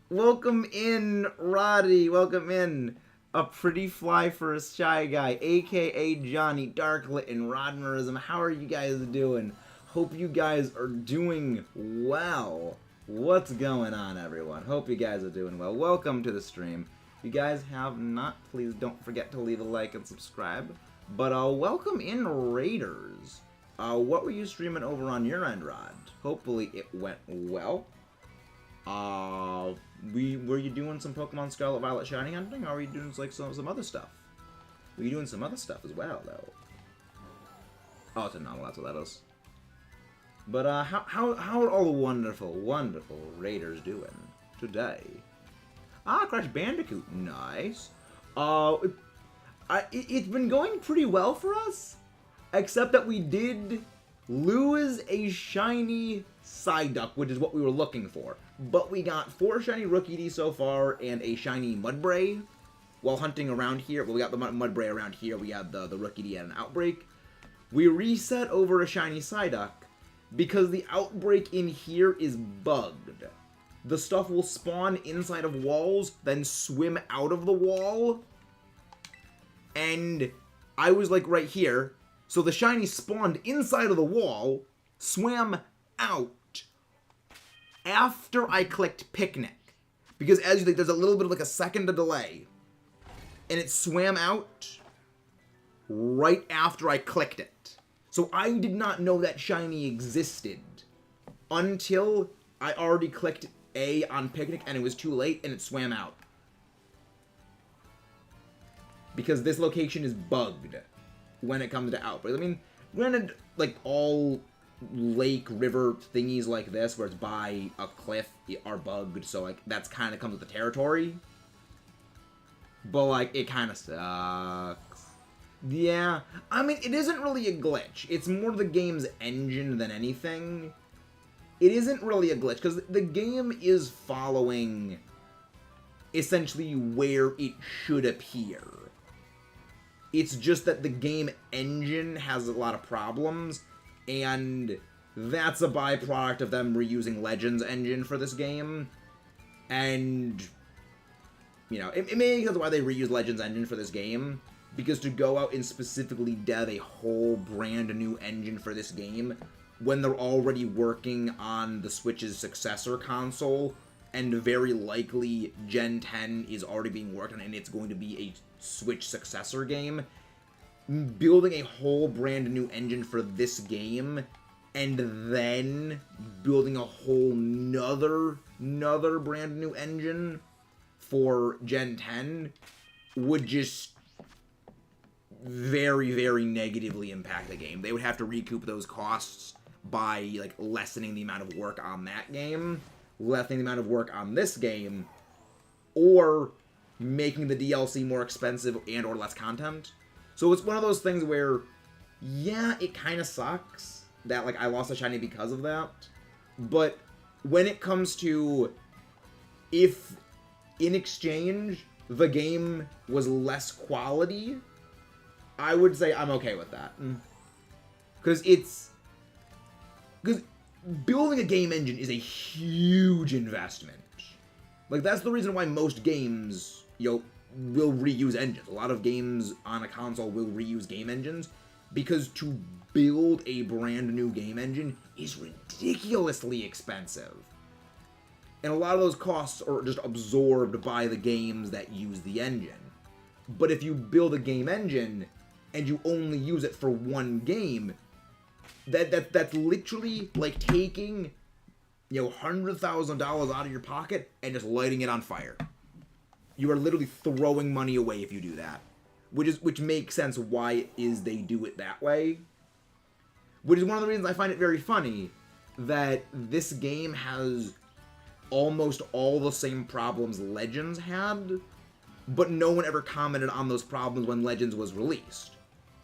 Welcome in, Roddy. Welcome in. A pretty fly for a shy guy, aka Johnny Darklit and Rodmerism. How are you guys doing? Hope you guys are doing well. What's going on, everyone? Hope you guys are doing well. Welcome to the stream. If you guys have not, please don't forget to leave a like and subscribe. But welcome in, Raiders. What were you streaming over on your end, Rod? Hopefully it went well. Were you doing some Pokemon Scarlet Violet shiny hunting, or were you doing like some other stuff? Were you doing some other stuff as well, though? Oh, it's a novel, that's what that is. But how are all the wonderful Raiders doing today? Ah, Crash Bandicoot, nice. It's been going pretty well for us, except that we did lose a shiny Psyduck, which is what we were looking for. But we got 4 shiny Rookies so far and a shiny Mudbray while hunting around here. Well, we got the Mudbray around here. We had the Rookidee at an Outbreak. We reset over a shiny Psyduck because the Outbreak in here is bugged. The stuff will spawn inside of walls, then swim out of the wall. And I was like right here. So the shiny spawned inside of the wall, swam out after I clicked Picnic. Because as you think, there's a little bit of like a second of delay. And it swam out right after I clicked it. So I did not know that shiny existed until I already clicked A on Picnic and it was too late and it swam out. Because this location is bugged when it comes to Outbreak. I mean, granted, like all lake, river thingies like this, where it's by a cliff, are bugged, so like that's kind of comes with the territory. But like, it kind of sucks. Yeah, I mean, it isn't really a glitch. It's more the game's engine than anything. It isn't really a glitch, because the game is following essentially where it should appear. It's just that the game engine has a lot of problems, and that's a byproduct of them reusing Legends engine for this game. And, you know, it may be because of why they reused Legends engine for this game, because to go out and specifically dev a whole brand new engine for this game, when they're already working on the Switch's successor console, and very likely Gen 10 is already being worked on, and it's going to be a Switch successor game, building a whole brand new engine for this game, and then building a whole nother brand new engine for Gen 10 would just very, very negatively impact the game. They would have to recoup those costs by like lessening the amount of work on that game, lessening the amount of work on this game, or making the DLC more expensive and or less content. So it's one of those things where, yeah, it kind of sucks that like I lost a shiny because of that. But when it comes to if in exchange the game was less quality, I would say I'm okay with that. Because building a game engine is a huge investment. Like, that's the reason why most games, you know, will reuse engines. A lot of games on a console will reuse game engines, because to build a brand new game engine is ridiculously expensive. And a lot of those costs are just absorbed by the games that use the engine. But if you build a game engine and you only use it for one game, that's literally like taking, $100,000 out of your pocket and just lighting it on fire. You are literally throwing money away if you do that. Which makes sense why it is they do it that way. Which is one of the reasons I find it very funny that this game has almost all the same problems Legends had, but no one ever commented on those problems when Legends was released.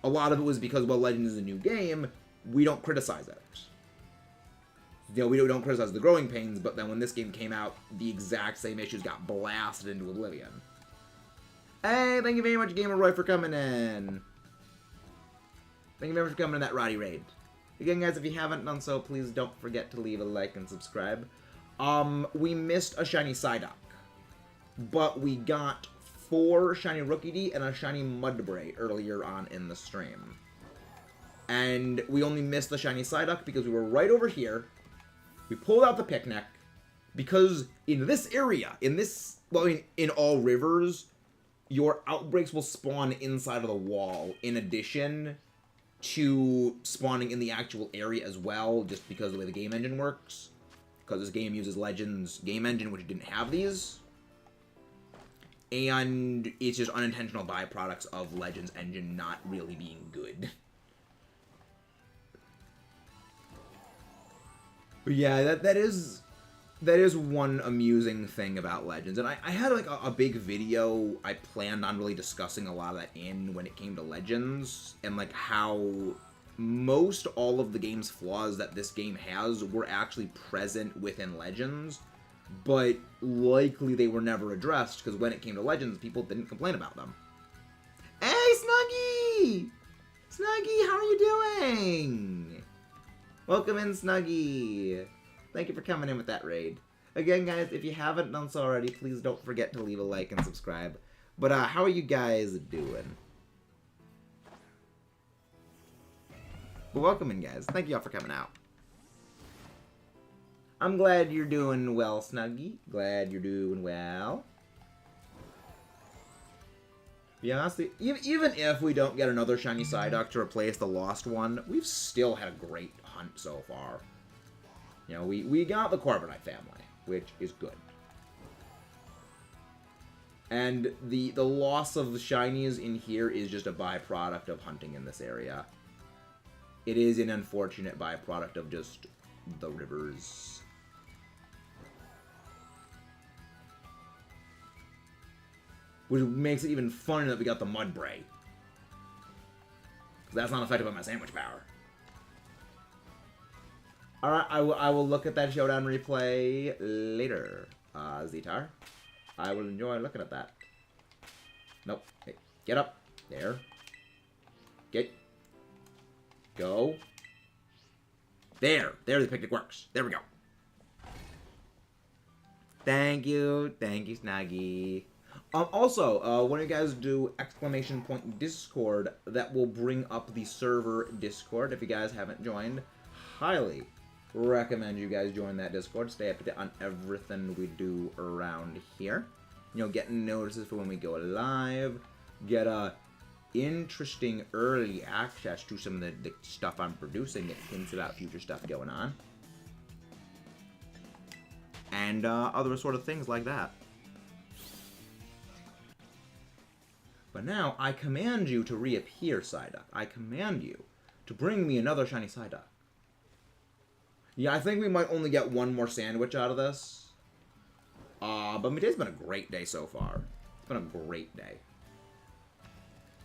A lot of it was because, well, Legends is a new game, we don't criticize it. We don't criticize the growing pains, but then when this game came out, the exact same issues got blasted into oblivion. Hey, thank you very much, Gamer Roy, for coming in. Thank you very much for coming in that Roddy raid. Again, guys, if you haven't done so, please don't forget to leave a like and subscribe. We missed a shiny Psyduck, but we got 4 shiny Rookidee and a shiny Mudbray earlier on in the stream. And we only missed the shiny Psyduck because we were right over here. We pulled out the picnic because in this area, in all rivers, your outbreaks will spawn inside of the wall in addition to spawning in the actual area as well, just because of the way the game engine works. Because this game uses Legends game engine, which didn't have these. And it's just unintentional byproducts of Legends engine not really being good. But yeah, that is one amusing thing about Legends. And I had like a big video I planned on really discussing a lot of that in when it came to Legends, and like how most all of the game's flaws that this game has were actually present within Legends, but likely they were never addressed because when it came to Legends, people didn't complain about them. Hey, Snuggie! Snuggie, how are you doing? Welcome in, Snuggie. Thank you for coming in with that raid. Again, guys, if you haven't done so already, please don't forget to leave a like and subscribe. But how are you guys doing? But welcome in, guys. Thank you all for coming out. I'm glad you're doing well, Snuggie. Glad you're doing well. Yeah, honestly, even if we don't get another shiny Psyduck to replace the lost one, we've still had a great hunt so far. We got the Corviknight family, which is good. And the loss of the shinies in here is just a byproduct of hunting in this area. It is an unfortunate byproduct of just the rivers. Which makes it even funnier that we got the Mudbray. Because that's not affected by my sandwich power. Alright, I will look at that showdown replay later, Zetar. I will enjoy looking at that. Nope. Hey, get up. There. Get. Go. There. There the picnic works. There we go. Thank you. Thank you, Snuggie. Also, when you guys do ! Discord, that will bring up the server Discord. If you guys haven't joined, highly recommend you guys join that Discord. Stay up to date on everything we do around here. Get notices for when we go live. Get interesting early access to some of the stuff I'm producing. Get hints about future stuff going on. And other sort of things like that. But now, I command you to reappear, Psyduck. I command you to bring me another shiny Psyduck. Yeah, I think we might only get one more sandwich out of this. But today's been a great day so far. It's been a great day.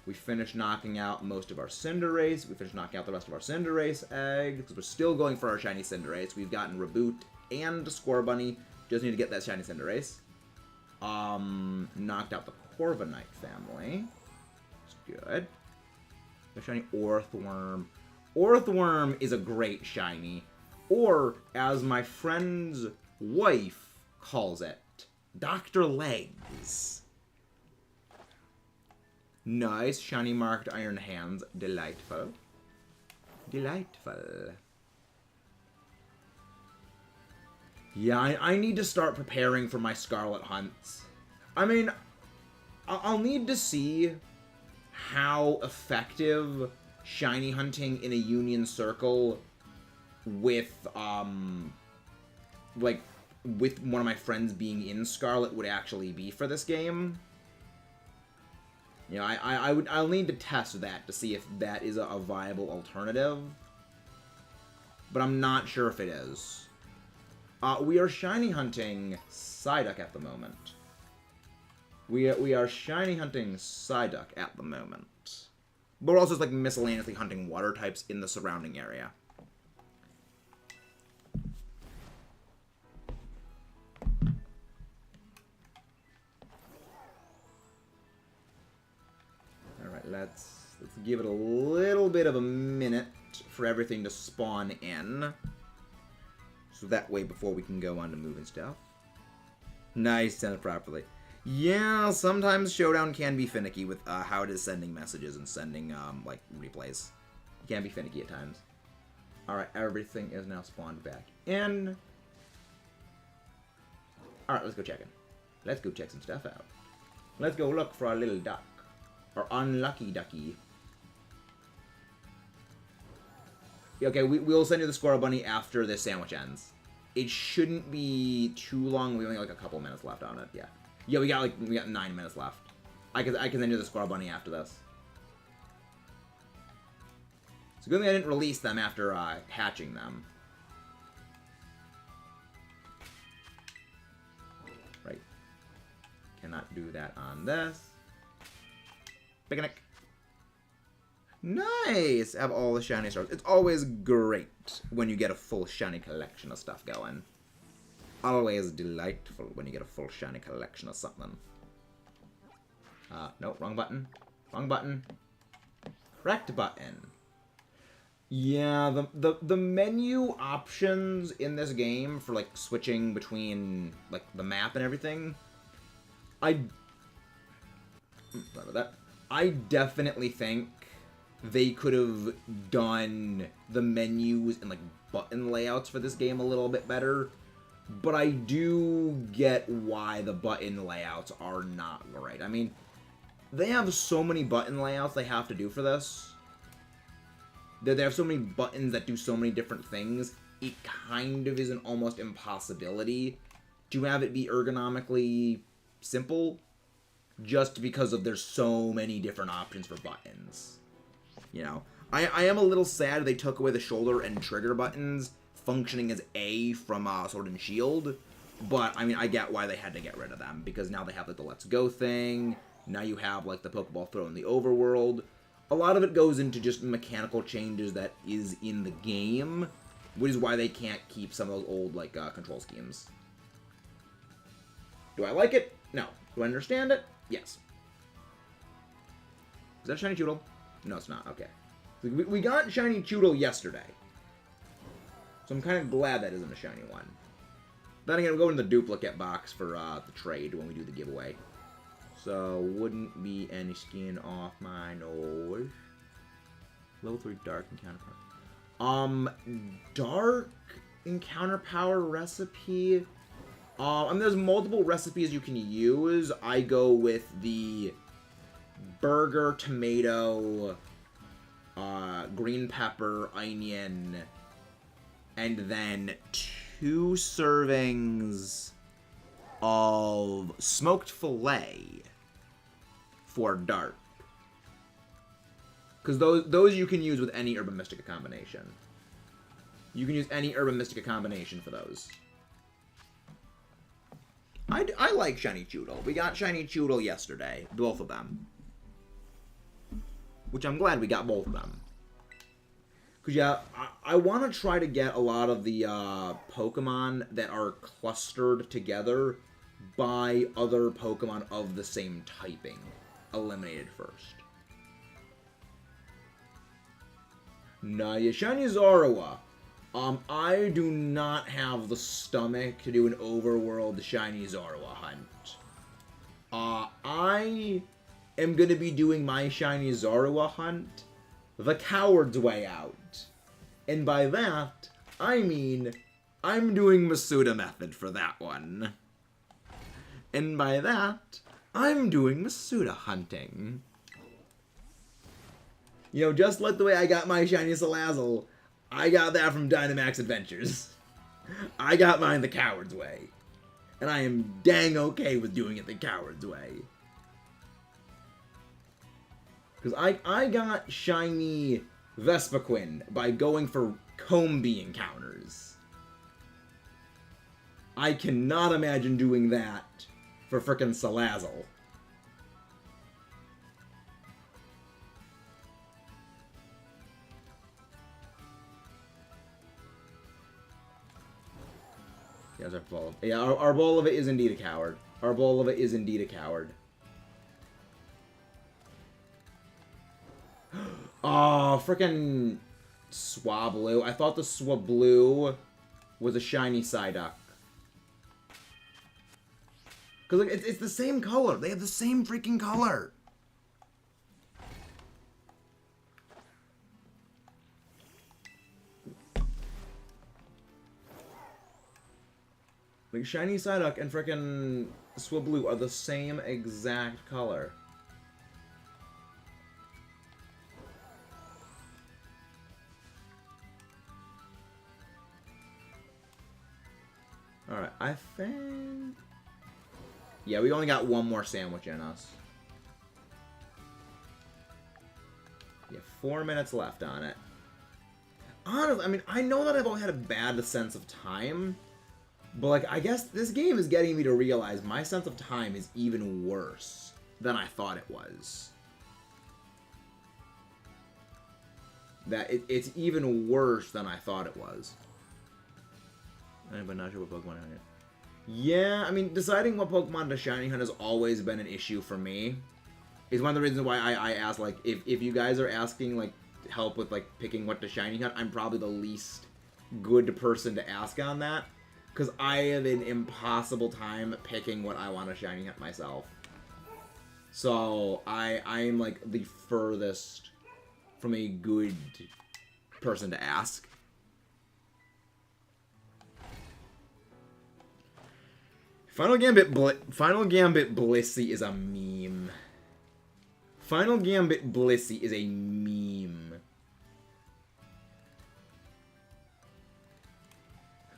We finished knocking out most of our Cinderace. We finished knocking out the rest of our Cinderace eggs. Because we're still going for our shiny Cinderace. We've gotten Reboot and Scorbunny. Just need to get that shiny Cinderace. Knocked out the Corviknight family. It's good. The shiny Orthworm. Orthworm is a great shiny. Or, as my friend's wife calls it, Dr. Legs. Nice. Shiny marked Iron Hands. Delightful. Delightful. Yeah, I need to start preparing for my Scarlet hunts. I mean, I'll need to see how effective shiny hunting in a Union Circle with, like, with one of my friends being in Scarlet would actually be for this game. You know, I'll need to test that to see if that is a viable alternative. But I'm not sure if it is. We are shiny hunting Psyduck at the moment. We are shiny hunting Psyduck at the moment. But we're also just, like, miscellaneously hunting water types in the surrounding area. Alright, let's give it a little bit of a minute for everything to spawn in. So that way, before we can go on to moving stuff. Nice, send it properly. Yeah, sometimes Showdown can be finicky with how it is sending messages and sending, like, replays. It can be finicky at times. Alright, everything is now spawned back in. Alright, let's go check in. Let's go check some stuff out. Let's go look for our little duck. Our unlucky ducky. Okay, we'll send you the Squirrel Bunny after this sandwich ends. It shouldn't be too long. We only got like a couple minutes left on it. Yeah. Yeah, we got 9 minutes left. I can send you the Squirrel Bunny after this. It's a good thing I didn't release them after hatching them. Right. Cannot do that on this. Picnic. Nice! Have all the shiny stars. It's always great when you get a full shiny collection of stuff going. Always delightful when you get a full shiny collection of something. No, wrong button. Wrong button. Correct button. Yeah, the menu options in this game for, like, switching between, like, the map and everything, sorry about that. I definitely think they could have done the menus and, like, button layouts for this game a little bit better. But I do get why the button layouts are not right. I mean, they have so many button layouts they have to do for this. They have so many buttons that do so many different things. It kind of is an almost impossibility to have it be ergonomically simple. Just because of there's so many different options for buttons. You know, I am a little sad they took away the shoulder and trigger buttons functioning as A from Sword and Shield. But, I mean, I get why they had to get rid of them. Because now they have, like, the Let's Go thing. Now you have, like, the Pokeball throw in the overworld. A lot of it goes into just mechanical changes that is in the game. Which is why they can't keep some of those old, like, control schemes. Do I like it? No. Do I understand it? Yes. Is that Shiny Choodle? No, it's not. Okay. We got Shiny Choodle yesterday. So I'm kind of glad that isn't a shiny one. Then again, we'll go into the duplicate box for the trade when we do the giveaway. So, wouldn't be any skin off my nose. Level 3 Dark Encounter Power. Dark Encounter Power recipe. I mean, there's multiple recipes you can use. I go with the burger, tomato, green pepper, onion, and then 2 servings of smoked filet for dark. Because those you can use with any Urban Mystica combination. You can use any Urban Mystica combination for those. I like Shiny Choodle. We got Shiny Choodle yesterday. Both of them. Which I'm glad we got both of them. Because, yeah, I want to try to get a lot of the Pokemon that are clustered together by other Pokemon of the same typing eliminated first. Nah, yeah, Shiny Zorua. I do not have the stomach to do an overworld Shiny Zorua hunt. I am going to be doing my Shiny Zorua hunt the coward's way out. And by that, I mean I'm doing Masuda method for that one. And by that, I'm doing Masuda hunting. You know, just like the way I got my shiny Salazzle, I got that from Dynamax Adventures. I got mine the coward's way. And I am dang okay with doing it the coward's way. Because I got shiny Vespiquen by going for Combee encounters. I cannot imagine doing that for frickin' Salazzle. Yeah, our Bulova is indeed a coward. Our Bulova is indeed a coward. Oh, frickin' Swablu. I thought the Swablu was a shiny Psyduck. Because like, it's the same color. They have the same freaking color. Like, shiny Psyduck and frickin' Swablu are the same exact color. Alright, I think... Yeah, we only got one more sandwich in us. Yeah, 4 minutes left on it. Honestly, I mean, I know that I've always had a bad sense of time, but, like, I guess this game is getting me to realize my sense of time is even worse than I thought it was. That it's even worse than I thought it was. But not sure what Pokemon I hunt. Yeah, I mean, deciding what Pokemon to shiny hunt has always been an issue for me. It's one of the reasons why I asked, like, if you guys are asking, like, help with, like, picking what to shiny hunt, I'm probably the least good person to ask on that. Because I have an impossible time picking what I want to shiny hunt myself. So, I'm, like, the furthest from a good person to ask. Final Gambit Blissey is a meme. Final Gambit Blissey is a meme.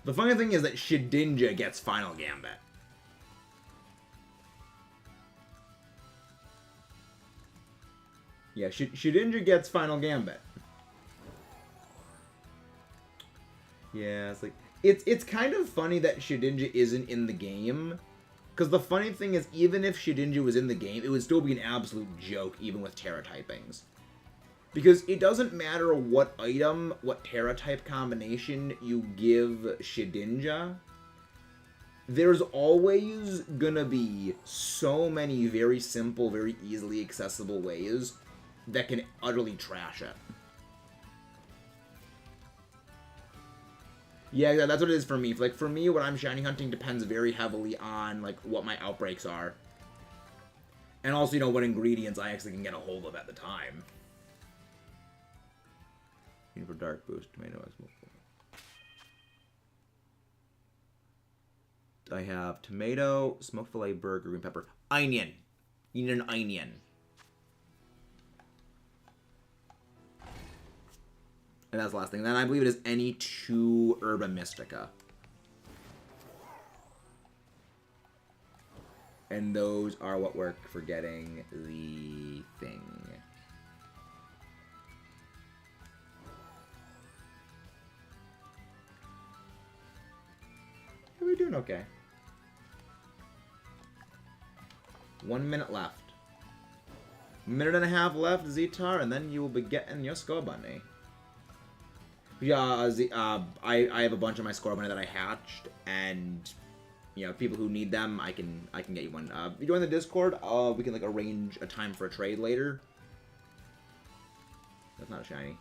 The funny thing is that Shedinja gets Final Gambit. Yeah, Shedinja gets Final Gambit. Yeah, it's like... It's kind of funny that Shedinja isn't in the game. Because the funny thing is, even if Shedinja was in the game, it would still be an absolute joke, even with Terra typings. Because it doesn't matter what item, what Terra type combination you give Shedinja, there's always gonna be so many very simple, very easily accessible ways that can utterly trash it. Yeah, that's what it is for me. Like, for me, what I'm shiny hunting depends very heavily on, like, what my outbreaks are. And also, you know, what ingredients I actually can get a hold of at the time. Need for Dark Boost, Tomato, I have Tomato, Smoked Filet, Burger, Green Pepper, Onion. You need an onion. And that's the last thing. Then I believe it is any 2 Herba Mystica. And those are what work for getting the thing. We're doing okay. 1 minute left. 1.5 minutes left, Zetar, and then you will be getting your score bunny. Yeah, I have a bunch of my score bunny that I hatched, and you know, people who need them, I can get you one. If you join the Discord, we can like arrange a time for a trade later. That's not a shiny.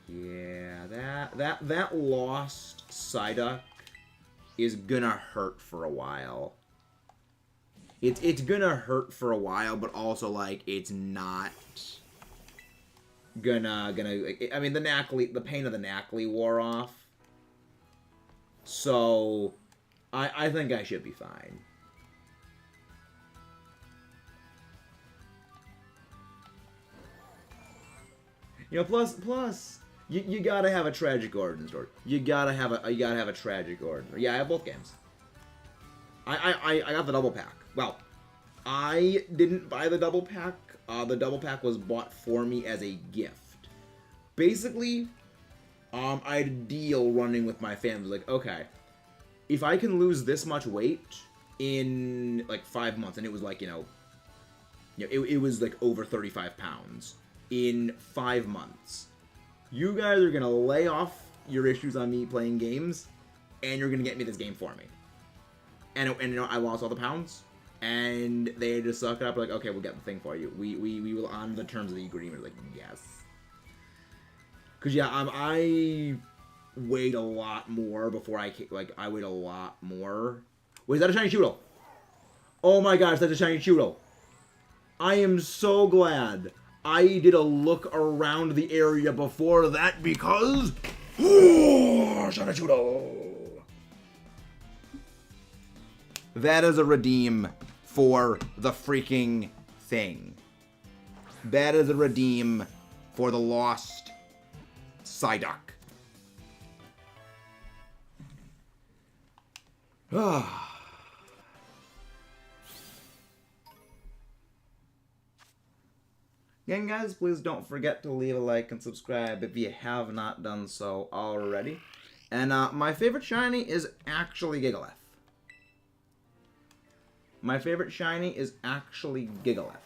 Yeah, that lost Psyduck is gonna hurt for a while. It's gonna hurt for a while, but also like it's not I mean, the pain of the Knackley wore off. So, I think I should be fine. You know, plus, you gotta have a tragic origin story. You gotta have a tragic origin. Yeah, I have both games. I got the double pack. Well, I didn't buy the double pack. The double pack was bought for me as a gift. Basically, I had a deal running with my family. Like, okay, if I can lose this much weight in like 5 months, and it was like, it was like over 35 pounds in 5 months. You guys are gonna lay off your issues on me playing games, and you're gonna get me this game for me. And I lost all the pounds, and they just suck it up like, okay, we'll get the thing for you. We will honor the terms of the agreement. Like, yes. Cause yeah, I weighed a lot more before I weighed a lot more. Wait, is that a shiny Chudo? Oh my gosh, that's a shiny Chudo. I am so glad I did a look around the area before that because... Oh, shiny Chudo. That is a redeem for the freaking thing. That is a redeem for the lost Psyduck. Again, guys, please don't forget to leave a like and subscribe if you have not done so already. And my favorite shiny is actually Gigalith. My favorite shiny is actually Gigalith.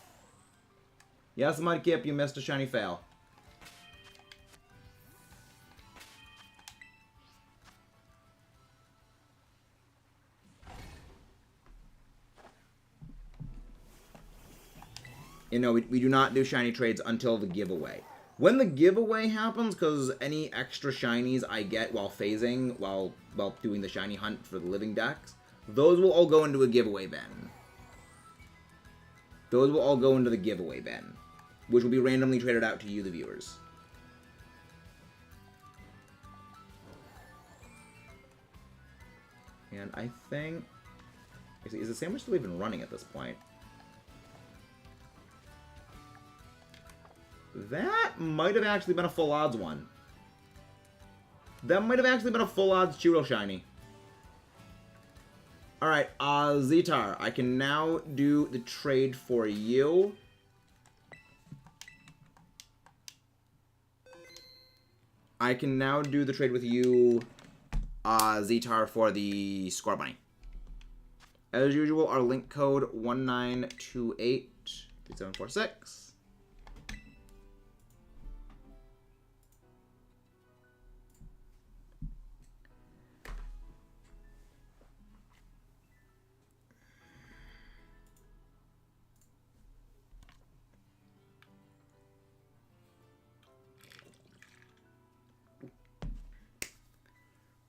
Yes, Mudkip, you missed a shiny fail. You know, we do not do shiny trades until the giveaway. When the giveaway happens, because any extra shinies I get while phasing, while doing the shiny hunt for the living decks, those will all go into a giveaway bin. Those will all go into the giveaway bin, which will be randomly traded out to you, the viewers. And I think... Is the sandwich still even running at this point? That might have actually been a full odds one. That might have actually been a full odds Chudo shiny. Alright, Zetar, I can now do the trade for you. I can now do the trade with you, Zetar, for the Score Bunny. As usual, our link code 19283746.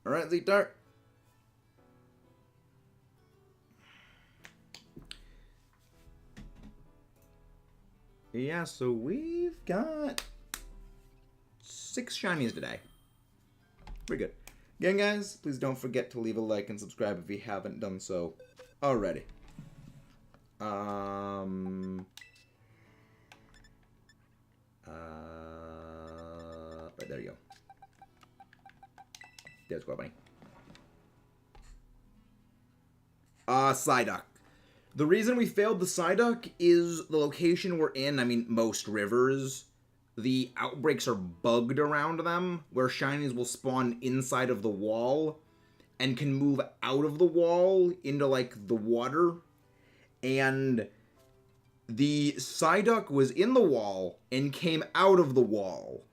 Alright, Zetar. Yeah, so we've got 6 shinies today. Pretty good. Again, guys, please don't forget to leave a like and subscribe if you haven't done so already. Right, there you go. There's Score Bunny. Psyduck. The reason we failed the Psyduck is the location we're in. I mean, most rivers, the outbreaks are bugged around them, where shinies will spawn inside of the wall and can move out of the wall into, like, the water. And the Psyduck was in the wall and came out of the wall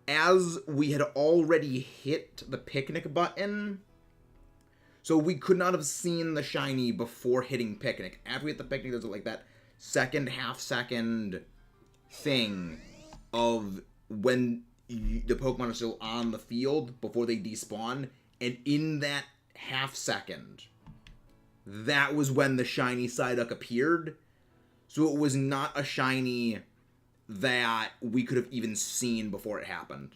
as we had already hit the picnic button. So we could not have seen the shiny before hitting picnic. After we hit the picnic, there's like that half-second thing of when the Pokemon are still on the field before they despawn. And in that half-second, that was when the shiny Psyduck appeared. So it was not a shiny that we could have even seen before it happened.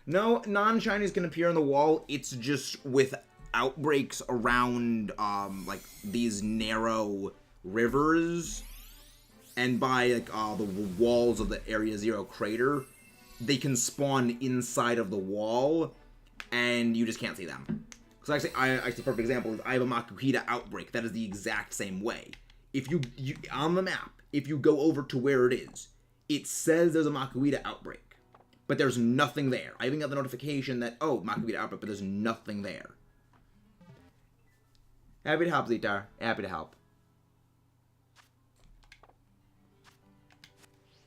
No, non-shinies can appear on the wall. It's just with outbreaks around, like, these narrow rivers and by, like, the walls of the Area Zero crater, they can spawn inside of the wall, and you just can't see them. So actually, a perfect example is I have a Makuhita outbreak. That is the exact same way. If you on the map, if you go over to where it is, it says there's a Makuhita outbreak, but there's nothing there. I even got the notification that, oh, Makuhita outbreak, but there's nothing there. Happy to help, Zitar. Happy to help.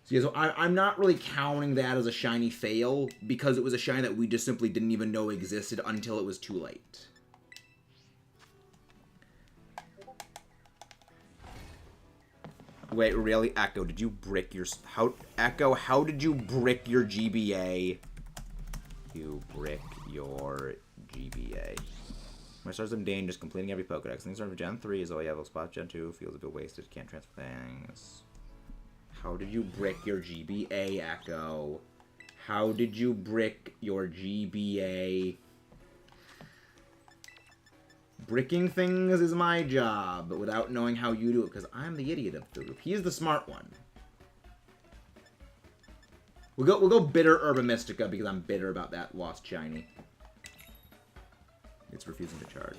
So, yeah, so I'm not really counting that as a shiny fail, because it was a shiny that we just simply didn't even know existed until it was too late. Wait, really? Echo, did you brick your... Echo, how did you brick your GBA? You brick your GBA. My stars of Dane just completing every Pokedex. Things are for Gen 3 is all you have. Those spots Gen 2 feels a bit wasted. Can't transfer things. How did you brick your GBA, Echo? How did you brick your GBA? Bricking things is my job, but without knowing how you do it, because I'm the idiot of the group. He's the smart one. We'll go bitter Urban Mystica, because I'm bitter about that lost shiny. It's refusing to charge.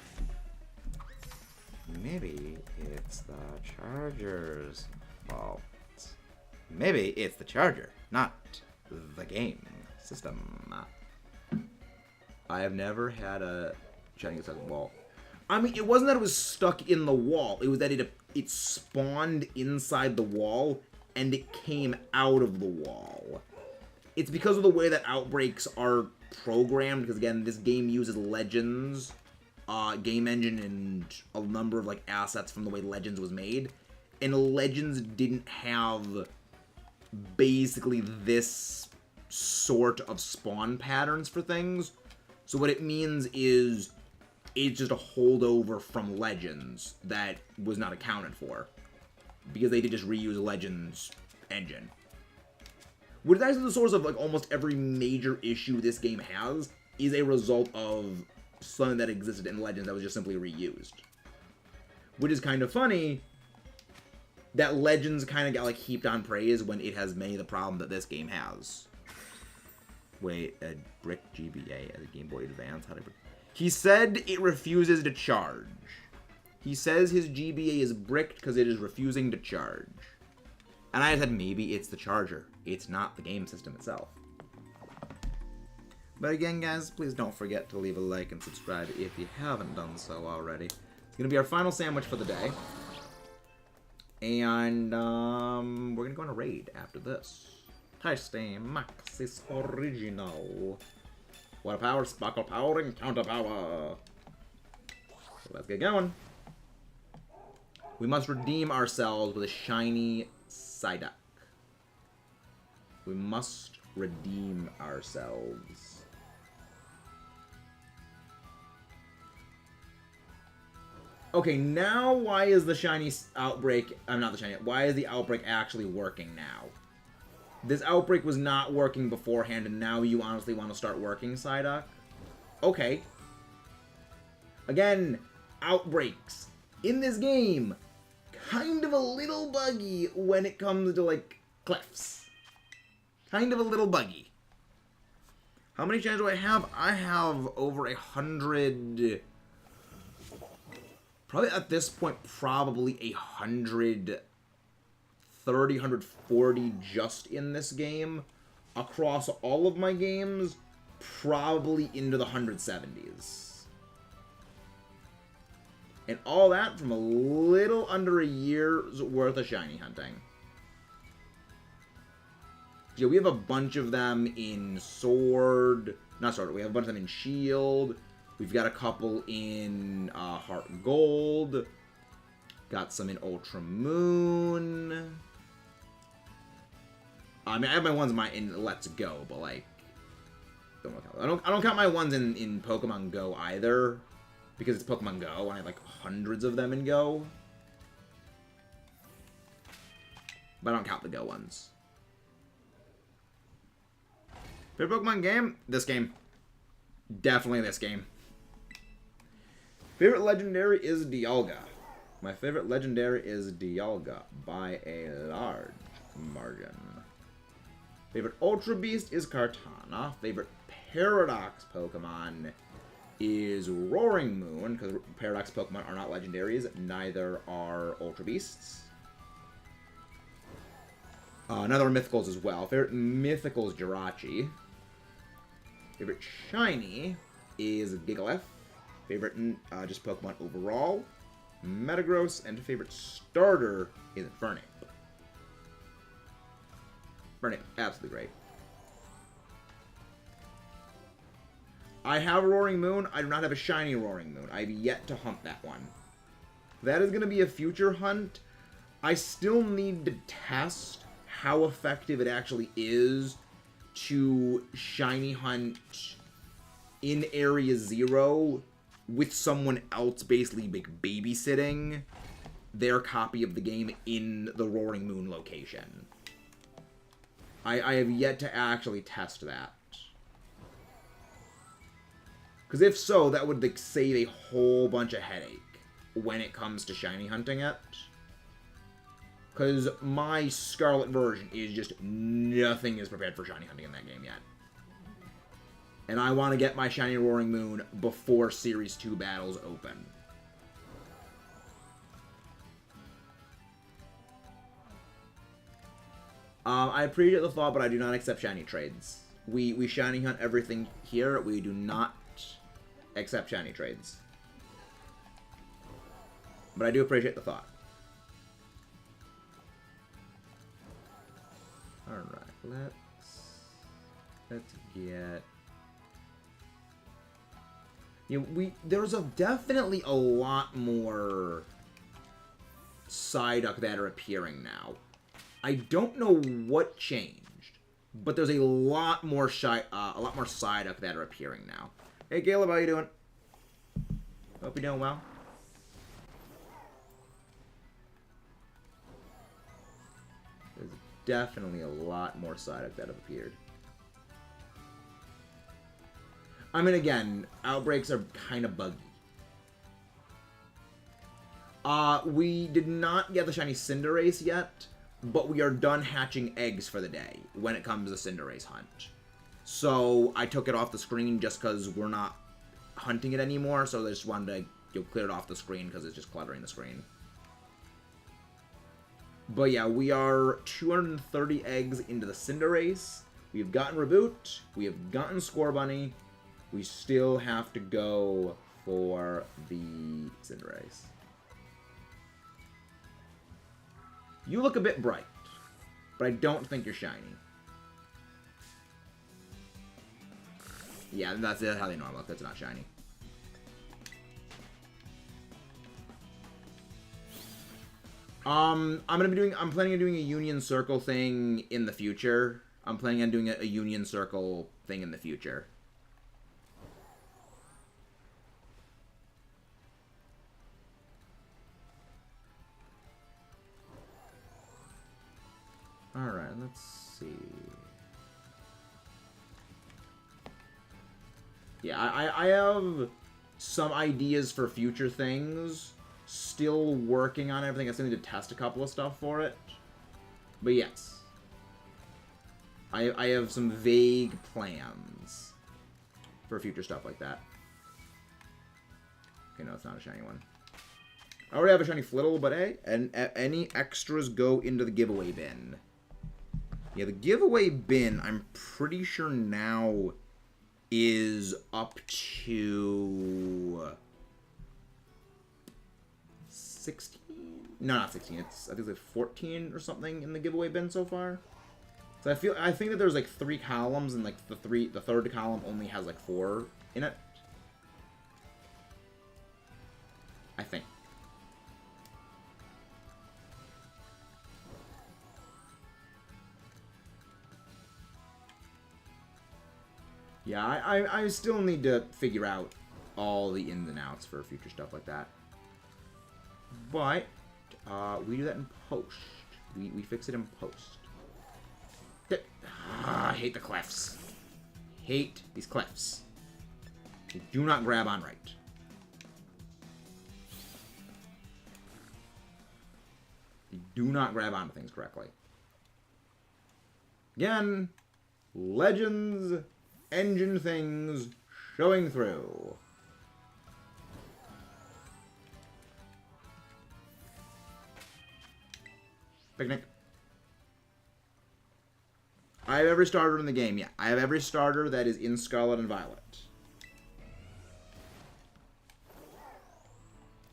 Maybe it's the charger's fault. Maybe it's the charger, not the game system. I have never had a shiny inside the wall. I mean, it wasn't that it was stuck in the wall. It was that it spawned inside the wall, and it came out of the wall. It's because of the way that outbreaks are programmed, because again, this game uses Legends, game engine, and a number of, like, assets from the way Legends was made. And Legends didn't have basically this sort of spawn patterns for things. So what it means is it's just a holdover from Legends that was not accounted for, because they did just reuse Legends engine. Which is actually the source of, like, almost every major issue this game has is a result of something that existed in Legends that was just simply reused. Which is kind of funny that Legends kind of got, like, heaped on praise when it has many of the problems that this game has. Wait, a brick GBA as a Game Boy Advance? How did He said it refuses to charge. He says his GBA is bricked because it is refusing to charge. And I said maybe it's the charger. It's not the game system itself. But again, guys, please don't forget to leave a like and subscribe if you haven't done so already. It's going to be our final sandwich for the day. And we're going to go on a raid after this. Tasty Maxis Original. Water power, sparkle power, and counter power. So let's get going. We must redeem ourselves with a shiny Psyduck. We must redeem ourselves. Okay, now why is the shiny outbreak... not the shiny... Why is the outbreak actually working now? This outbreak was not working beforehand, and now you honestly want to start working, Psyduck? Okay. Again, outbreaks. In this game, kind of a little buggy when it comes to, like, cliffs. Kind of a little buggy. How many chances do I have? I have over 100... Probably at this point, probably 130, 140 just in this game. Across all of my games, probably into the 170s. And all that from a little under a year's worth of shiny hunting. Yeah, we have a bunch of them in Sword. Not Sword, we have a bunch of them in Shield. We've got a couple in Heart Gold. Got some in Ultra Moon. I mean, I have my ones in Let's Go, but like, I don't count my ones in Pokemon Go either, because it's Pokemon Go, and I have like hundreds of them in Go. But I don't count the Go ones. Favorite Pokemon game? This game. Definitely this game. Favorite legendary is Dialga. My favorite legendary is Dialga by a large margin. Favorite Ultra Beast is Kartana. Favorite Paradox Pokemon is Roaring Moon, because Paradox Pokemon are not legendaries. Neither are Ultra Beasts. Another Mythicals as well. Favorite Mythical is Jirachi. Favorite Shiny is Gigalith. Favorite just Pokemon overall, Metagross. And favorite starter is Infernape. Infernape, absolutely great. I have a Roaring Moon. I do not have a shiny Roaring Moon. I have yet to hunt that one. That is going to be a future hunt. I still need to test how effective it actually is to shiny hunt in Area 0 with someone else basically babysitting their copy of the game in the Roaring Moon location. I have yet to actually test that. Because if so, that would like save a whole bunch of headache when it comes to shiny hunting it. Because my Scarlet version is just nothing is prepared for shiny hunting in that game yet. And I want to get my shiny Roaring Moon before Series 2 battles open. I appreciate the thought, but I do not accept shiny trades. We shiny hunt everything here. We do not accept shiny trades. But I do appreciate the thought. Alright, let's get... You know, there's definitely a lot more Psyduck that are appearing now. I don't know what changed, but there's a lot more Psyduck that are appearing now. Hey Caleb, how you doing? Hope you're doing well. There's definitely a lot more Psyduck that have appeared. I mean, again, outbreaks are kind of buggy. We did not get the shiny Cinderace yet, but we are done hatching eggs for the day when it comes to Cinderace hunt. So I took it off the screen just because we're not hunting it anymore, so I just wanted to clear it off the screen because it's just cluttering the screen. But yeah, we are 230 eggs into the Cinderace. We've gotten Reboot. We have gotten Scorbunny. We still have to go for the Cinderace. You look a bit bright, but I don't think you're shiny. Yeah, that's how they know I look. That's not shiny. I'm planning on doing a Union Circle thing in the future. I'm planning on doing a Union Circle thing in the future. Alright, let's see. Yeah, I have some ideas for future things. Still working on everything. I still need to test a couple of stuff for it. But yes. I have some vague plans for future stuff like that. Okay, no, it's not a shiny one. I already have a shiny Flittle, but hey, and any extras go into the giveaway bin. Yeah, the giveaway bin, I'm pretty sure now is up to 16? No, not 16. I think it's like 14 or something in the giveaway bin so far. So I think that there's like 3 columns, and like the third column only has like 4 in it. I think. Yeah, I still need to figure out all the ins and outs for future stuff like that. But we do that in post. We fix it in post. I hate the clefs. Hate these clefs. They do not grab on right. They do not grab onto things correctly. Again, Legends engine things showing through. Picnic. I have every starter in the game, yeah. I have every starter that is in Scarlet and Violet.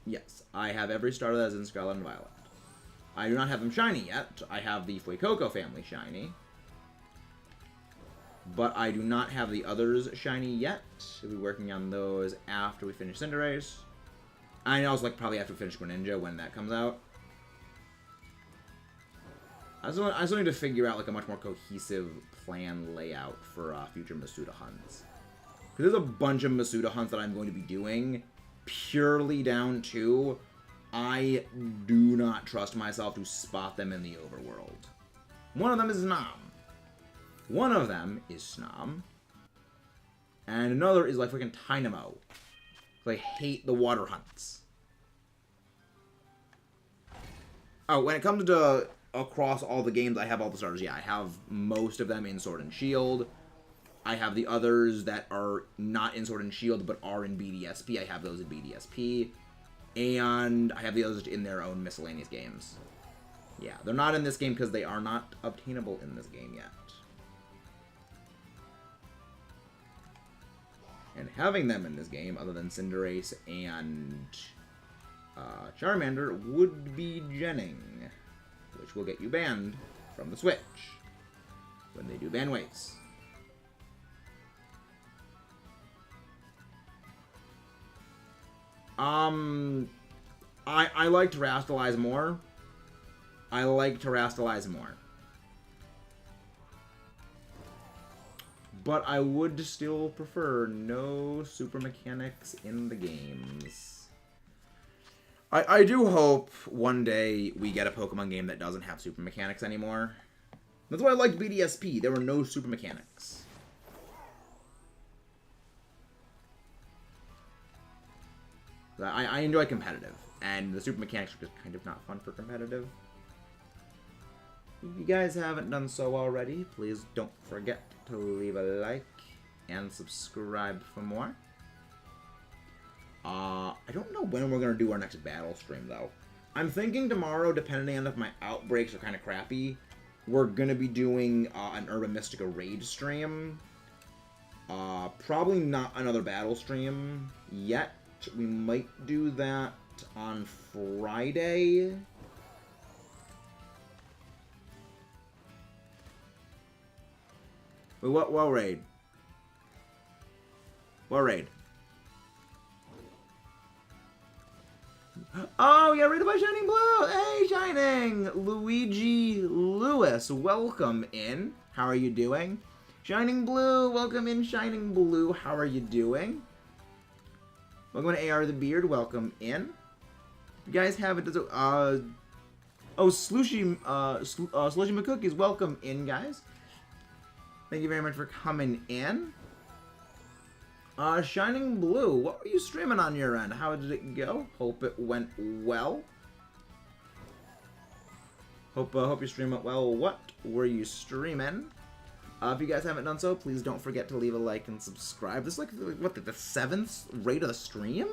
Yes, I have every starter that is in Scarlet and Violet. I do not have them shiny yet. I have the Fuecoco family shiny. But I do not have the others shiny yet. We'll be working on those after we finish Cinderace. I also probably after we finish Greninja when that comes out. I still need to figure out a much more cohesive plan layout for future Masuda hunts. Because there's a bunch of Masuda hunts that I'm going to be doing purely down to I do not trust myself to spot them in the overworld. One of them is Nom. One of them is Snom. And another is freaking Tynamo. I hate the water hunts. Oh, when it comes to across all the games, I have all the starters. Yeah, I have most of them in Sword and Shield. I have the others that are not in Sword and Shield, but are in BDSP. I have those in BDSP. And I have the others in their own miscellaneous games. Yeah, they're not in this game because they are not obtainable in this game yet. And having them in this game, other than Cinderace and Charmander, would be Jenning, which will get you banned from the Switch when they do ban waves. I like Terastallize more. I like Terastallize more. But I would still prefer no super mechanics in the games. I do hope one day we get a Pokemon game that doesn't have super mechanics anymore. That's why I liked BDSP. There were no super mechanics. I enjoy competitive, and the super mechanics are just kind of not fun for competitive. If you guys haven't done so already, please don't forget to leave a like and subscribe for more. I don't know when we're going to do our next battle stream, though. I'm thinking tomorrow, depending on if my outbreaks are kind of crappy, we're going to be doing an Urban Mystica raid stream. Probably not another battle stream yet. We might do that on Friday. Wait, what raid? What raid? Oh, yeah, raided by Shining Blue! Hey, Shining! Luigi Lewis, welcome in. How are you doing? Shining Blue, welcome in, Shining Blue. How are you doing? Welcome to AR the Beard, welcome in. You guys haven't... Oh, Slushy McCookies, welcome in, guys. Thank you very much for coming in. Shining Blue, what were you streaming on your end? How did it go? Hope it went well. Hope your stream went well. What were you streaming? If you guys haven't done so, please don't forget to leave a like and subscribe. This is what, the 7th raid of the stream?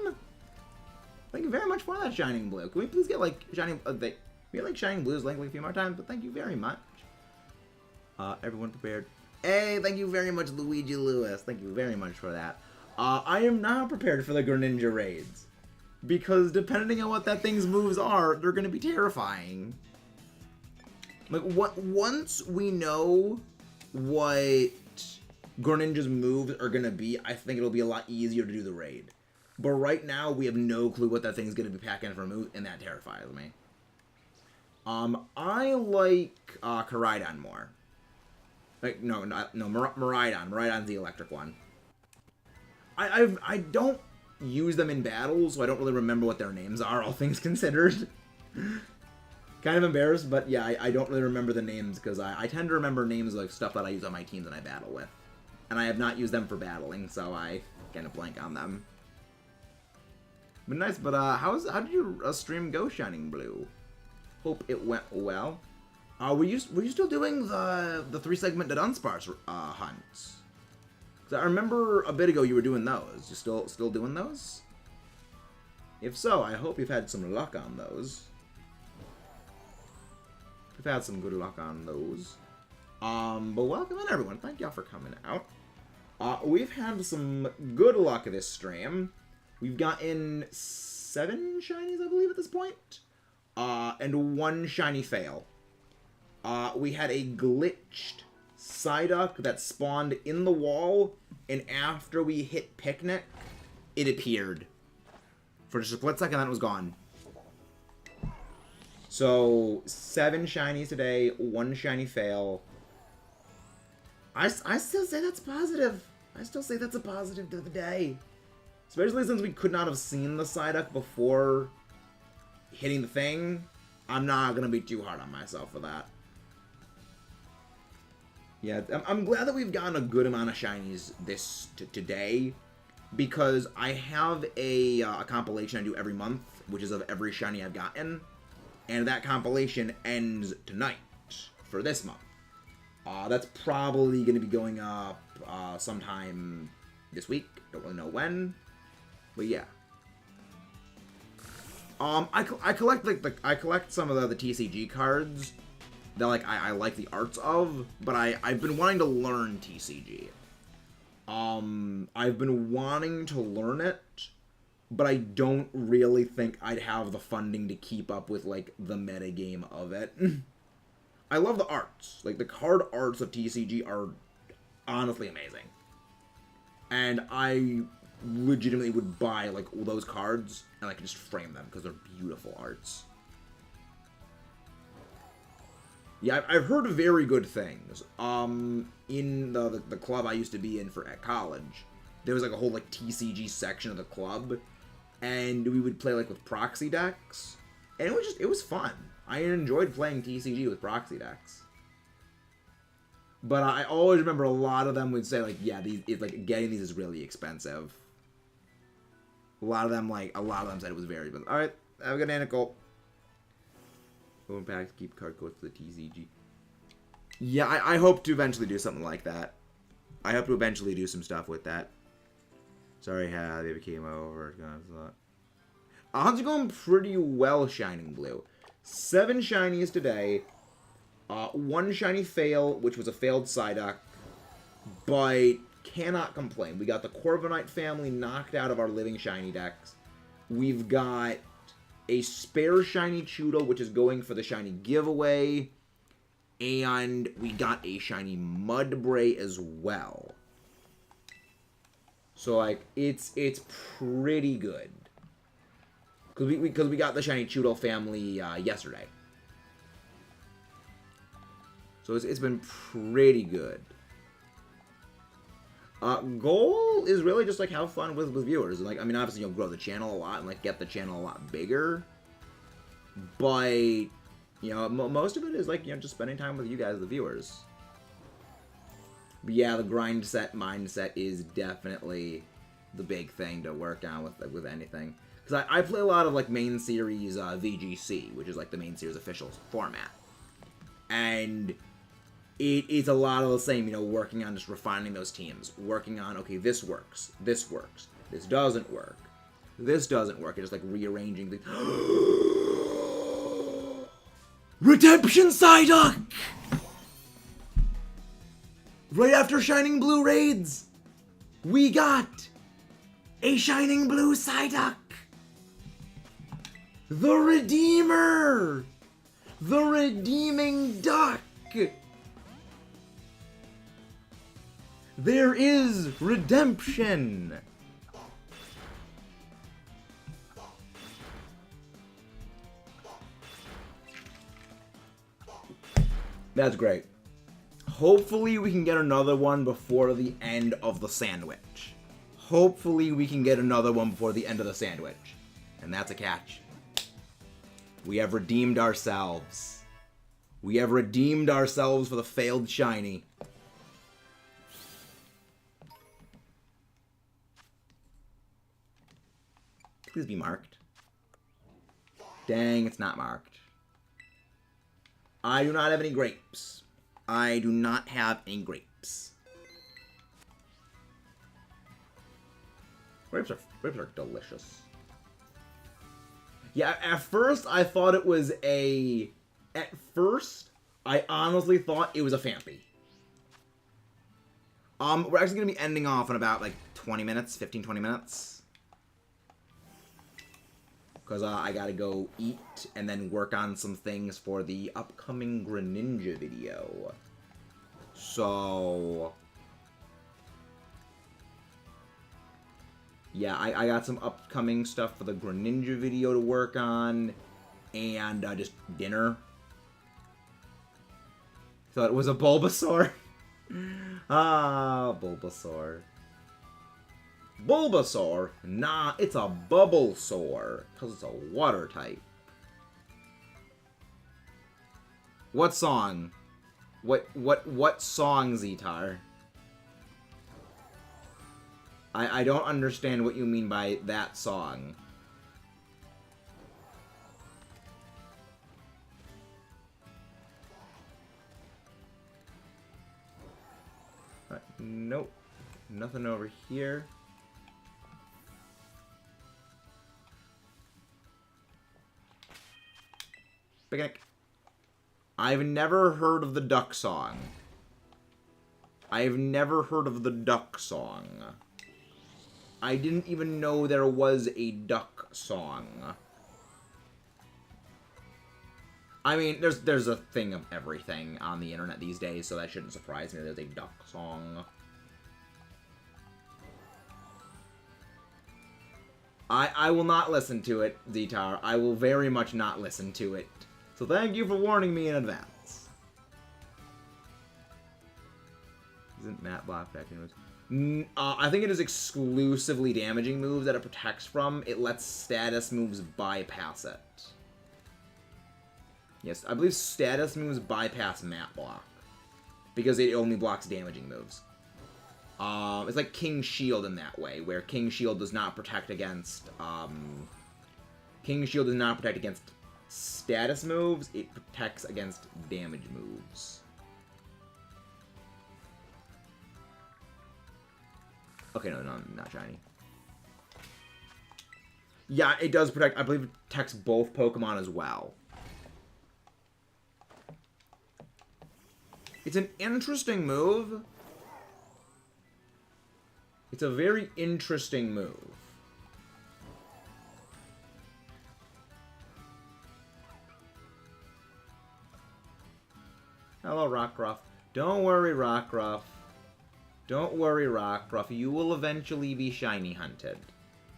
Thank you very much for that, Shining Blue. Can we please get Shining... we get Shining Blue's link a few more times, but thank you very much. Everyone prepared. Hey, thank you very much, Luigi Lewis. Thank you very much for that. I am not prepared for the Greninja raids. Because depending on what that thing's moves are, they're going to be terrifying. Once we know what Greninja's moves are going to be, I think it'll be a lot easier to do the raid. But right now, we have no clue what that thing's going to be packing for a move, and that terrifies me. I like Koraidon more. No, Miraidon. Miraidon's the electric one. I don't use them in battles, so I don't really remember what their names are, all things considered. Kind of embarrassed, but yeah, I don't really remember the names because I tend to remember names of like stuff that I use on my teams and I battle with. And I have not used them for battling, so I kind of blank on them. But nice, but how did your stream go, Shining Blue? Hope it went well. Were you still doing the 3-segment Dunsparce hunts? Because I remember a bit ago you were doing those. You still doing those? If so, I hope you've had some luck on those. We've had some good luck on those. But welcome in, everyone. Thank y'all for coming out. We've had some good luck this stream. We've gotten 7 shinies, I believe, at this point. And 1 shiny fail. We had a glitched Psyduck that spawned in the wall, and after we hit Picnic, it appeared. For just a split second, then it was gone. So, 7 shinies today, 1 shiny fail. I still say that's positive. I still say that's a positive to the day. Especially since we could not have seen the Psyduck before hitting the thing. I'm not going to be too hard on myself for that. Yeah, I'm glad that we've gotten a good amount of shinies today. Because I have a compilation I do every month, which is of every shiny I've gotten. And that compilation ends tonight for this month. That's probably going to be going up sometime this week. Don't really know when, but yeah. I collect I collect some of the TCG cards that I like the arts of, but I've been wanting to learn TCG. I've been wanting to learn it, but I don't really think I'd have the funding to keep up with, like, the metagame of it. I love the arts. Like, the card arts of TCG are honestly amazing. And I legitimately would buy, like, those cards and I could just frame them because they're beautiful arts. Yeah, I've heard very good things. In the club I used to be in at college, there was like a whole like TCG section of the club, and we would play like with proxy decks, and it was fun. I enjoyed playing TCG with proxy decks. But I always remember a lot of them would say like, yeah, getting these is really expensive. A lot of them said it was very expensive. All right, have a good day, Nicole. Going back to keep card codes for the TCG. Yeah, I hope to eventually do something like that. I hope to eventually do some stuff with that. Sorry how they came over. Hunt's going pretty well, Shining Blue. 7 shinies today. 1 shiny fail, which was a failed Psyduck. But cannot complain. We got the Corviknight family knocked out of our living shiny decks. We've got a spare shiny Chudo, which is going for the shiny giveaway. And we got a shiny Mudbray as well. So, like, it's pretty good. Because we got the shiny Chudo family yesterday. So it's been pretty good. Goal is really just like have fun with viewers. Like, I mean, obviously you'll grow the channel a lot and like get the channel a lot bigger. But, you know, most of it is like, you know, just spending time with you guys, the viewers. But yeah, the grind set mindset is definitely the big thing to work on with anything. Because I play a lot of like main series VGC, which is like the main series official format. And it's a lot of the same, you know, working on just refining those teams. Working on, okay, this works, this doesn't work, this doesn't work. And just like rearranging the... Redemption Psyduck! Right after Shining Blue raids, we got a Shining Blue Psyduck! The Redeemer! The Redeeming Duck! There is redemption! That's great. Hopefully we can get another one before the end of the sandwich. Hopefully we can get another one before the end of the sandwich. And that's a catch. We have redeemed ourselves. We have redeemed ourselves for the failed shiny. Please be marked. Dang, it's not marked. I do not have any grapes. I do not have any grapes. Grapes are delicious. Yeah, at first I thought it was a... At first, I honestly thought it was a Phanpy. We're actually going to be ending off in about, like, 20 minutes, 15, 20 minutes. Because I gotta go eat and then work on some things for the upcoming Greninja video. So... yeah, I got some upcoming stuff for the Greninja video to work on. And just dinner. Thought it was a Bulbasaur. Ah, Bulbasaur. Bulbasaur? Nah, it's a Bubblesaur. Because it's a water type. What song? What song, Zetar? I don't understand what you mean by that song. Nope. Nothing over here. Picnic. I've never heard of the duck song. I've never heard of the duck song. I didn't even know there was a duck song. I mean, there's a thing of everything on the internet these days, so that shouldn't surprise me. There's a duck song. I will not listen to it, Zetar. I will very much not listen to it. So thank you for warning me in advance. Isn't Matt Block protecting moves? I think it is exclusively damaging moves that it protects from. It lets status moves bypass it. Yes, I believe status moves bypass Matt Block. Because it only blocks damaging moves. It's like King Shield in that way, where King Shield does not protect against, King Shield does not protect against status moves, it protects against damage moves. Okay, no, not shiny. Yeah, it does protect, I believe it protects both Pokemon as well. It's an interesting move. It's a very interesting move. Hello, Rockruff. Don't worry, Rockruff. Don't worry, Rockruff. You will eventually be shiny hunted.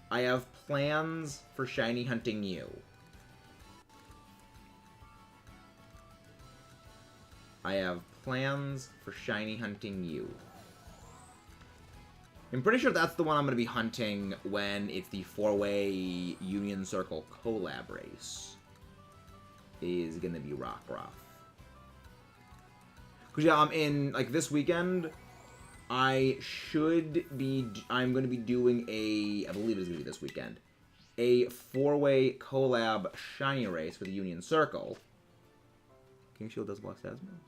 I have plans for shiny hunting you. I have plans for shiny hunting you. I'm pretty sure that's the one I'm going to be hunting when it's the 4-way Union Circle collab race. Is going to be Rockruff. Because, yeah, I'm in, like, this weekend, I'm going to be doing I believe it's going to be this weekend, a 4-way collab shiny race with the Union Circle. King Shield does block status moves?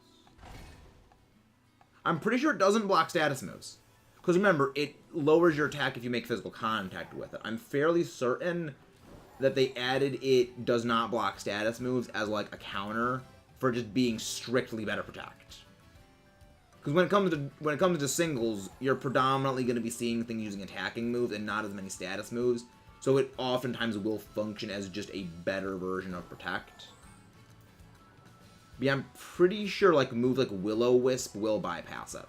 I'm pretty sure it doesn't block status moves. Because remember, it lowers your attack if you make physical contact with it. I'm fairly certain that they added it does not block status moves as, like, a counter for just being strictly better protect. Because when it comes to singles, you're predominantly going to be seeing things using attacking moves and not as many status moves. So it oftentimes will function as just a better version of protect. But yeah, I'm pretty sure, like, moves like Will-O-Wisp will bypass it.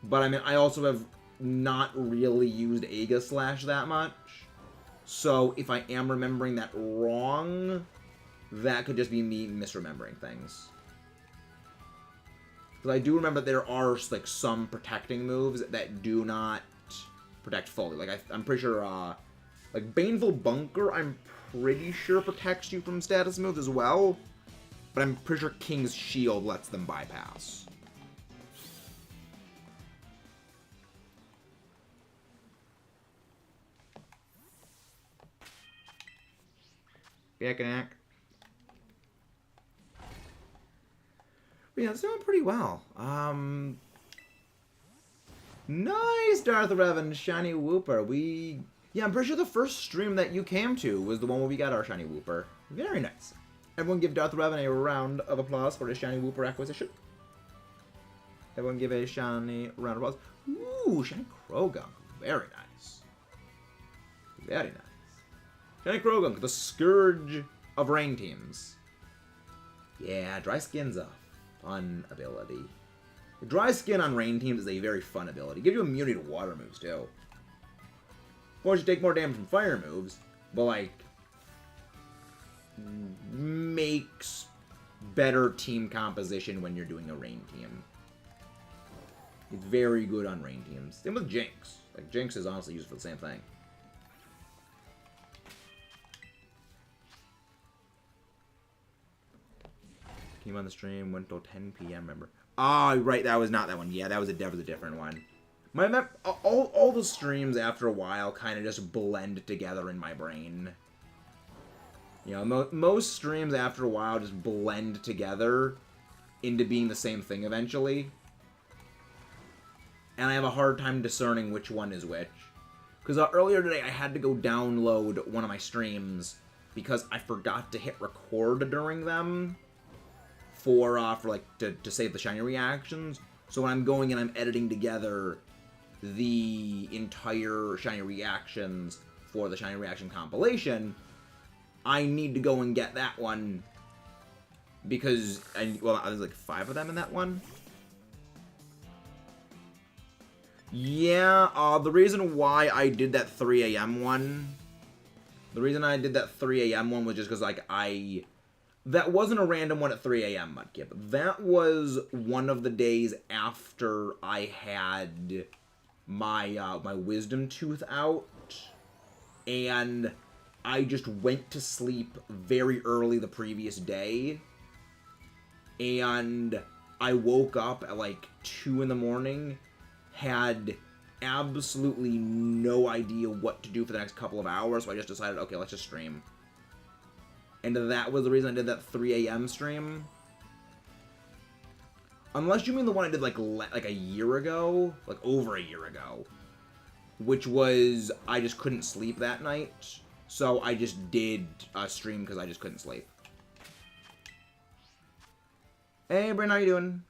But, I mean, I also have not really used Aegislash that much. So, if I am remembering that wrong, that could just be me misremembering things. Because I do remember there are, like, some protecting moves that do not protect fully. Like, I'm pretty sure, like, Baneful Bunker, I'm pretty sure protects you from status moves as well. But I'm pretty sure King's Shield lets them bypass. Yeah, it's doing pretty well. Nice, Darth Revan, Shiny Wooper. Yeah, I'm pretty sure the first stream that you came to was the one where we got our Shiny Wooper. Very nice. Everyone give Darth Revan a round of applause for his Shiny Wooper acquisition. Everyone give a Shiny round of applause. Ooh, Shiny Krogunk. Very nice. Very nice. Shiny Krogunk, the Scourge of Rain teams. Yeah, Dry Skin's a fun ability. Dry Skin on Rain teams is a very fun ability. Gives you immunity to water moves, too. Of course, you take more damage from fire moves, but, like, makes better team composition when you're doing a Rain team. It's very good on Rain teams. Same with Jinx. Like, Jinx is honestly used for the same thing. Came on the stream, went till 10 p.m., remember? Ah, right, that was not that one. Yeah, that was a different one. All the streams, after a while, kind of just blend together in my brain. You know, most streams, after a while, just blend together into being the same thing eventually. And I have a hard time discerning which one is which. Because earlier today, I had to go download one of my streams because I forgot to hit record during them to save the shiny reactions. So when I'm going and I'm editing together the entire shiny reactions for the shiny reaction compilation, I need to go and get that one because there's like 5 of them in that one. Yeah, the reason why I did that 3 a.m. one, was just because, like, that wasn't a random one at 3 a.m., Mudkip. That was one of the days after I had my wisdom tooth out, and I just went to sleep very early the previous day, and I woke up at, like, 2 in the morning, had absolutely no idea what to do for the next couple of hours, so I just decided, okay, let's just stream. And that was the reason I did that 3 a.m. stream. Unless you mean the one I did like a year ago, like over a year ago, which was I just couldn't sleep that night, so I just did a stream because I just couldn't sleep. Hey, Bryn, how you doing?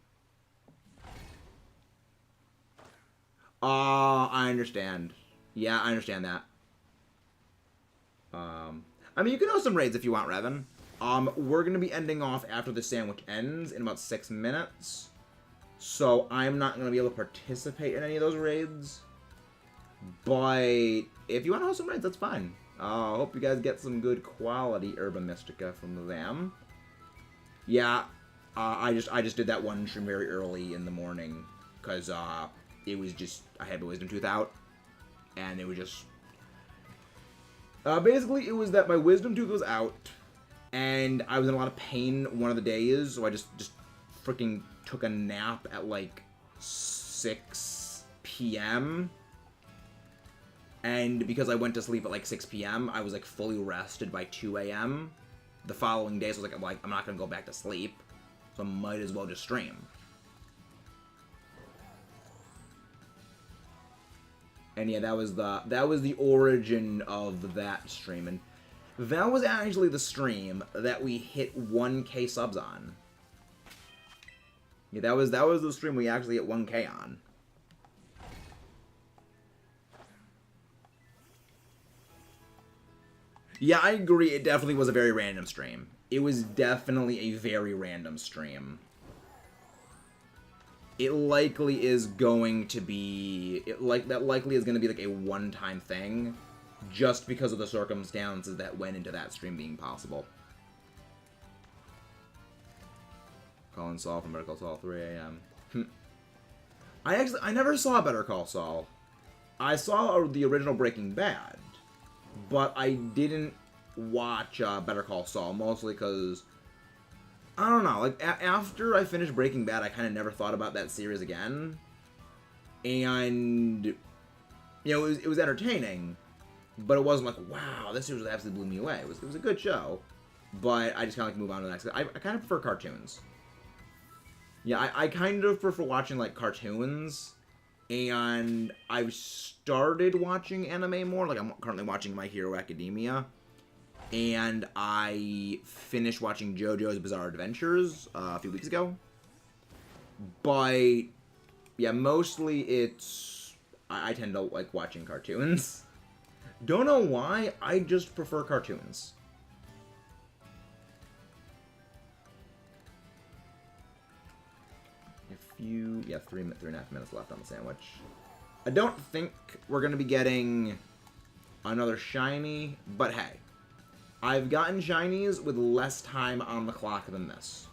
I understand. Yeah, I understand that. I mean, you can host some raids if you want, Revan. We're going to be ending off after the sandwich ends in about 6 minutes. So I'm not going to be able to participate in any of those raids. But if you want to host some raids, that's fine. I hope you guys get some good quality Herba Mystica from them. Yeah, I just did that one stream very early in the morning. Because it was just, I had my wisdom tooth out. And it was just... basically, it was that my wisdom tooth was out, and I was in a lot of pain one of the days, so I just freaking took a nap at, like, 6 p.m., and because I went to sleep at, like, 6 p.m., I was, like, fully rested by 2 a.m. the following day, so I was like, I'm not gonna go back to sleep, so I might as well just stream. And yeah, that was the origin of that stream, and that was actually the stream that we hit 1K subs on. Yeah, that was the stream we actually hit 1K on. Yeah, I agree. It definitely was a very random stream. It was definitely a very random stream. It likely is going to be... that likely is going to be, like, a one-time thing, just because of the circumstances that went into that stream being possible. Calling Saul from Better Call Saul, 3 a.m. I never saw Better Call Saul. I saw the original Breaking Bad, but I didn't watch Better Call Saul, mostly because, I don't know, like, after I finished Breaking Bad, I kind of never thought about that series again. And, you know, it was entertaining, but it wasn't like, wow, this series absolutely blew me away. It was a good show, but I just kind of like move on to the next. I kind of prefer cartoons. Yeah, I kind of prefer watching, like, cartoons, and I've started watching anime more. Like, I'm currently watching My Hero Academia, and I finished watching JoJo's Bizarre Adventures a few weeks ago. But, yeah, mostly it's... I tend to like watching cartoons. Don't know why, I just prefer cartoons. Yeah, 3.5 minutes left on the sandwich. I don't think we're going to be getting another shiny, but hey. I've gotten shinies with less time on the clock than this.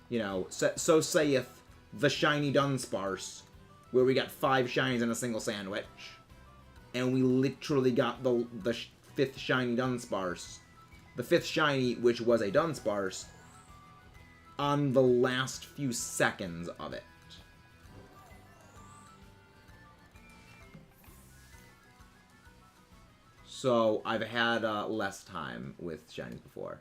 You know, so saith the shiny Dunsparce, where we got 5 shinies in a single sandwich. And we literally got the 5th shiny Dunsparce. The 5th shiny, which was a Dunsparce, on the last few seconds of it. So, I've had less time with shinies before.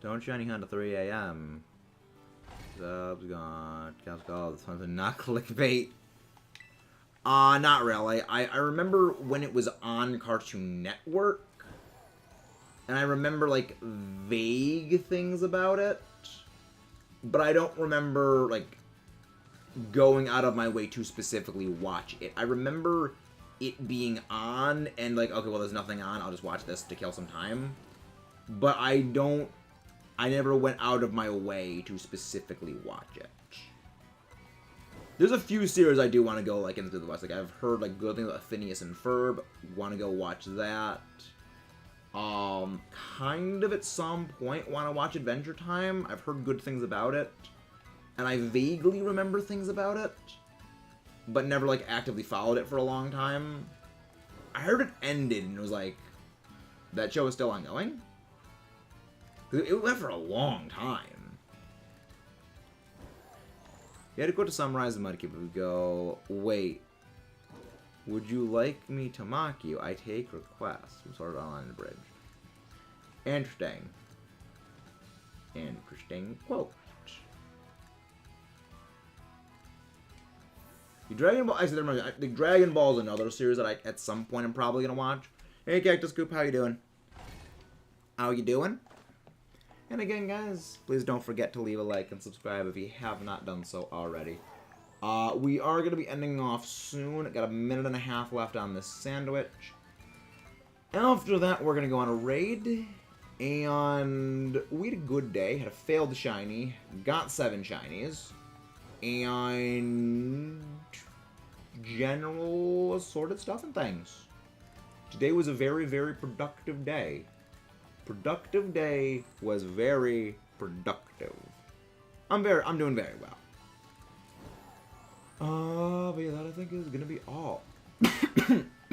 Don't shiny hunt at 3 a.m. Subs gone. Cows called. This one's not clickbait. Not really. I remember when it was on Cartoon Network. And I remember, like, vague things about it. But I don't remember, like, going out of my way to specifically watch it. I remember it being on and, like, okay, well, there's nothing on. I'll just watch this to kill some time. But I never went out of my way to specifically watch it. There's a few series I do want to go, like, into the West. Like, I've heard, like, good things about Phineas and Ferb. Want to go watch that. Kind of at some point want to watch Adventure Time. I've heard good things about it. And I vaguely remember things about it. But never, like, actively followed it for a long time. I heard it ended and it was like, that show is still ongoing? It went for a long time. You had to go to Sunrise and Mudkip. We go, wait. Would you like me to mock you? I take requests. We started online the bridge. Interesting. Interesting quote. The Dragon Ball. Actually, never mind. The Dragon Ball is another series that at some point I'm probably gonna watch. Hey, Cactus Scoop, how you doing? How you doing? And again, guys, please don't forget to leave a like and subscribe if you have not done so already. We are going to be ending off soon. Got a minute and a half left on this sandwich. After that, we're going to go on a raid. And we had a good day. Had a failed shiny. Got 7 shinies. And general assorted stuff and things. Today was a very, very productive day. Productive day was very productive. I'm doing very well. But yeah, that I think is gonna be all. I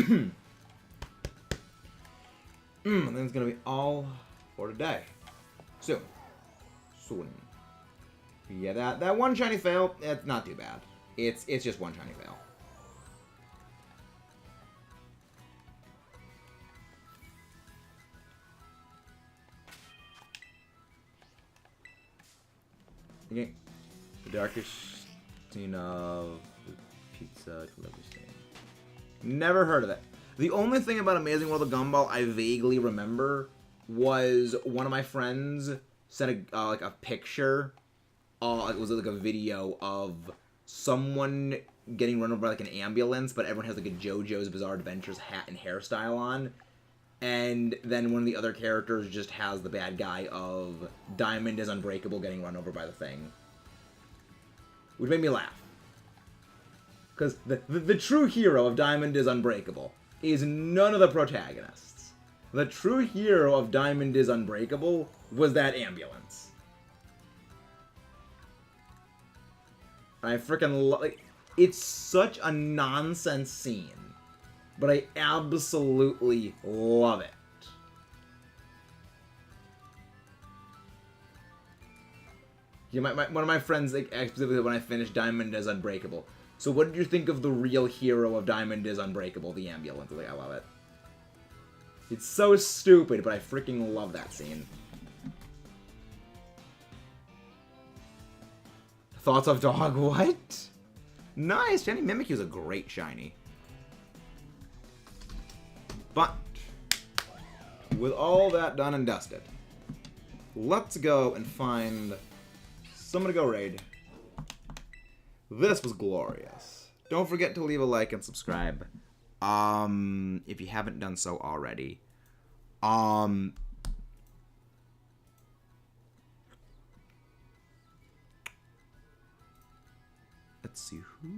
think it's gonna be all for today. Soon. Yeah, that one shiny fail, it's not too bad. It's just one shiny fail. Okay. The darkest scene of pizza. Never heard of it. The only thing about Amazing World of Gumball I vaguely remember was one of my friends sent a picture. It was like a video of someone getting run over by like an ambulance, but everyone has like a JoJo's Bizarre Adventures hat and hairstyle on. And then one of the other characters just has the bad guy of Diamond is Unbreakable getting run over by the thing. Which made me laugh. Because the true hero of Diamond is Unbreakable is none of the protagonists. The true hero of Diamond is Unbreakable was that ambulance. And I freaking love... Like, it's such a nonsense scene. but I absolutely love it. Yeah, one of my friends, like, specifically when I finished Diamond is Unbreakable. So what did you think of the real hero of Diamond is Unbreakable, the ambulance? Like, I love it. It's so stupid, but I freaking love that scene. Thoughts of dog, what? Nice, Shiny Mimikyu is a great shiny. But, with all that done and dusted, let's go and find someone to go raid. This was glorious. Don't forget to leave a like and subscribe. If you haven't done so already. Let's see who...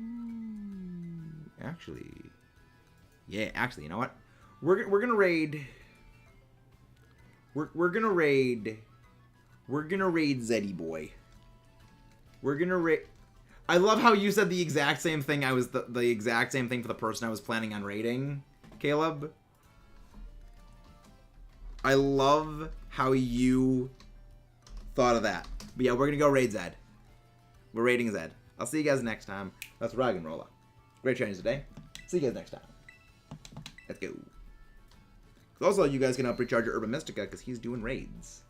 Actually... Yeah, actually, you know what? We're gonna raid... We're gonna raid Zeddy Boy. We're gonna raid... I love how you said the exact same thing. I was the exact same thing for the person I was planning on raiding, Caleb. I love how you thought of that. But yeah, we're gonna go raid Zed. We're raiding Zed. I'll see you guys next time. That's Rag and Rolla. Great trainings today. See you guys next time. Let's go. Also, you guys can help recharge your Urban Mystica because he's doing raids.